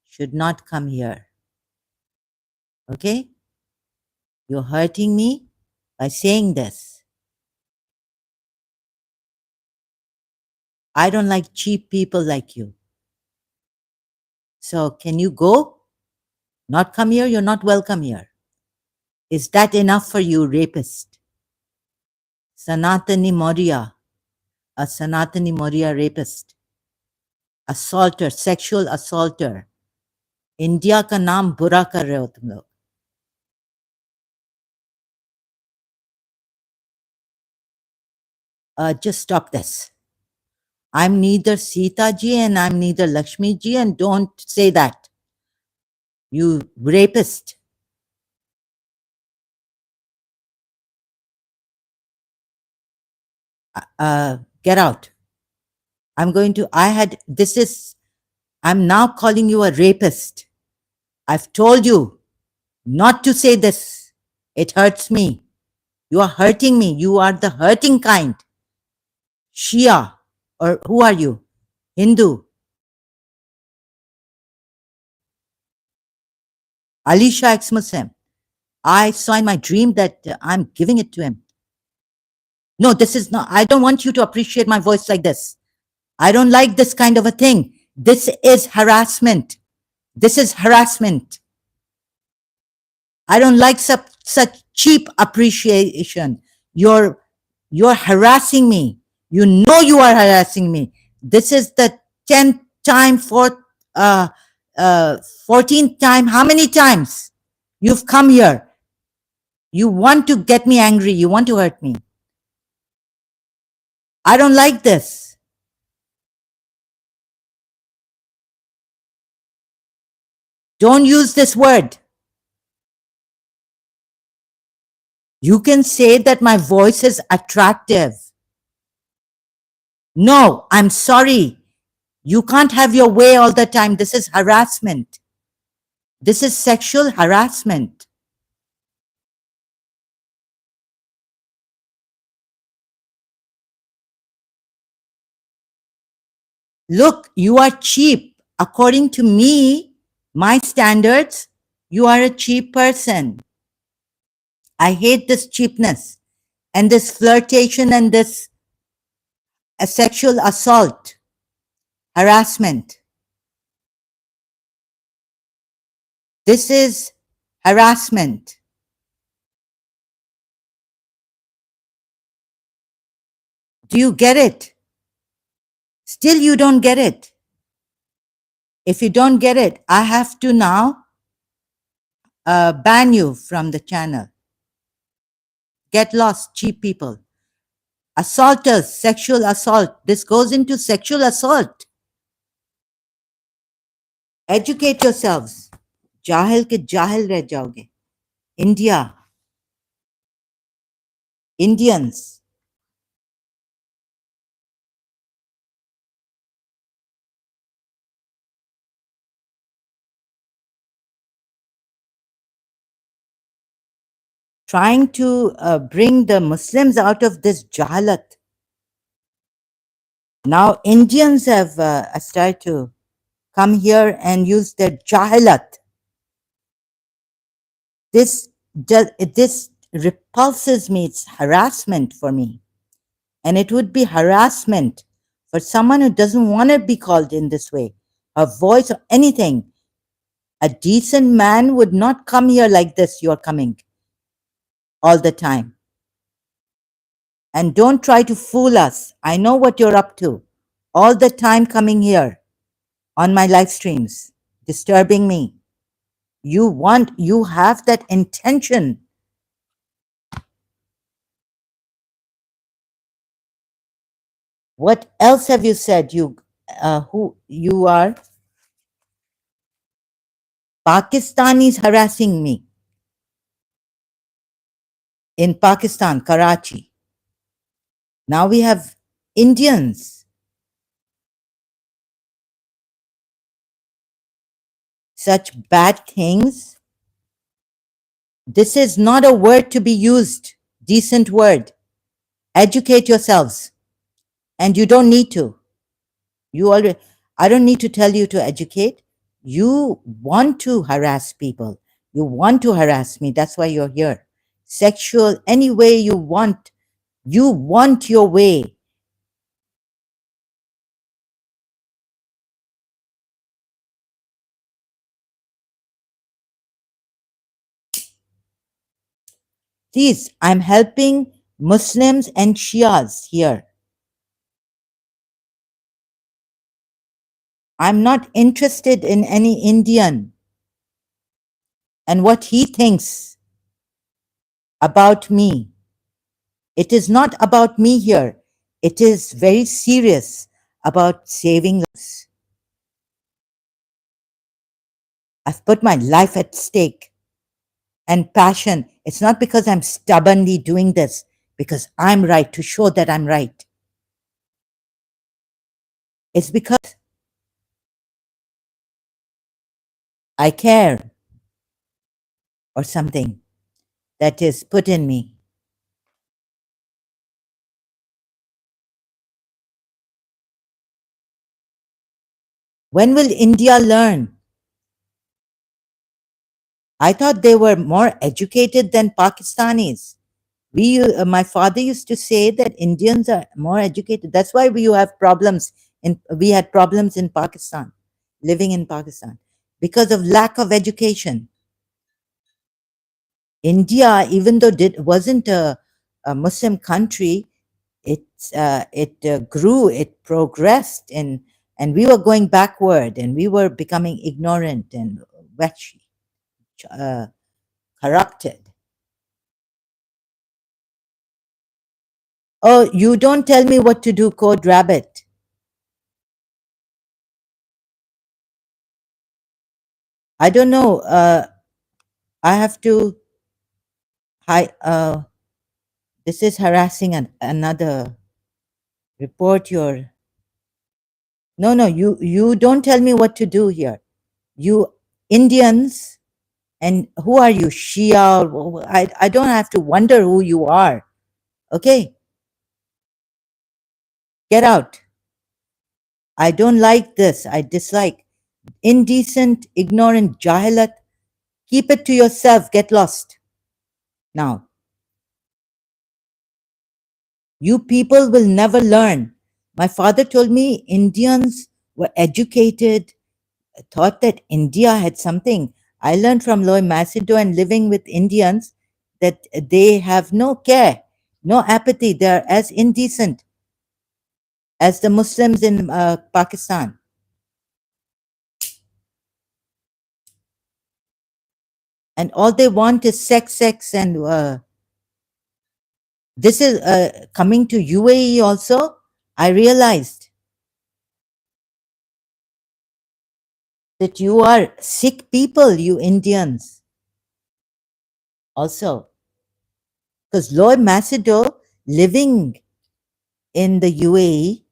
should not come here. Okay? You're hurting me by saying this. I don't like cheap people like you. So, can you go? Not come here? You're not welcome here. Is that enough for you, rapist? Sanatani Moria, a Sanatani Moria rapist, assaulter, sexual assaulter. India का नाम बुरा कर रहे हो तुम लोग. Just stop this. I'm neither Sita ji and I'm neither Lakshmi ji, and don't say that. You rapist. Get out. I'm now calling you a rapist. I've told you not to say this. It hurts me. You are hurting me. You are the hurting kind. Shia, or who are you? Hindu. Alisha ex-Muslim. I saw in my dream that I'm giving it to him. No, this is not, I don't want you to appreciate my voice like this. I don't like this kind of a thing. This is harassment. This is harassment. I don't like such cheap appreciation. You're harassing me. You know you are harassing me. This is the 10th time, 14th time. How many times you've come here? You want to get me angry. You want to hurt me. I don't like this. Don't use this word. You can say that my voice is attractive. No, I'm sorry. You can't have your way all the time. This is harassment. This is sexual harassment. Look, you are cheap. According to me, my standards, you are a cheap person. I hate this cheapness and this flirtation and this sexual assault, harassment. This is harassment. Do you get it? Still, you don't get it. If you don't get it, I have to now ban you from the channel. Get lost, cheap people. Assaulters, sexual assault. This goes into sexual assault. Educate yourselves. Jahil ke jahil reh jaoge. India, Indians. trying to bring the Muslims out of this jahalat. Now Indians have started to come here and use their jahalat. This repulses me. It's harassment for me. And it would be harassment for someone who doesn't want to be called in this way, a voice or anything. A decent man would not come here like this. You're coming all the time. And don't try to fool us. I know what you're up to. All the time coming here on my live streams, disturbing me. You have that intention. What else have you said? Who you are? Pakistanis harassing me in Pakistan, Karachi. Now we have Indians. Such bad things. This is not a word to be used. Decent word. Educate yourselves. And you don't need to. I don't need to tell you to educate. You want to harass people. You want to harass me. That's why you're here. Sexual, any way you want. You want your way. Please, I'm helping Muslims and Shias here. I'm not interested in any Indian and what he thinks about me. It is not about me here. It is very serious about saving lives. I've put my life at stake and passion. It's not because I'm stubbornly doing this, because I'm right, to show that I'm right. It's because I care or something that is put in me. When will India learn? I thought they were more educated than Pakistanis. My father used to say that Indians are more educated. That's why we had problems in Pakistan, living in Pakistan, because of lack of education. India, even though it wasn't a Muslim country, it grew, it progressed, and we were going backward, and we were becoming ignorant and wretched, uh, corrupted. Oh, you don't tell me what to do, Code Rabbit. I don't know. I have to. Hi. This is harassing another. Report your. No, no. You don't tell me what to do here. You Indians, and who are you, Shia? I don't have to wonder who you are. Okay, get out. I don't like this. I dislike indecent, ignorant jahilat. Keep it to yourself. Get lost. Now, you people will never learn. My father told me Indians were educated, thought that India had something. I learned from Loy Macedo and living with Indians that they have no care, no apathy. They're as indecent as the Muslims in Pakistan. And all they want is sex, sex, and this is coming to UAE also. I realized that you are sick people, you Indians, also. Because Lord Macedo, living in the UAE,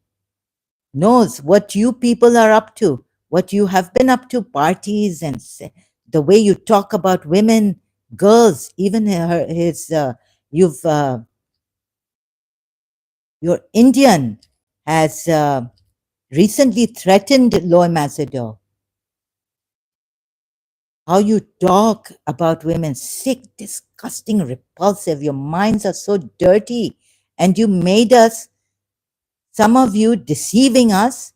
knows what you people are up to, what you have been up to, parties and the way you talk about women. girls, even you've, your Indian has recently threatened Loy Macedon. How you talk about women, sick, disgusting, repulsive. Your minds are so dirty. And you made us, some of you deceiving us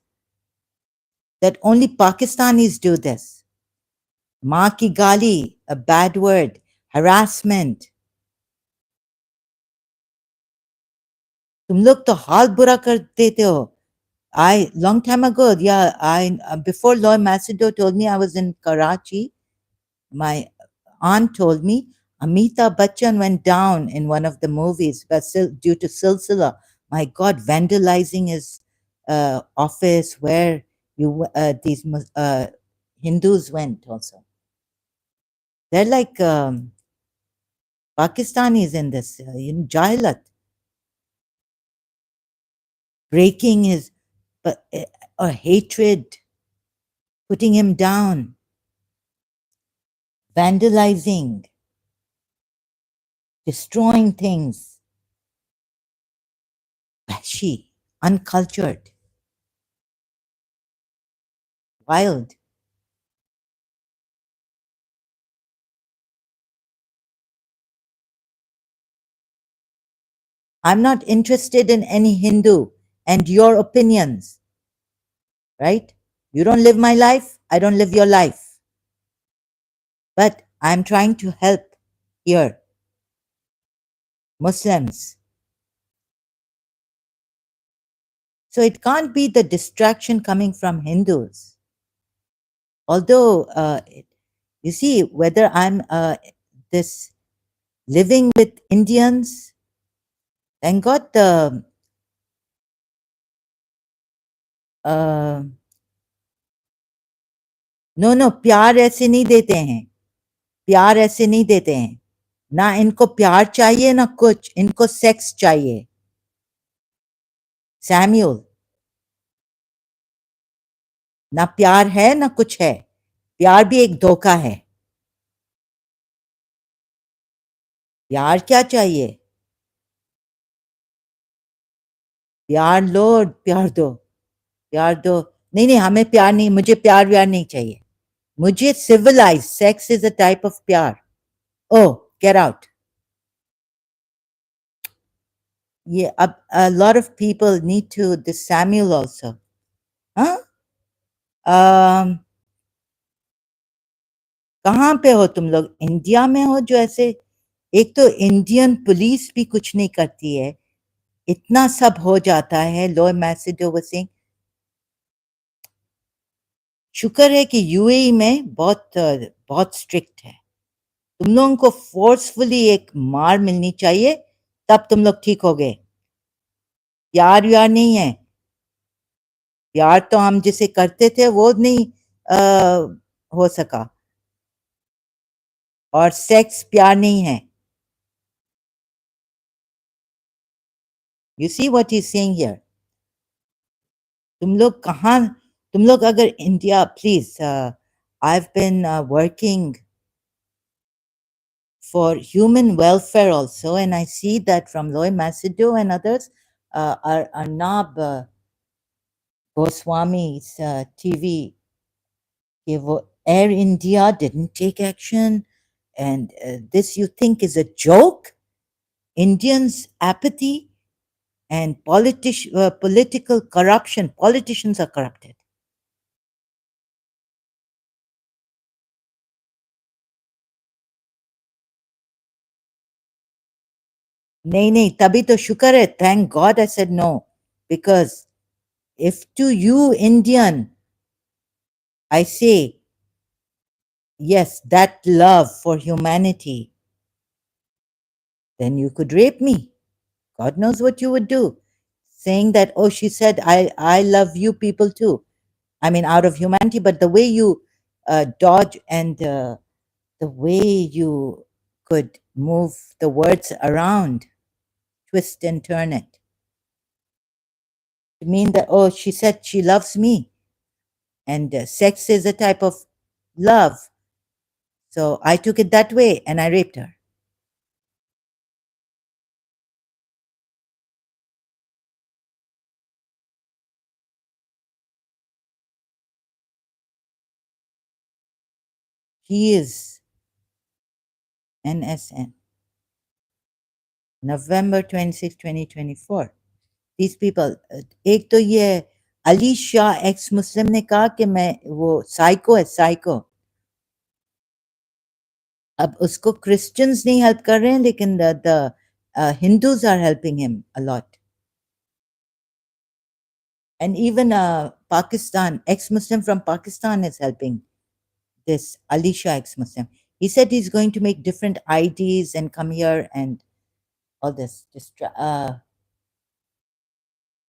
that only Pakistanis do this. Maa ki gali, a bad word, harassment. तुम लोग तो हाल बुरा कर देते हो. I long time ago, yeah, I before Lloyd Macedo told me I was in Karachi. My aunt told me Amitabh Bachchan went down in one of the movies, but still due to Silsila. My God, vandalizing his office where these Hindus went also. They're like Pakistanis in this, in Jahilat, breaking his or hatred, putting him down, vandalizing, destroying things, bashy, uncultured, wild. I'm not interested in any Hindu and your opinions, right? You don't live my life, I don't live your life. But I'm trying to help here, Muslims. So it can't be the distraction coming from Hindus. Although, you see, whether I'm this living with Indians, thank God the no no प्यार ऐसे नहीं देते हैं, प्यार ऐसे नहीं देते हैं. ना इनको प्यार चाहिए ना कुछ, इनको सेक्स चाहिए. सैम्यूल, ना प्यार है ना कुछ है, प्यार भी एक धोखा है. प्यार क्या चाहिए? प्यार लो, प्यार दो, प्यार दो. नहीं नहीं, हमें प्यार नहीं, मुझे प्यार व्यार नहीं चाहिए. मुझे civilise, sex is a type of प्यार. Oh, get out. ये अब a lot of people need to this Samuel also. हाँ? कहाँ पे हो तुम लोग? इंडिया में हो जो ऐसे, एक तो इंडियन पुलिस भी कुछ नहीं करती है, इतना सब हो जाता है. लॉ मैसिडो सिंह, शुक्र है कि यूएई में बहुत स्ट्रिक्ट है. तुम लोगों को फोर्सफुली एक मार मिलनी चाहिए, तब तुम लोग ठीक हो गए. प्यार व्यार नहीं है. प्यार तो हम जिसे करते थे वो नहीं हो सका, और सेक्स प्यार नहीं है. You see what he saying here. तुम लोग कहाँ, तुम लोग अगर India, please, I've been working for human welfare also, and I see that from Loy Macedo and others, Arnab Goswami's TV, Air India didn't take action, and this you think is a joke? Indians' apathy and political corruption. Politicians are corrupted. नहीं नहीं, तभी तो शुक्र है. Thank God I said no, because if to you Indian I say yes, that love for humanity, then you could rape me. God knows what you would do. Saying that, oh, she said, I love you people too. I mean, out of humanity, but the way you dodge and the way you could move the words around, twist and turn it, to mean that, oh, she said she loves me, and sex is a type of love. So I took it that way and I raped her. He is NSN, November 26, 2024. These people, एक तो ये Ali Shah ex Muslim ने कहा कि मैं वो psycho है psycho. अब उसको क्रिश्चियंस नहीं हेल्प कर रहे हैं लेकिन the Hindus are helping him a lot. And even Pakistan, ex-Muslim from Pakistan is helping this Alisha ex-Muslim. He said he's going to make different IDs and come here and all this. Just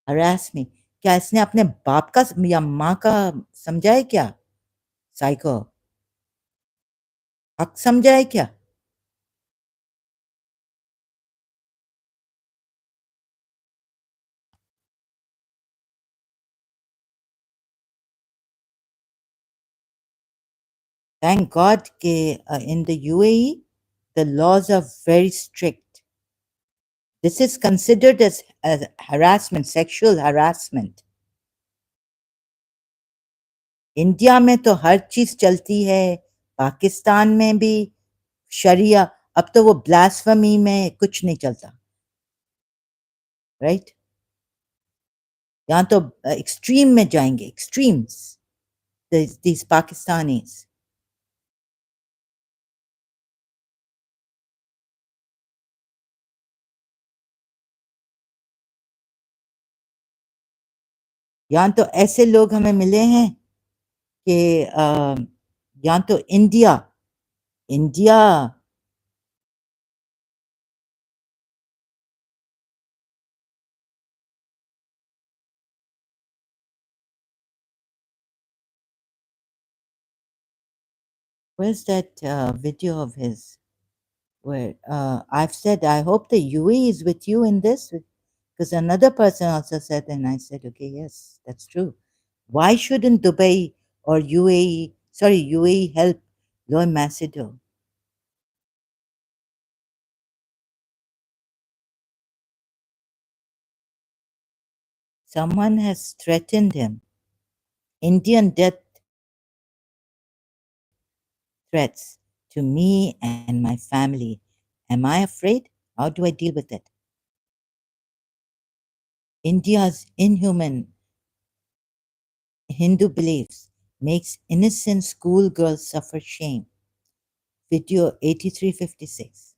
harass me. क्या इसने अपने बाप का या माँ का समझा है क्या? साइको हक समझा है क्या? Thank God ke, in the UAE, the laws are very strict. This is considered as harassment, sexual harassment. India में तो हर चीज चलती है, पाकिस्तान में भी शरिया. अब तो वो ब्लास्फेमी में कुछ नहीं चलता, राइट? यहाँ तो एक्सट्रीम में जाएंगे, एक्सट्रीम्स, these पाकिस्तानीज. यहाँ तो ऐसे लोग हमें मिले हैं कि यहाँ तो India India where's that video of his where I've said I hope the UAE is with you in this, because another person also said, and I said, okay, yes, that's true. Why shouldn't Dubai or UAE, sorry, UAE help Loy Macedo? Someone has threatened him. Indian death threats to me and my family. Am I afraid? How do I deal with it? India's inhuman Hindu beliefs makes innocent schoolgirls suffer shame. Video 8356.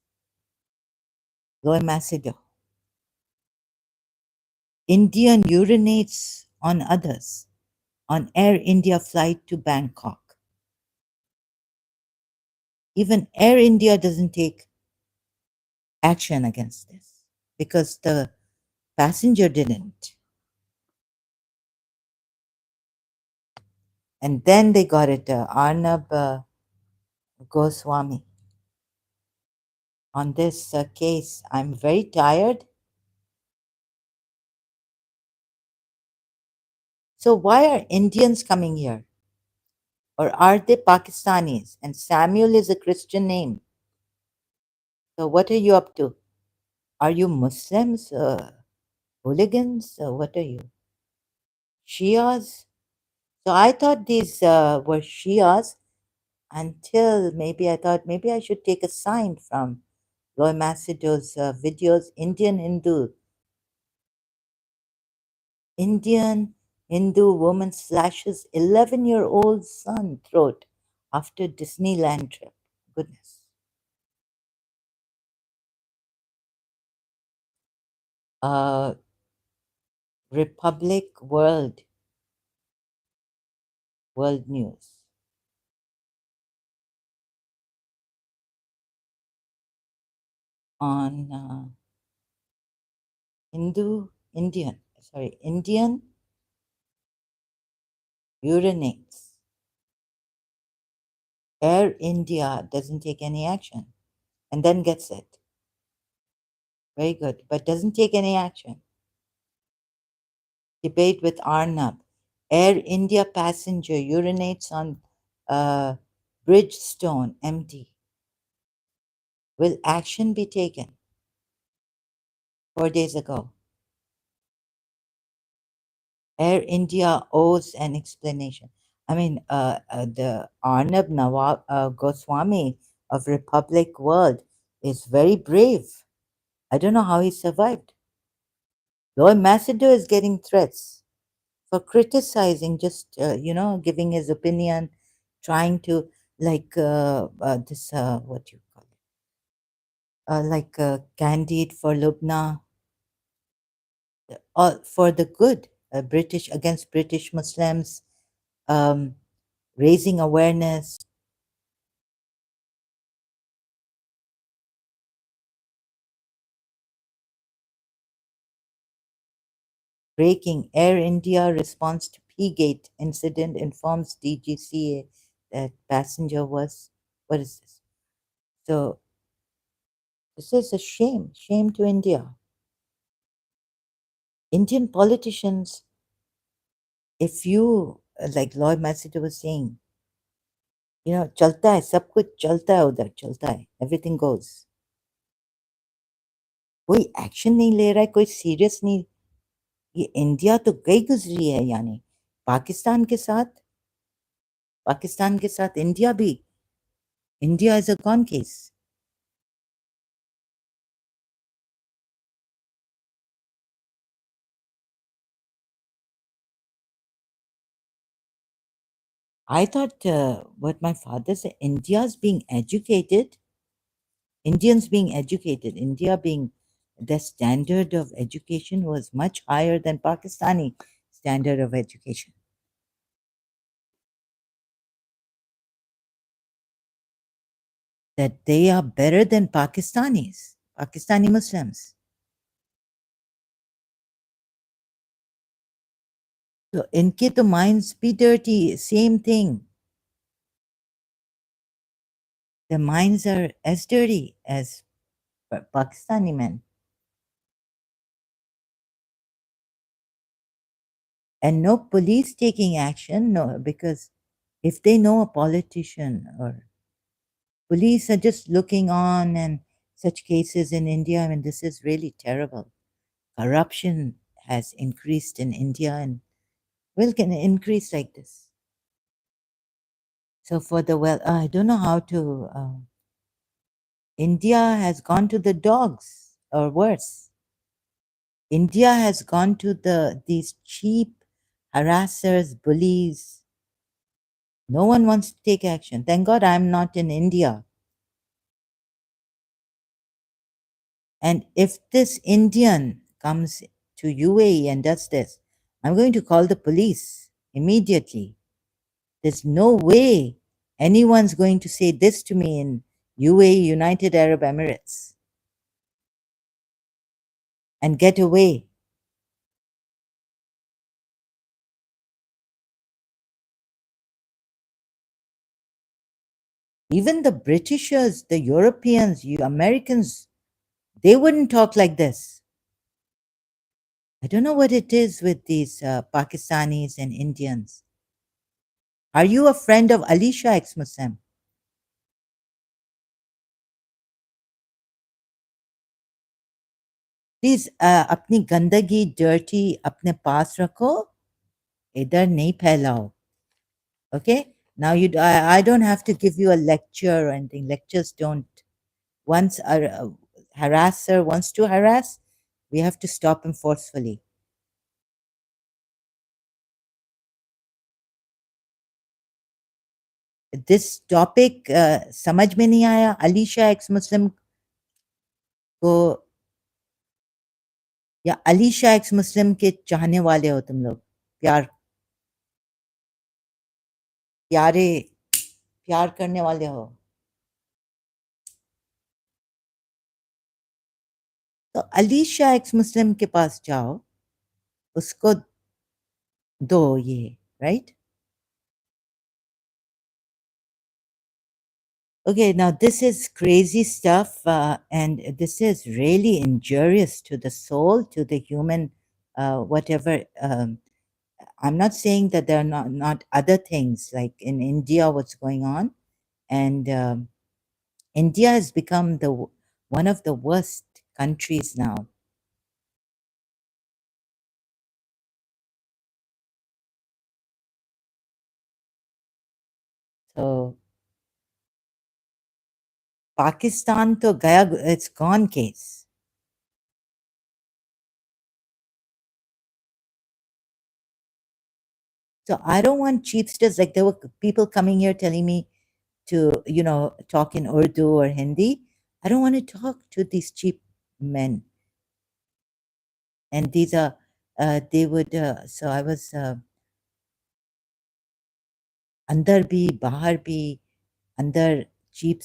Loy Macedo. Indian urinates on others on Air India flight to Bangkok. Even Air India doesn't take action against this because the passenger didn't. And then they got it, Arnab Goswami. On this case, I'm very tired. So, why are Indians coming here? Or are they Pakistanis? And Samuel is a Christian name. So, what are you up to? Are you Muslims? Hooligans? What are you? Shias? So, I thought these were Shias until maybe I thought maybe I should take a sign from Roy Macedo's videos. Indian Hindu woman slashes 11-year-old son throat after Disneyland trip. Goodness. Uh, Republic World News. On Indian urinates. Air India doesn't take any action and then gets it. Very good, but doesn't take any action. Debate with Arnab. Air India passenger urinates on Bridgestone MD. Will action be taken? 4 days ago. Air India owes an explanation. I mean, the Arnab Nawab Goswami of Republic World is very brave. I don't know how he survived. Lord Massader is getting threats for criticizing, just giving his opinion, trying to like this what you call it, like Candide for Lubna, for the good, British against British Muslims, um, raising awareness. Breaking Air India response to P-Gate incident informs DGCA that passenger was. What is this? So this is a shame, shame to India. Indian politicians, if you like Lloyd Massager was saying, चलता है सब कुछ चलता है उधर चलता है everything goes. कोई एक्शन नहीं ले रहा है कोई सीरियस नहीं. ये इंडिया तो गई गुजरी है यानी पाकिस्तान के साथ पाकिस्तान के साथ इंडिया भी. India is a gone case. I thought what my father said, India's being educated, Indians being educated, India being the standard of education was much higher than Pakistani standard of education. That they are better than Pakistanis, Pakistani Muslims. So इनके तो minds be dirty, same thing. Their minds are as dirty as Pakistani men. And no police taking action, no, because if they know a politician or police are just looking on and such cases in India, I mean, this is really terrible. Corruption has increased in India and will can increase like this. So for the well, I don't know how to. India has gone to the dogs, or worse. India has gone to these cheap harassers, bullies. No one wants to take action. Thank God I'm not in India. And if this Indian comes to UAE and does this, I'm going to call the police immediately. There's no way anyone's going to say this to me in UAE, United Arab Emirates, and get away. Even the Britishers, the Europeans, you Americans, they wouldn't talk like this. I don't know what it is with these Pakistanis and Indians. Are you a friend of Alisha ex-Muslim? Please अपनी गंदगी dirty अपने पास रखो इधर नहीं फैलाओ. Okay, now I don't have to give you a lecture or anything. Lectures don't. Once a harasser wants to harass, we have to stop him forcefully. This topic समझ में नहीं आया. अलीशा एक्स मुस्लिम को या अलीशा एक्स मुस्लिम के चाहने वाले हो तुम लोग. प्यार प्यारे प्यार करने वाले हो. तो अलीशा एक्स मुस्लिम के पास जाओ, उसको दो ये, right? Okay, now this is crazy stuff, and this is really injurious to the soul, to the human, whatever. I'm not saying that there are not other things like in India, what's going on, And India has become one of the worst countries now. So Pakistan to gaya, it's gone case. So I don't want cheapsters. Like there were people coming here telling me to, talk in Urdu or Hindi. I don't want to talk to these cheap men. And these are, they would, so I was अंदर भी बाहर भी अंदर cheap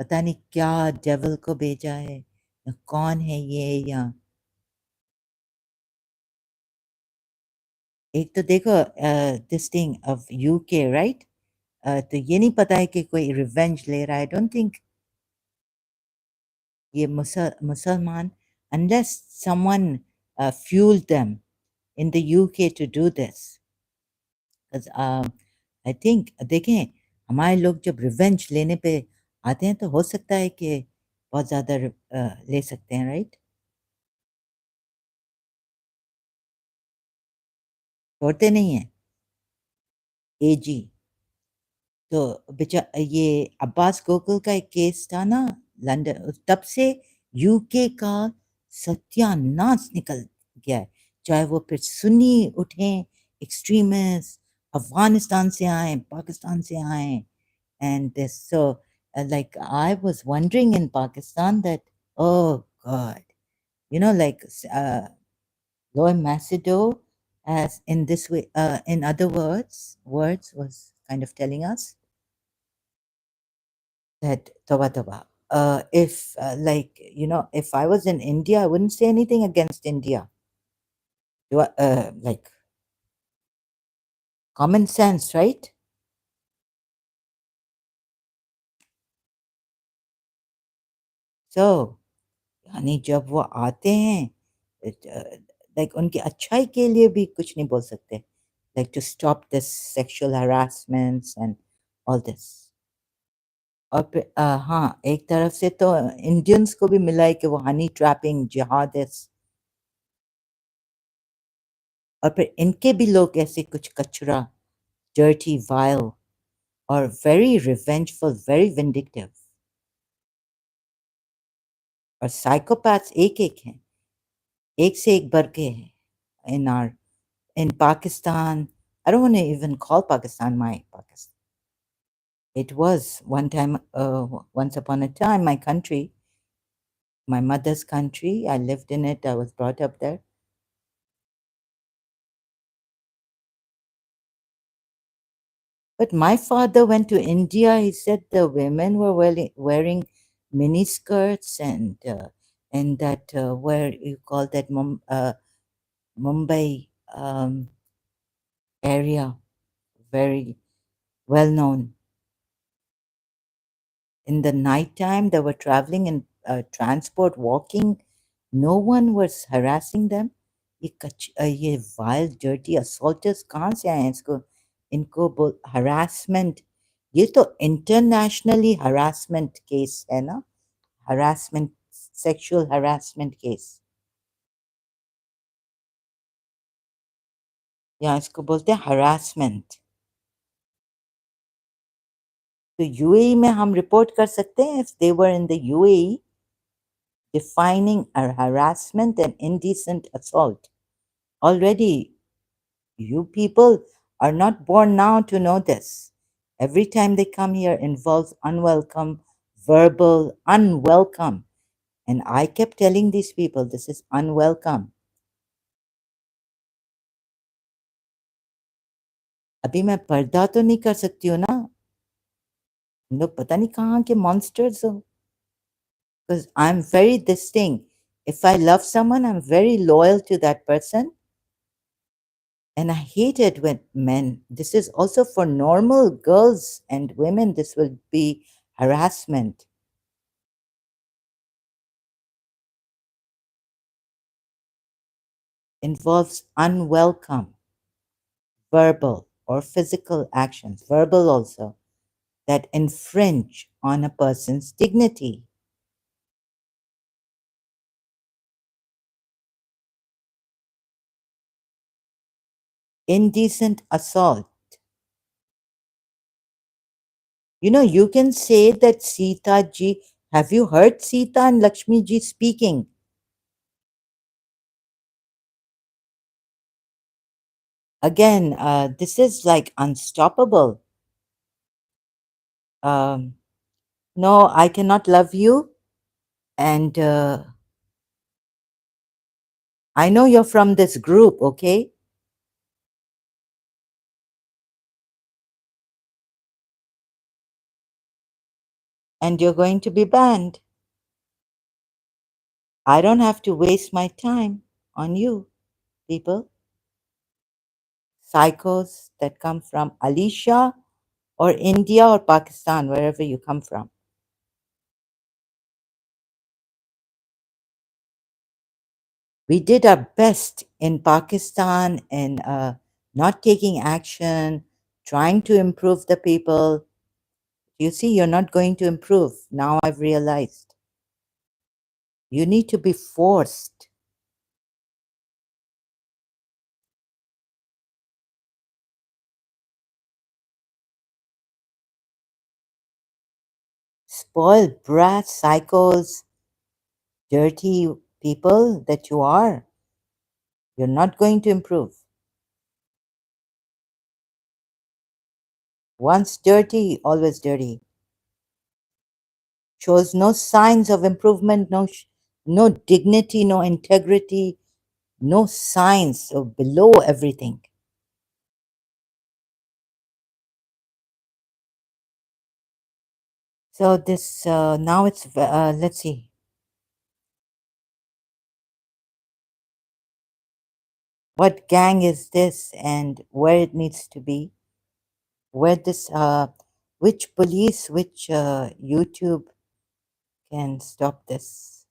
पता नहीं क्या devil को भेजा है या कौन है ये या एक तो देखो this thing of UK right तो ये नहीं पता है कि कोई रिवेंज ले रहा है आई डोंट थिंक ये मुसलमान unless someone fueled them in the UK to do this because I think देखें हमारे लोग जब रिवेंज लेने पे आते हैं तो हो सकता है कि बहुत ज़्यादा ले सकते हैं राइट छोड़ते नहीं हैं एजी तो बेचा ये अब्बास गोकुल का एक केस था ना लंदन तब से यूके का सत्यानाश निकल गया है चाहे वो फिर सुन्नी उठे एक्सट्रीमिस्ट अफगानिस्तान से आए पाकिस्तान से आए and this so like I was wondering in Pakistan that oh god like Loy Macedo as in this way in other words was kind of telling us that toba toba if like if I was in India I wouldn't say anything against India like common sense right so यानी जब वो आते हैं like उनकी अच्छाई के लिए भी कुछ नहीं बोल सकते like to stop this sexual harassments and all this और फिर हाँ एक तरफ से तो इंडियंस को भी मिला है कि वो हनी ट्रैपिंग जिहादिस और फिर इनके भी लोग ऐसे कुछ कचरा dirty vile और very revengeful very vindictive और साइकोपैथ्स एक एक हैं एक से एक बढ़ के हैं in our in Pakistan I don't want to even call Pakistan my Pakistan it was one time once upon a time my country my mother's country I lived in it I was brought up there. But my father went to India. He said the women were wearing mini skirts and that where you call that Mumbai area, very well known. In the night time, they were traveling in transport, walking. No one was harassing them. ये wild dirty असॉल्टर्स कहाँ से आए हैं इनको बोल harassment ये तो internationally harassment case है ना हरासमेंट सेक्सुअल हरासमेंट केस या इसको बोलते हैं हरासमेंट तो यूएई में हम रिपोर्ट कर सकते हैं if they were in the UAE defining a harassment and indecent assault already you people are not born now to know this. Every time they come here involves unwelcome, verbal, unwelcome. And I kept telling these people, this is unwelcome. अभी मैं पर्दा तो नहीं कर सकती हूँ ना तुम लोग पता नहीं कहाँ के monsters हो because I'm very distinct. If I love someone, I'm very loyal to that person. And I hate it when men, this is also for normal girls and women, this will be harassment. Involves unwelcome verbal or physical actions, verbal also, that infringe on a person's dignity. Indecent assault. You know, you can say that Sita ji, have you heard Sita and Lakshmi ji speaking? Again, this is like unstoppable. Um, no, I cannot love you. And I know you're from this group, okay? And you're going to be banned. I don't have to waste my time on you, people. Psychos that come from Alicia or India or Pakistan, wherever you come from. We did our best in Pakistan in not taking action, trying to improve the people. You see, you're not going to improve. Now I've realized. You need to be forced. Spoiled brats, psychos, dirty people that you are. You're not going to improve. Once dirty, always dirty. Shows no signs of improvement, no dignity, no integrity, no signs of below everything. So this now it's let's see what gang is this and where it needs to be, where this which police, which YouTube can stop this.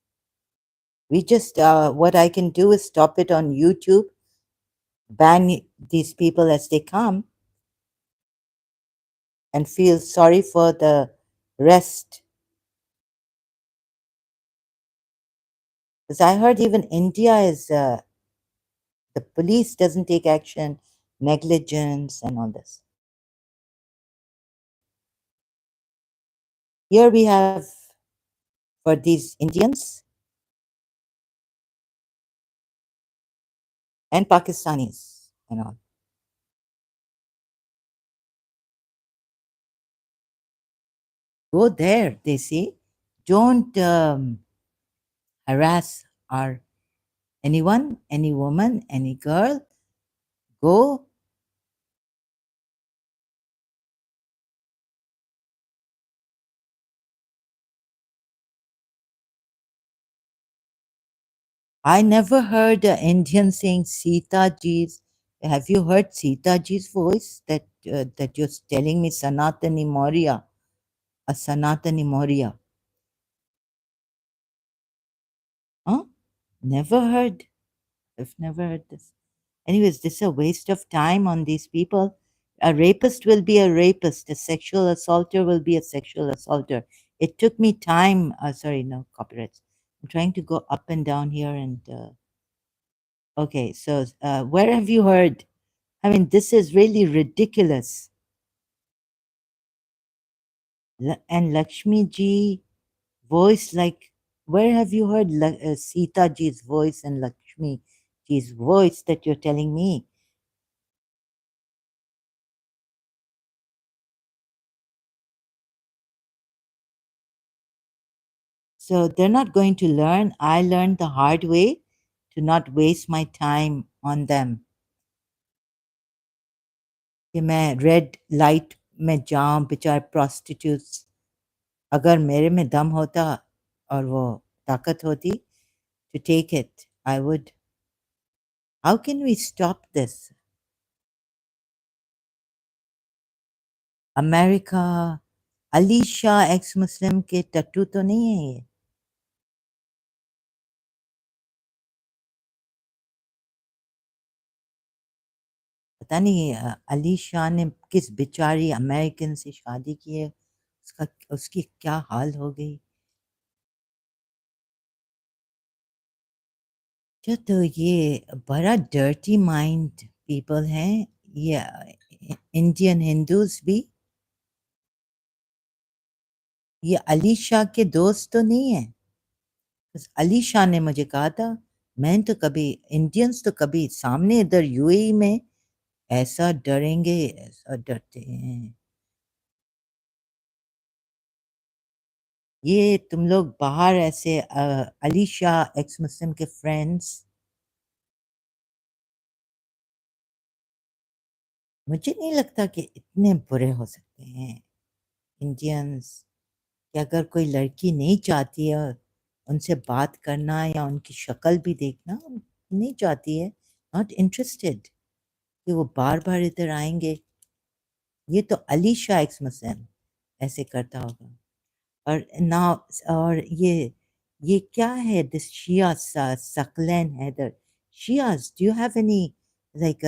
We just what I can do is stop it on YouTube, ban these people as they come, and feel sorry for the rest. Because I heard even India is the police doesn't take action, negligence, and all this. Here we have for these Indians and Pakistanis and all. Go there, they say. Don't harass our anyone, any woman, any girl. Go. I never heard an Indian saying Sita Ji's. Have you heard Sita Ji's voice that you're telling me Sanatani Maurya, a Sanatani Maurya? Huh? Never heard. I've never heard this. Anyways, this is a waste of time on these people. A rapist will be a rapist. A sexual assaulter will be a sexual assaulter. It took me time. Sorry, no copyrights. I'm trying to go up and down here and. Okay, so where have you heard? I mean, this is really ridiculous. And Lakshmi ji voice, like, where have you heard Sita ji's voice and Lakshmi ji's voice that you're telling me? So they're not going to learn. I learned the hard way to not waste my time on them. कि मैं red light में जाऊं बेचारे prostitutes अगर मेरे में दम होता और वो ताकत होती to take it I would. How can we stop this? America, Alicia ex Muslim के टट्टू तो नहीं है ये. पता नहीं अलीशा ने किस बेचारी अमेरिकन से शादी की है उसकी क्या हाल हो गई। जो तो ये बड़ा डर्टी माइंड पीपल हैं, ये इंडियन हिंदूज भी। ये अली शाह के दोस्त तो नहीं है? बस अली शाह ने मुझे कहा था, मैं तो कभी इंडियंस तो कभी सामने इधर यूएई में ऐसा डरेंगे, ऐसा डरते हैं। ये तुम लोग बाहर ऐसे अली शाह एक्स मुस्लिम के फ्रेंड्स, मुझे नहीं लगता कि इतने बुरे हो सकते हैं इंडियंस, कि अगर कोई लड़की नहीं चाहती है उनसे बात करना या उनकी शक्ल भी देखना नहीं चाहती है, नॉट इंटरेस्टेड, कि वो बार बार इधर आएंगे। ये तो अली शाह एक्स मुस्लिम ऐसे करता होगा। और ना, और ये क्या है this Shia Saqlain Haider? Shias, do you have any like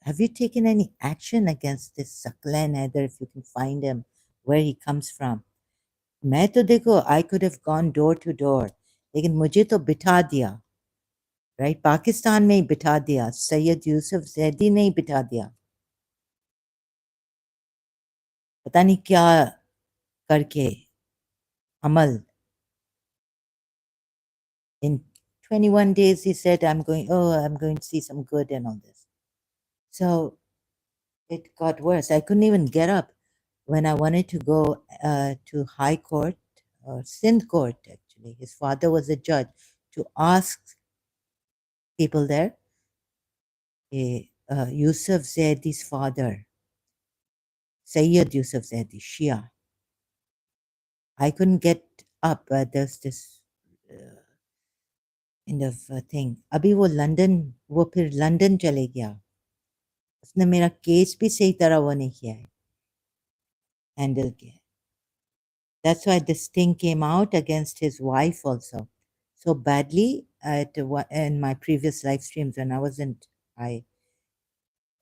have you taken any action against this Saklan Haider if you can find him, where he comes from? मैं तो देखो I could have gone door to door, लेकिन मुझे तो बिठा दिया, right, Pakistan में ही बिठा दिया, सैयद यूसुफ जैदी ने ही बिठा दिया, पता नहीं क्या करके अमल। In 21 days, he said, I'm going to see some good and all this. So it got worse. I couldn't even get up when I wanted to go to High Court or Sindh Court, actually. His father was a judge, to ask people there, Yusuf Zaidi's father, Sayyid Yusuf Zaidi, Shia. I couldn't get up. There's this kind of thing. अभी वो फिर London चले गया, उसने मेरा case भी सही तरह वो नहीं किया है, हैंडल किया है। That's why this thing came out against his wife also so badly in my previous live streams when I wasn't, I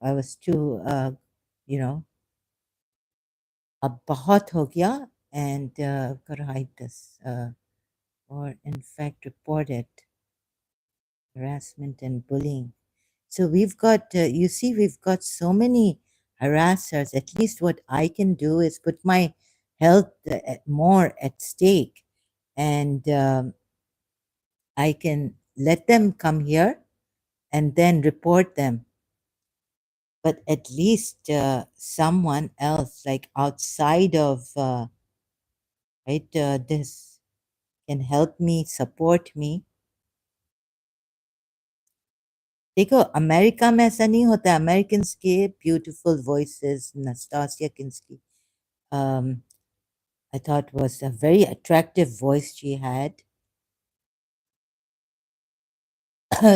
was too you know, अब बहुत हो गया, and gotta hide this or in fact report it, harassment and bullying. So we've got, you see, we've got so many harassers. At least what I can do is put my health more at stake, and I can let them come here and then report them. But at least someone else, like outside of right, this, can help me, support me. देखो America में ऐसा नहीं होता, American के beautiful voices, Nastassja Kinski, I thought was a very attractive voice she had.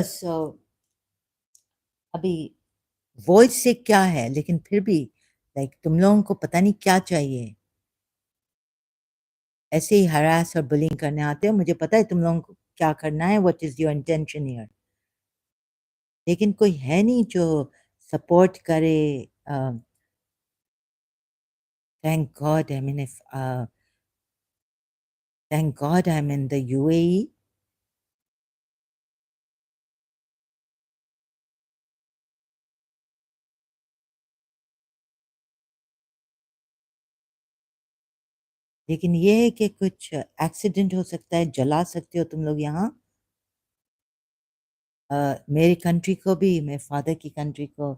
So अभी voice से क्या है, लेकिन फिर भी लाइक तुम लोगों को पता नहीं क्या चाहिए, ऐसे ही हरास और बुलिंग करने आते हो, मुझे पता है तुम लोगों को क्या करना है, what is your intention here, लेकिन कोई है नहीं जो सपोर्ट करे। Thank God, I mean if thank God I'm in the UAE. लेकिन ये है कि कुछ एक्सीडेंट हो सकता है, जला सकते हो तुम लोग यहाँ, मेरी कंट्री को भी, मेरे फादर की कंट्री को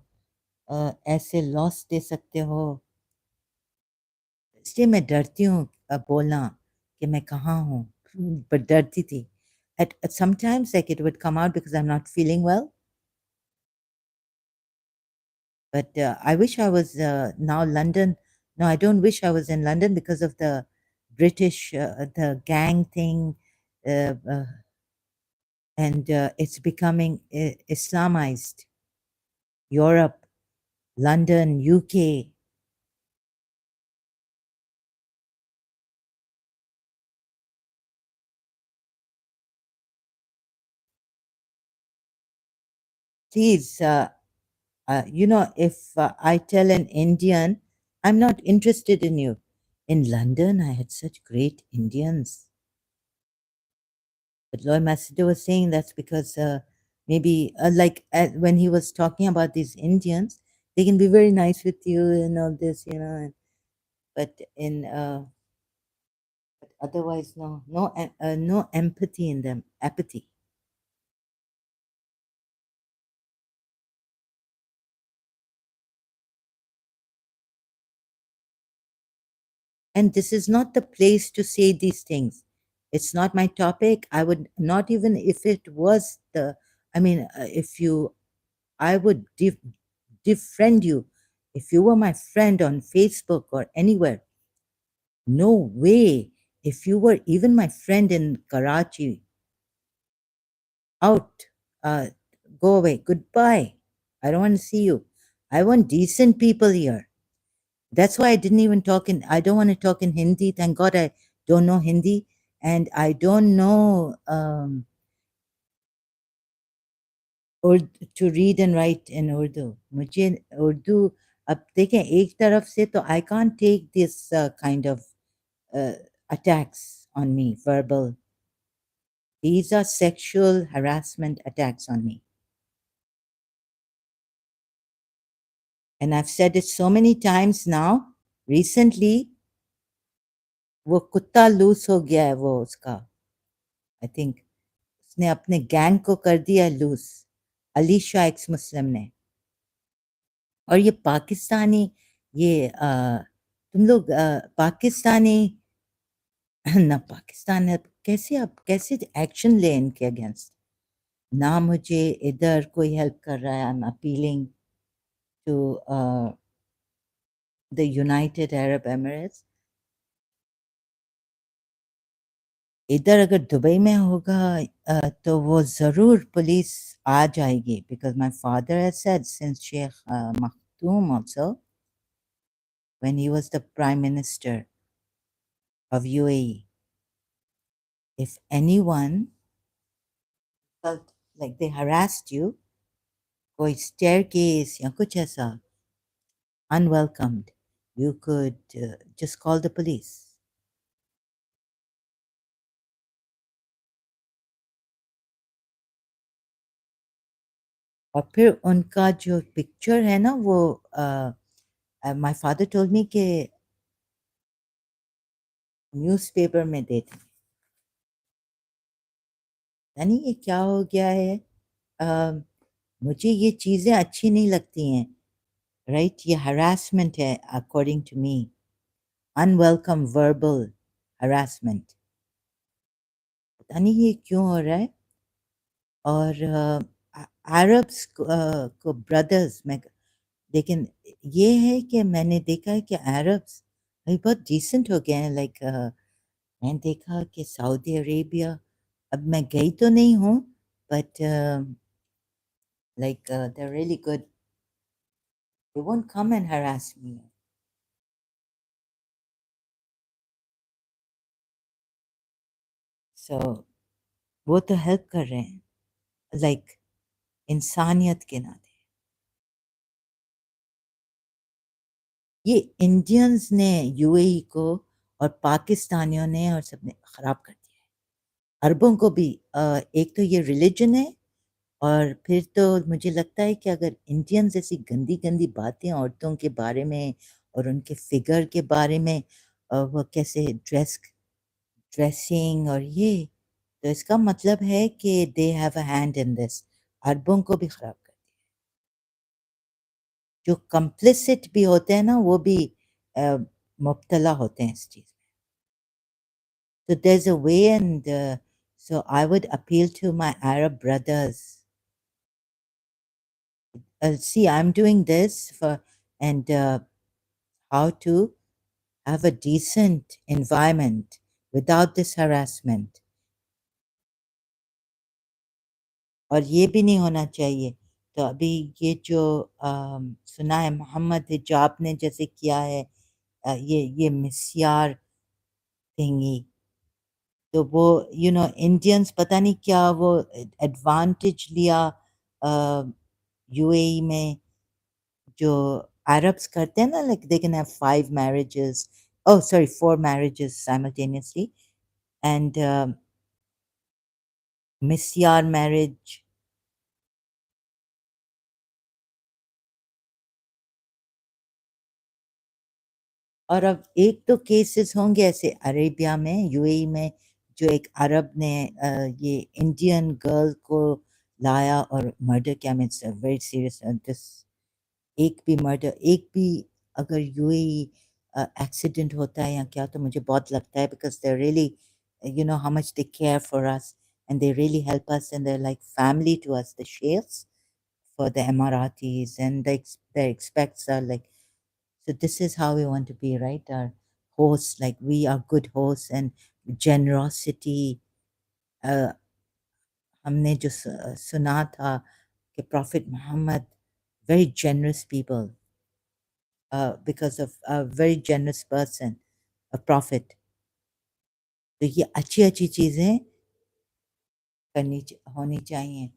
ऐसे लॉस दे सकते हो, इसलिए मैं डरती हूँ बोलना कि मैं कहाँ हूँ, पर डरती थी। At sometimes like it would come out because I'm not feeling well, but I wish I was now London. No, I don't wish I was in London because of the British, the gang thing, uh, uh, and it's becoming Islamized. Europe, London, UK. Please, you know, if I tell an Indian, I'm not interested in you, In London, I had such great Indians. But Lloyd Massiter was saying that's because maybe, when he was talking about these Indians, they can be very nice with you and all this, but but otherwise, no empathy in them, apathy. And this is not the place to say these things. It's not my topic. I would not, even if it was if you, I would defriend you. If you were my friend on Facebook or anywhere, no way. If you were even my friend in Karachi, out, uh, go away, goodbye. I don't want to see you. I want decent people here. That's why I didn't even talk in, I don't want to talk in Hindi. Thank God I don't know Hindi. And I don't know to read and write in Urdu. मुझे उर्दू, अब देखें एक तरफ से तो I can't take this kind of uh, attacks on me, verbal. These are sexual harassment attacks on me. And I've said it so many times now. Recently, वो कुत्ता loose हो गया है, वो उसका, I think उसने अपने गैंग को कर दिया loose, Ali Shah ex Muslim ने। और ये पाकिस्तानी, ये तुम लोग पाकिस्तानी ना पाकिस्तान है, कैसे आप कैसे एक्शन ले इनके अगेंस्ट? ना मुझे इधर कोई हेल्प कर रहा है। I am appealing to the United Arab Emirates. इधर अगर दुबई में होगा तो वो ज़रूर पुलिस आ जाएगी, because my father has said since Sheikh Makhdoom also, when he was the prime minister of UAE, if anyone felt like they harassed you, कोई staircase या कुछ ऐसा, unwelcomed, you could just call the police. और फिर उनका जो picture है ना, वो my father told me कि न्यूज़पेपर में देते हैं। यानी ये क्या हो गया है? मुझे ये चीज़ें अच्छी नहीं लगती हैं, राइट? ये हरासमेंट है according to me, unwelcome verbal harassment. पता नहीं ये क्यों हो रहा है। और अरब्स को ब्रदर्स में, लेकिन ये है कि मैंने देखा है कि अरब्स अभी बहुत डिसेंट हो गए हैं। लाइक मैंने देखा कि सऊदी अरेबिया, अब मैं गई तो नहीं हूँ, but like they're really good. They won't come and harass me. So वो तो हेल्प कर रहे हैं, लाइक इंसानियत के नाते। ये इंडियंस ने यूएई को और पाकिस्तानियों ने और सबने खराब कर दिया है। अरबों को भी एक तो ये रिलीजन है, और फिर तो मुझे लगता है कि अगर इंडियंस ऐसी गंदी-गंदी बातें औरतों के बारे में और उनके फिगर के बारे में, वो कैसे ड्रेसिंग और ये, तो इसका मतलब है कि they have a hand in this. अरबों को भी खराब कर दिया। जो कंप्लिसिट भी होते हैं ना, वो भी मुब्तला होते हैं इस चीज़ में। So there's a way, and so I would appeal to my Arab brothers. See, I'm doing this for, and how to have a decent environment without this harassment. और ये भी नहीं होना चाहिए। तो अभी ये जो सुना है मोहम्मद हिजाब ने जैसे किया है, ये मिस्यार थिंगी, तो वो इंडियंस पता नहीं क्या वो एडवांटेज लिया यूएई में, जो अरब्स करते हैं ना, like they can have 5 marriages, Oh, sorry, 4 marriages simultaneously, and misyar marriage. और अब एक तो केसेस होंगे ऐसे अरेबिया में, यूएई में, जो एक अरब ने ये इंडियन गर्ल को लाया और मर्डर किया। Means very serious this. एक भी मर्डर, एक भी अगर यूएई एक्सीडेंट होता है या क्या, तो मुझे बहुत लगता है, because they really, you know how much they care for us, and they really help us, and they're like family to us, the sheikhs, for the Emiratis, and their expects are like, so this is how we want to be, right? Our hosts, like we are good hosts, and generosity. uh, हमने जो सुना था कि Prophet Muhammad, very generous people, because of a very generous person, a prophet. तो ये अच्छी अच्छी चीजें होनी चाहिए।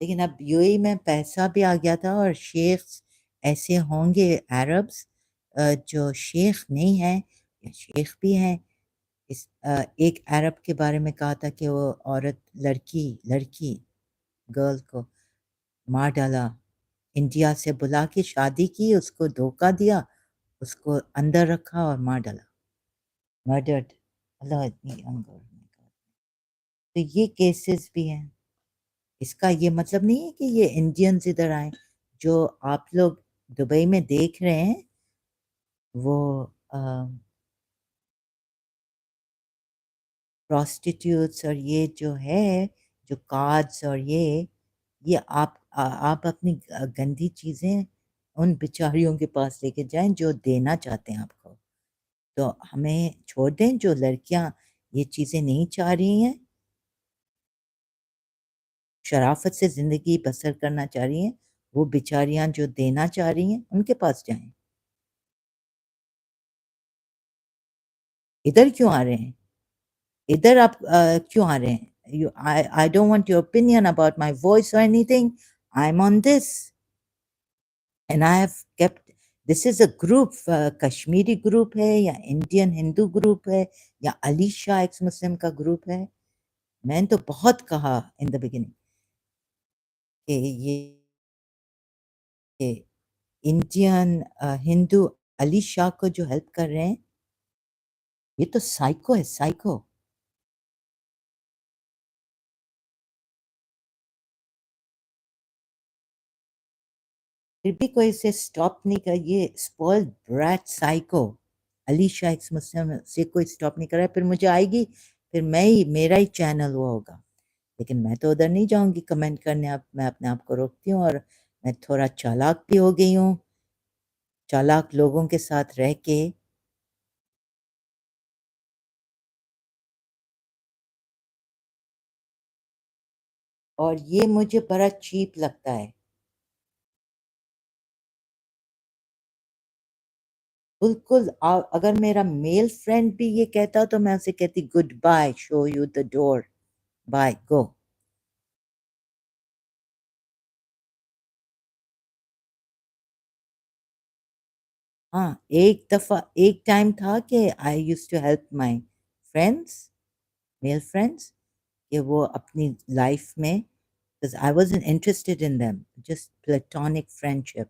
लेकिन अब यूएई में पैसा भी आ गया था, और शेख्स ऐसे होंगे अरब्स जो शेख नहीं है या शेख भी हैं। एक अरब के बारे में कहा था कि वो औरत, लड़की लड़की गर्ल को मार डाला, इंडिया से बुला के शादी की, उसको धोखा दिया, उसको अंदर रखा और मार डाला, मर्डर्ड। अल्लाह, इतनी अनगर। तो ये केसेस भी हैं। इसका ये मतलब नहीं है कि ये इंडियंस इधर आए। जो आप लोग दुबई में देख रहे हैं, वो प्रोस्टिट्यूट्स और ये जो है, जो कार्ड्स और ये आप अपनी गंदी चीज़ें उन बेचारियों के पास लेके जाएं जो देना चाहते हैं आपको। तो हमें छोड़ दें, जो लड़कियां ये चीज़ें नहीं चाह रही हैं, शराफत से ज़िंदगी बसर करना चाह रही हैं, वो बेचारियां जो देना चाह रही हैं, उनके पास जाएं। इधर क्यों आ रहे हैं? इधर आप क्यों आ रहे हैं? I don't want your opinion about my voice or anything. I'm on this, and I have kept, this is a group, Kashmiri group है या इंडियन हिंदू ग्रुप है या अली शाह एक्स मुस्लिम का ग्रुप है। मैंने तो बहुत कहा इन द बिगिनिंग कि ये इंडियन हिंदू अली शाह को जो हेल्प कर रहे हैं, ये तो साइको है, साइको। फिर भी कोई इसे स्टॉप नहीं कर, ये spoiled brat psycho Ali Shah ex मुस्लिम से कोई स्टॉप नहीं कर रहा है। फिर मुझे आएगी, फिर मेरा ही चैनल वो होगा। लेकिन मैं तो उधर नहीं जाऊंगी कमेंट करने। अब मैं अपने आप को रोकती हूँ, और मैं थोड़ा चालाक भी हो गई हूँ, चालाक लोगों के साथ रह के। और ये मुझे बड़ा चीप लगता है। बिल्कुल, अगर मेरा मेल फ्रेंड भी ये कहता तो मैं उसे कहती goodbye, show you the door, bye, go. हाँ, एक दफा, एक टाइम था कि I used to help my friends, male friends, कि वो अपनी लाइफ में, because I wasn't interested in them, just platonic friendship.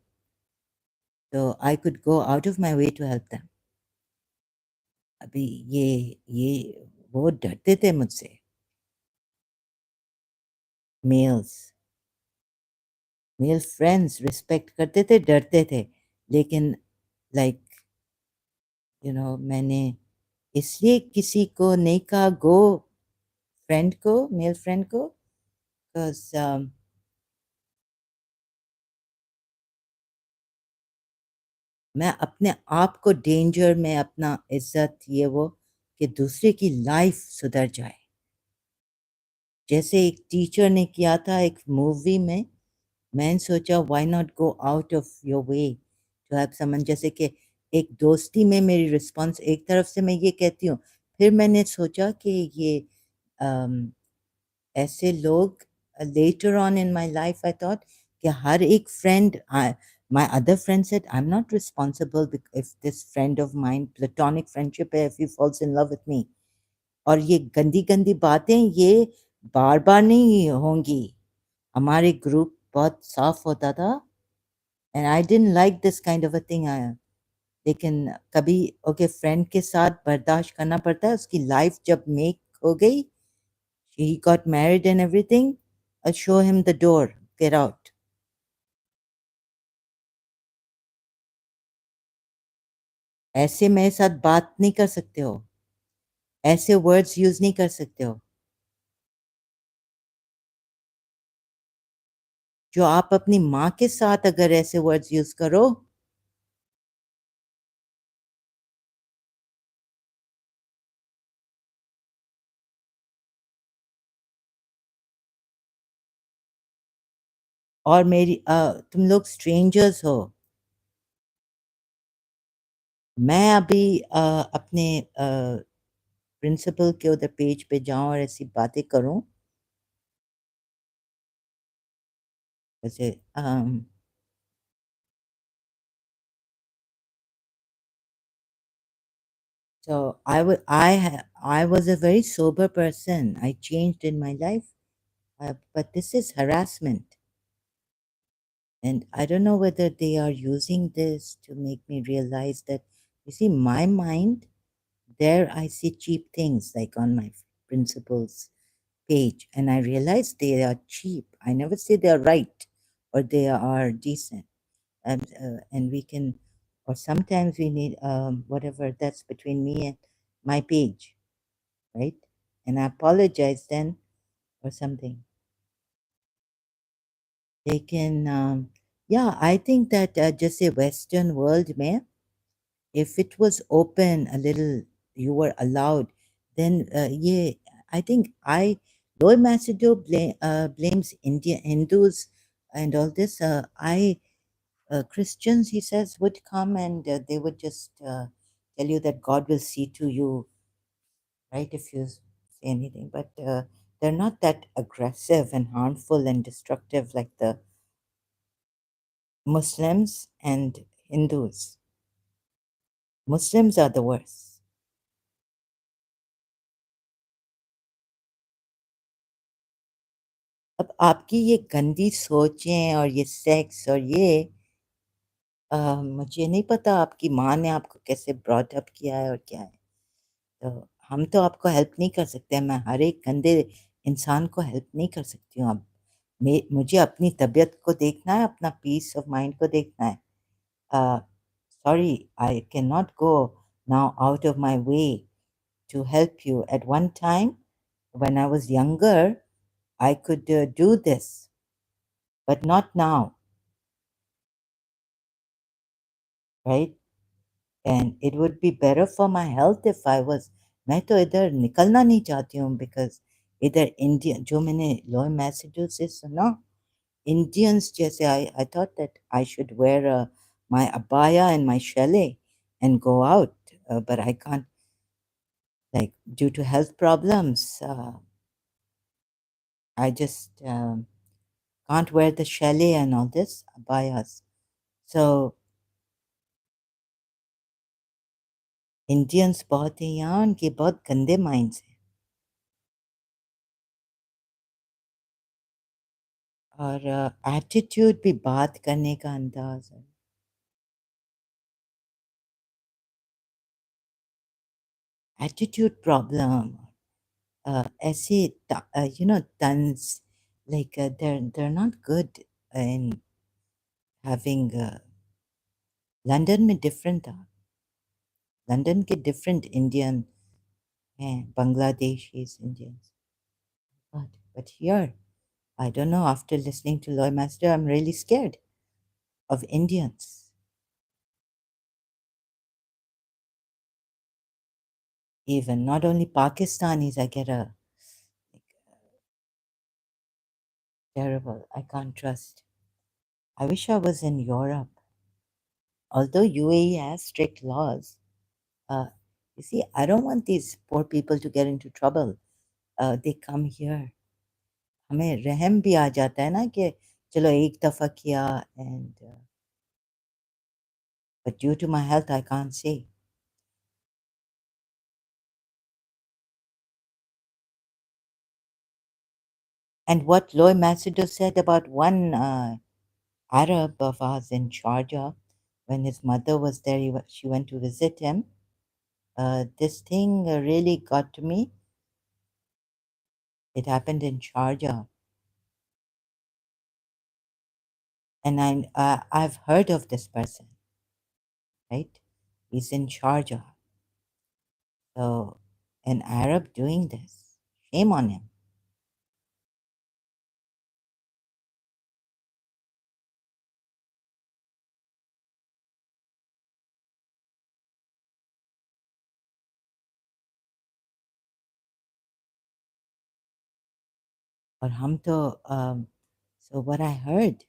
So I could go out of my way to help them. अभी ये वो डरते थे मुझसे, मेल्स, मेल फ्रेंड्स रिस्पेक्ट करते थे, डरते थे। लेकिन लाइक मैंने इसलिए किसी को नहीं कहा गो, फ्रेंड को, मेल फ्रेंड को, बिकॉज मैं अपने आप को डेंजर में, अपना इज्जत ये वो, कि दूसरे की लाइफ सुधर जाए। जैसे एक टीचर ने किया था एक मूवी में, मैंने सोचा why not go out of your way to help someone. जैसे कि एक दोस्ती में मेरी रिस्पॉन्स, एक तरफ से मैं ये कहती हूँ, फिर मैंने सोचा कि ये ऐसे लोग, later on in my life I thought कि हर एक friend, my other friend said I'm not responsible if this friend of mine, platonic friendship है, if he falls in love with me. और ये गंदी गंदी बातें ये बार बार नहीं होंगी. हमारे ग्रुप बहुत साफ होता था, and I didn't like this kind of a thing. लेकिन कभी ओके फ्रेंड के साथ बर्दाश्त करना पड़ता है. उसकी लाइफ जब मेक हो गई, he got married and everything, I'll show him the door, get out. ऐसे मेरे साथ बात नहीं कर सकते हो, ऐसे वर्ड्स यूज नहीं कर सकते हो जो आप अपनी माँ के साथ अगर ऐसे वर्ड्स यूज करो. और तुम लोग स्ट्रेंजर्स हो. मैं अभी अपने प्रिंसिपल के उधर पेज पे जाऊं और ऐसी बातें करूं जैसे so I was a very sober person. I changed in my life, but this is harassment, and I don't know whether they are using this to make me realize that, you see, my mind, there I see cheap things like on my principles page, and I realize they are cheap. I never say they are right or they are decent, and we can, or sometimes we need whatever, that's between me and my page, right? And I apologize then or something. They can, yeah, I think that just a Western world, may, if it was open a little, you were allowed, then yeah, I think Loy Macedo blames India Hindus and all this. Christians, he says, would come and they would just tell you that God will see to you, right, if you say anything. But they're not that aggressive and harmful and destructive like the Muslims and Hindus. Muslims are the worst. अब आपकी ये गंदी सोचें और ये sex और ये मुझे नहीं पता आपकी माँ ने आपको कैसे ब्रॉट अप किया है और क्या है. तो हम तो आपको हेल्प नहीं कर सकते. मैं हर एक गंदे इंसान को हेल्प नहीं कर सकती हूँ अब. मुझे अपनी तबीयत को देखना है, अपना पीस ऑफ माइंड को देखना है. Sorry, I can not go now out of my way to help you. At one time, when I was younger, I could do this, but not now, right? And it would be better for my health if I was. मैं तो इधर निकलना नहीं चाहती हूँ because इधर Indian, जो मैंने लॉ मैसेज से सुना, Indians जैसे, I thought that I should wear my abaya and my chalet and go out, but I can't, like, due to health problems. I just can't wear the chalet and all this abayas. So Indians बहुत हैं यहाँ, उनके बहुत गंदे minds हैं. और attitude भी, बात करने का अंदाज है. एटीट्यूड प्रॉब्लम, ऐसे tons, like they're not good in having London में डिफरेंट था. लंदन के डिफरेंट इंडियन हैं, Bangladeshis Indians. But here, I don't know, after listening to Loy Master, I'm really scared of Indians. Even not only Pakistanis, I get a terrible, I can't trust. I wish I was in Europe. Although UAE has strict laws, uh, you see, I don't want these poor people to get into trouble. They come here. हमें रहम भी आ जाता है ना कि चलो एक दफ़ा किया and but due to my health I can't say. And what Loy Macedo said about one Arab of ours in Sharjah, when his mother was there, she went to visit him. This thing really got to me. It happened in Sharjah, and I've heard of this person, right? He's in Sharjah. So an Arab doing this, shame on him. और हम तो so what I heard,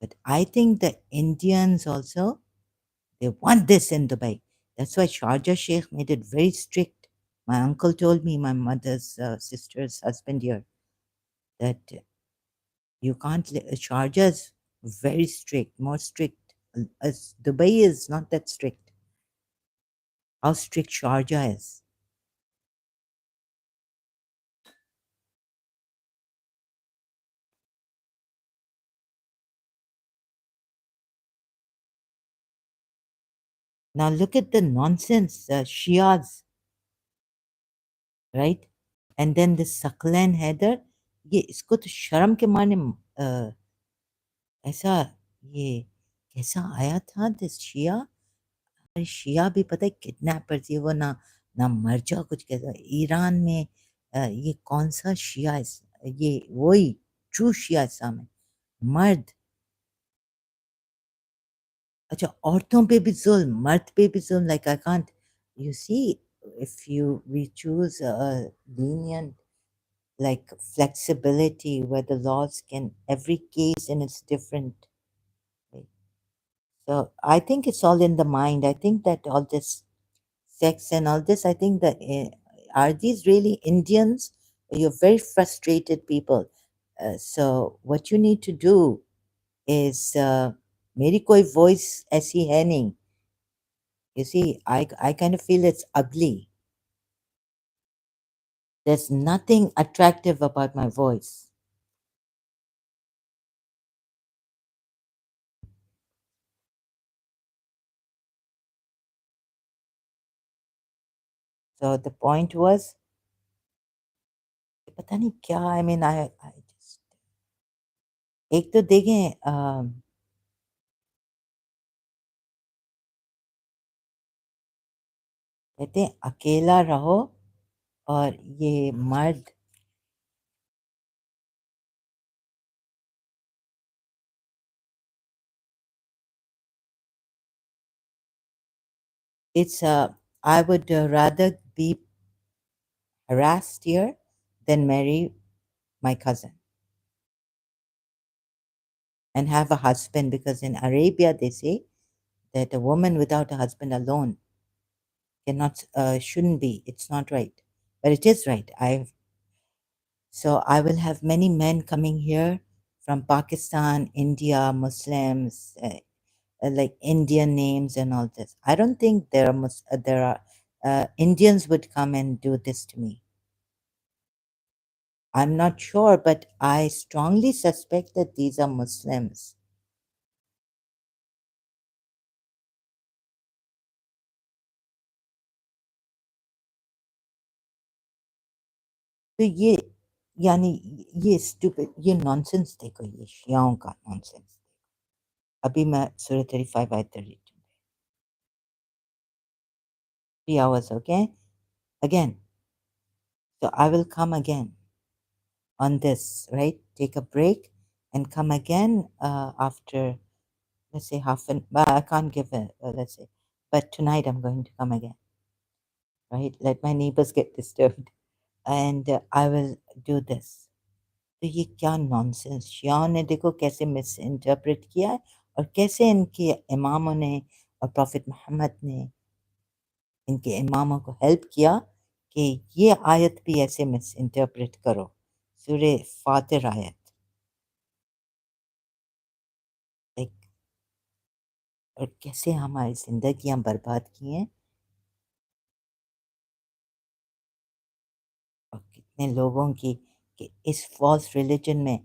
but I think the Indians also, they want this in Dubai. That's why Sharjah Sheikh made it very strict. My uncle told me, my mother's sister's husband here, that you can't. Sharjah is very strict, more strict. As Dubai is not that strict. How strict Sharjah is. Now look at the nonsense, Shias, right? And then this Saklan Haider, ये इसको तो शर्म के मारे ऐसा ये कैसा आया था दिस शिया। अरे शिया भी पता है किडनैपर थी वो, ना ना मर्जा कुछ कहता ईरान में। ये कौन सा शिया ये वही ट्रू शिया इस्लाम है, मर्द। अच्छा औरतों पे भी जुल्म, मर्द पे भी जुल्म, like I can't you see if you we choose lenient like flexibility where the laws can every case and it's different, right? So I think it's all in the mind. I think that all this sex and all this, I think that are these really Indians? You're very frustrated people. So what you need to do is मेरी कोई voice ऐसी है नहीं. You see, I kind of feel it's ugly. There's nothing attractive about my voice. So the point was, पता नहीं क्या, I mean, I just एक तो देखें कहते हैं अकेला रहो और ये मर्द it's I would rather be harassed here than marry my cousin and have a husband, because in Arabia they say that a woman without a husband alone cannot shouldn't be, it's not right, but it is right. So I will have many men coming here from Pakistan, India, Muslims, like Indian names and all this. I don't think there are Indians would come and do this to me. I'm not sure, but I strongly suspect that these are Muslims. तो ये यानी ये stupid ये nonsense देखो, ये शियाओं का nonsense. अभी मैं सूरह 35 आयत 32 3 hours, okay? Again. So I will come again on this, right? Take a break and come again after, let's say, I can't give it, let's say, but tonight I'm going to come again, right? Let my neighbors get disturbed and I will do this. तो ये क्या nonsense, शियाओं ने देखो कैसे miss interpret किया है और कैसे इनके इमामों ने और प्रॉफिट मोहम्मद ने इनके इमामों को हेल्प किया कि ये आयत भी ऐसे मिस इंटरप्रेट करो, सूरह फातिर आयत। और कैसे हमारी ज़िंदगियाँ बर्बाद की हैं और कितने लोगों की कि इस फ़ॉल्स रिलिजन में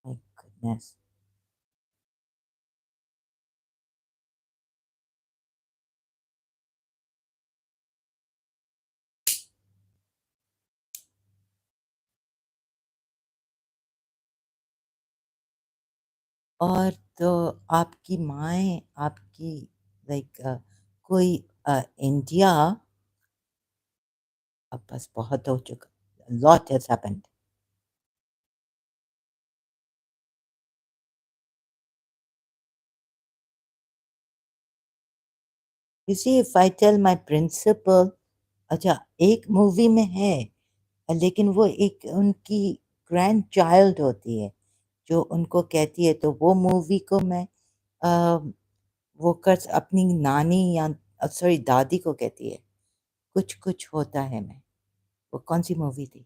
माय गुडनेस। और तो आपकी माएँ आपकी लाइक कोई इंडिया अब बस बहुत हो चुका, lot has happened. You see if I tell my principal, अच्छा एक मूवी में है, लेकिन वो एक उनकी ग्रैंड चाइल्ड होती है जो उनको कहती है, तो वो मूवी को मैं अ, वो कर अपनी नानी या सॉरी दादी को कहती है, कुछ कुछ होता है मैं, वो कौन सी मूवी थी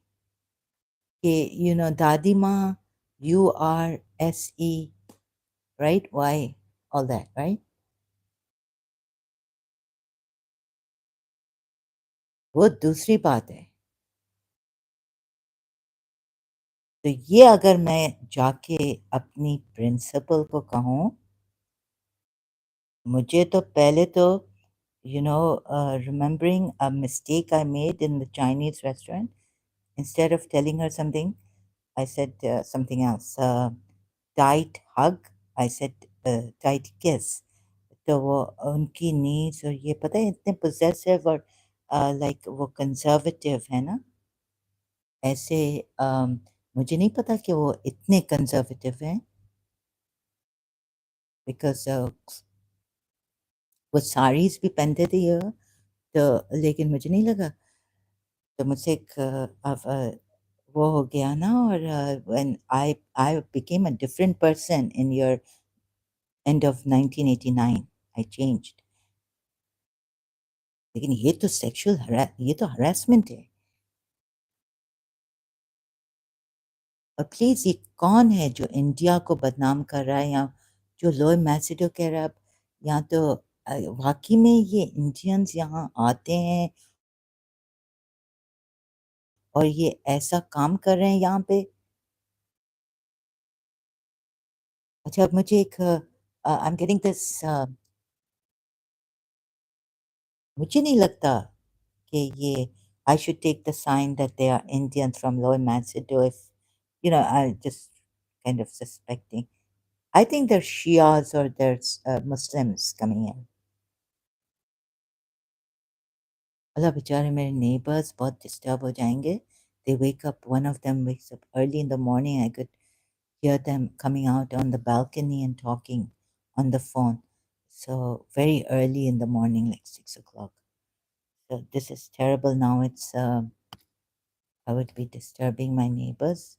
कि यू नो दादी माँ, you are S E, right, why, all that, right. वो दूसरी बात है। तो ये अगर मैं जाके अपनी प्रिंसिपल को कहूँ, मुझे तो पहले तो remembering a mistake I made in the Chinese restaurant, instead of telling her something, I said something else. Tight hug, I said tight kiss. तो वो उनकी नीड्स और ये पता है इतने पोजेसिव और लाइक वो कंजर्वेटिव है ना, ऐसे मुझे नहीं पता कि वो इतने कंजर्वेटिव हैं, बिकॉज वो साड़ीज भी पहनते थे ये, तो लेकिन मुझे नहीं लगा, तो मुझसे एक वो हो गया ना, और when I became a different person in your end of 1989, I changed. लेकिन ये तो ये तो हरासमेंट है। और प्लीज ये कौन है जो इंडिया को बदनाम कर रहा है, या जो लोई मैसिडो कह रहा है अब, या तो वाकई में ये इंडियंस यहाँ आते हैं और ये ऐसा काम कर रहे हैं यहाँ पे। अच्छा अब मुझे एक आई एम गेटिंग दिस, मुझे नहीं लगता कि ये I should take the sign that they are Indians from Lower Mansador if, I just kind of suspecting. I think they're Shias or they're Muslims coming in. अल्लाह बेचारे मेरे neighbors बहुत disturb हो जाएंगे. They wake up, one of them wakes up early in the morning. I could hear them coming out on the balcony and talking on the phone. So very early in the morning, like 6 o'clock. So this is terrible now. I would be disturbing my neighbors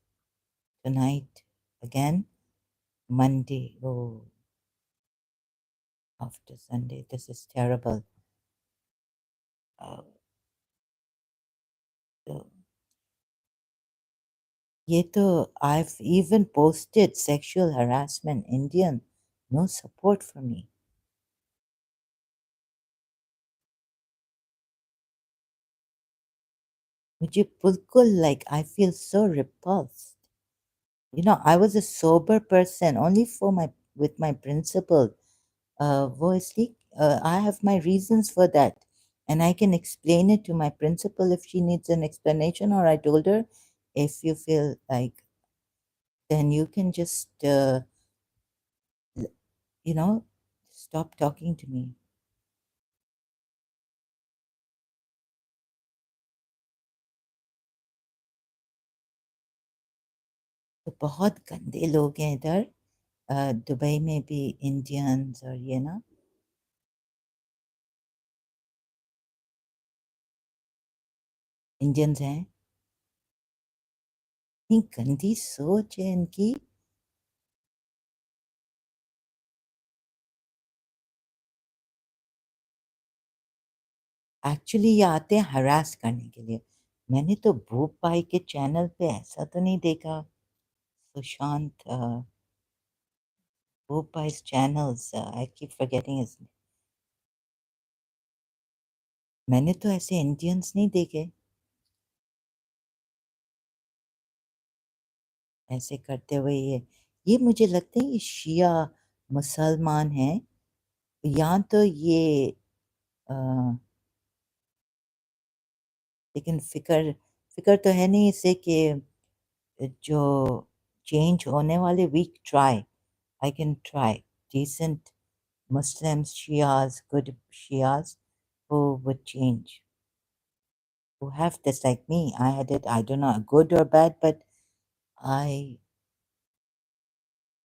tonight again. Monday, oh, after Sunday. This is terrible. Uh, so ये तो I've even posted sexual harassment Indian. No support for me. मुझे बिल्कुल like I feel so repulsed. I was a sober person only for my with my principal. Voicely, I have my reasons for that, and I can explain it to my principal if she needs an explanation. Or I told her, if you feel like, then you can just, l- you know, stop talking to me. तो बहुत गंदे लोग हैं इधर, Dubai में भी Indians और ये ना, इंडियंस हैं, इतनी गंदी सोच है इनकी। एक्चुअली ये आते हैं हरास करने के लिए, मैंने तो भूप भाई के चैनल पे ऐसा तो नहीं देखा। सुशांत भूप भाई's channels, I keep forgetting his। मैंने तो ऐसे इंडियंस नहीं देखे ऐसे करते हुए। ये मुझे लगता है ये शिया मुसलमान हैं। यहाँ तो ये अ, लेकिन फिक्र फिक्र तो है नहीं इससे कि जो चेंज होने वाले we try. I can try decent Muslims, Shias, good Shias who would change, who have this like me. I had it, I don't know, good or bad, but I,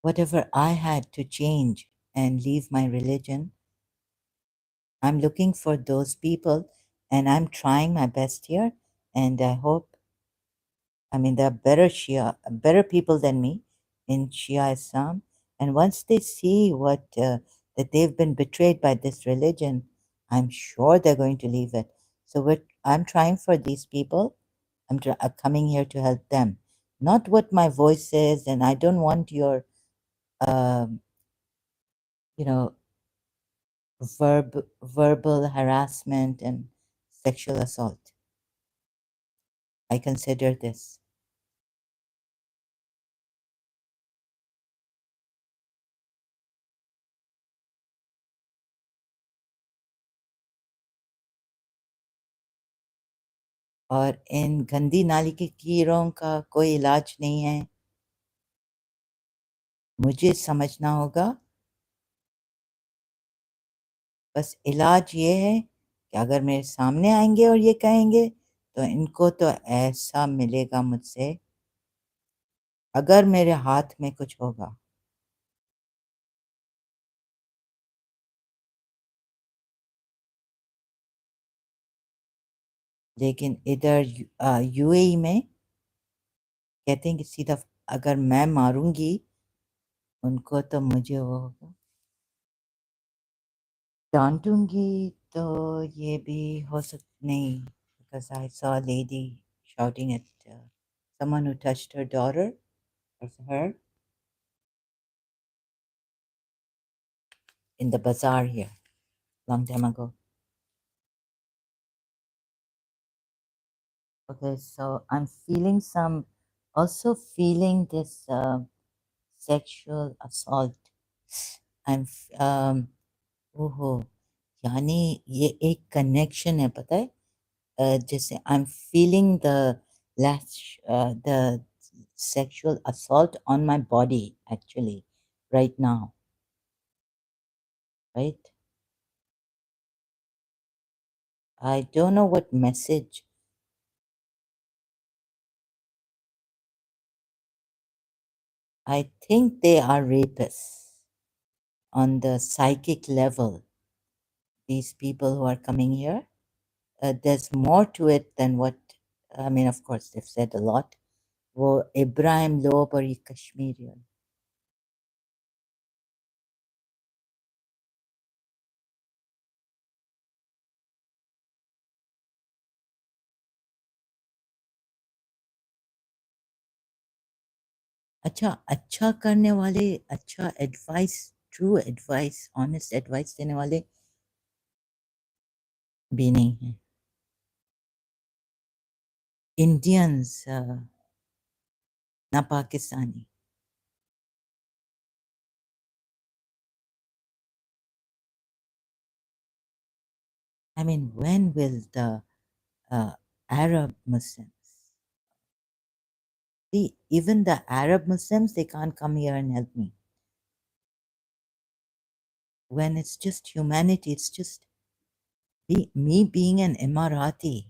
whatever I had to change and leave my religion, I'm looking for those people and I'm trying my best here. And I hope, I mean, there are better Shia, better people than me in Shia Islam. And once they see that they've been betrayed by this religion, I'm sure they're going to leave it. So I'm trying for these people. I'm coming here to help them, not what my voice is. And I don't want your, um, you know, verbal harassment and sexual assault. I consider this. और इन गंदी नाली के कीड़ों का कोई इलाज नहीं है। मुझे समझना होगा। बस इलाज ये है कि अगर मेरे सामने आएंगे और ये कहेंगे तो इनको तो ऐसा मिलेगा मुझसे अगर मेरे हाथ में कुछ होगा। लेकिन इधर यूएई में कहते हैं कि सीधा अगर मैं मारूंगी उनको तो मुझे वो होगा। डांटूंगी तो ये भी हो सकता नहीं because I saw a lady shouting at someone who touched her daughter or her in the bazaar here long time ago. Okay, so I'm feeling also feeling this sexual assault. ओहो, यानी ये एक कनेक्शन है, पता है? जैसे I'm feeling the sexual assault on my body actually right now, right? I don't know what message. I think they are rapists on the psychic level. These people who are coming here, there's more to it than what I mean. Of course, they've said a lot. वो Ibrahim lobe और ये कश्मीरी अच्छा अच्छा करने वाले, अच्छा advice, true advice, honest advice देने वाले भी नहीं हैं। इंडियंस, ना Pakistani. I mean, when will the Arab Muslims see? Even the Arab Muslims, they can't come here and help me. When it's just humanity, it's just me being an Emirati.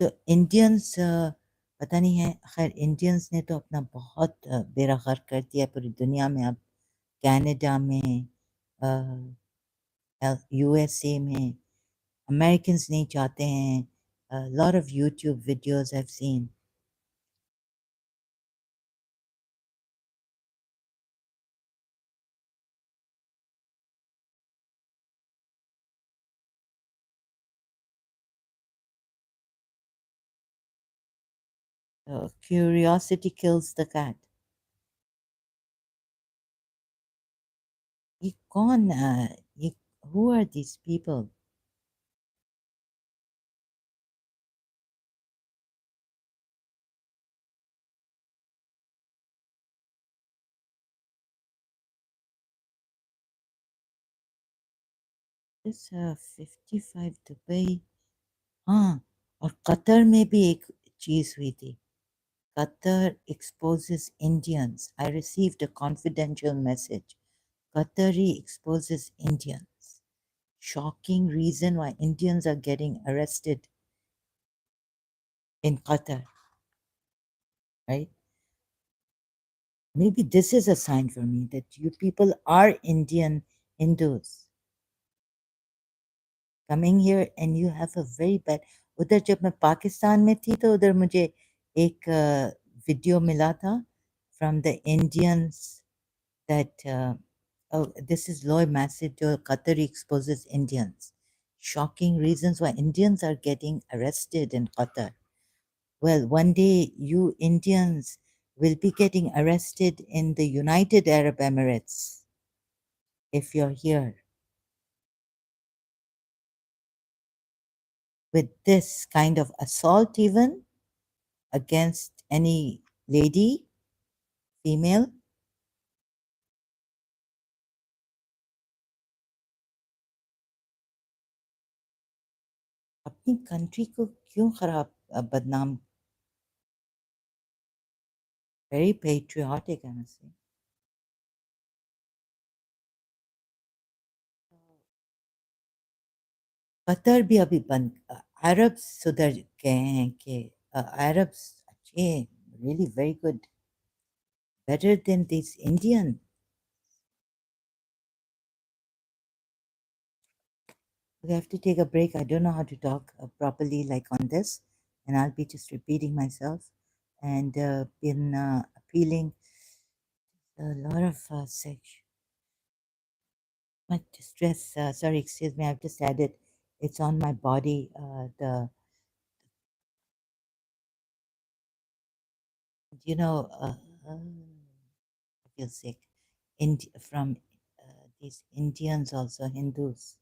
तो Indians पता नहीं है। खैर Indians ने तो अपना बहुत बेड़ा गर्क कर दिया पूरी दुनिया में। अब कनाडा में, यूएसए में अमेरिकन्स नहीं चाहते हैं। Lot of YouTube videos I have seen. Curiosity kills the cat. ये कौन ये who are these people? This 55 Dubai, हाँ, और कतर में भी एक चीज हुई थी. Qatar exposes Indians. I received a confidential message. Qatari exposes Indians. Shocking reason why Indians are getting arrested in Qatar, right? Maybe this is a sign for me that you people are Indian Hindus coming here and you have a very bad. उधर जब मैं पाकिस्तान में थी तो उधर मुझे एक video मिला था from the Indians that oh, this is Loy Massage, Qatar exposes Indians. Shocking reasons why Indians are getting arrested in Qatar. Well, one day you Indians will be getting arrested in the United Arab Emirates if you're here with this kind of assault, even against any lady, female. अपनी country को क्यों खराब बदनाम. Very patriotic, I must say. Qatar भी अभी बंद. अरब सुधर गए हैं कि अरब्स अच्छे, really very good, better than these Indian. We have to take a break. I don't know how to talk properly like on this, and I'll be just repeating myself and been appealing a lot of my distress. Sorry, excuse me. I've just added. It's on my body. You know, I feel sick. From these Indians also Hindus.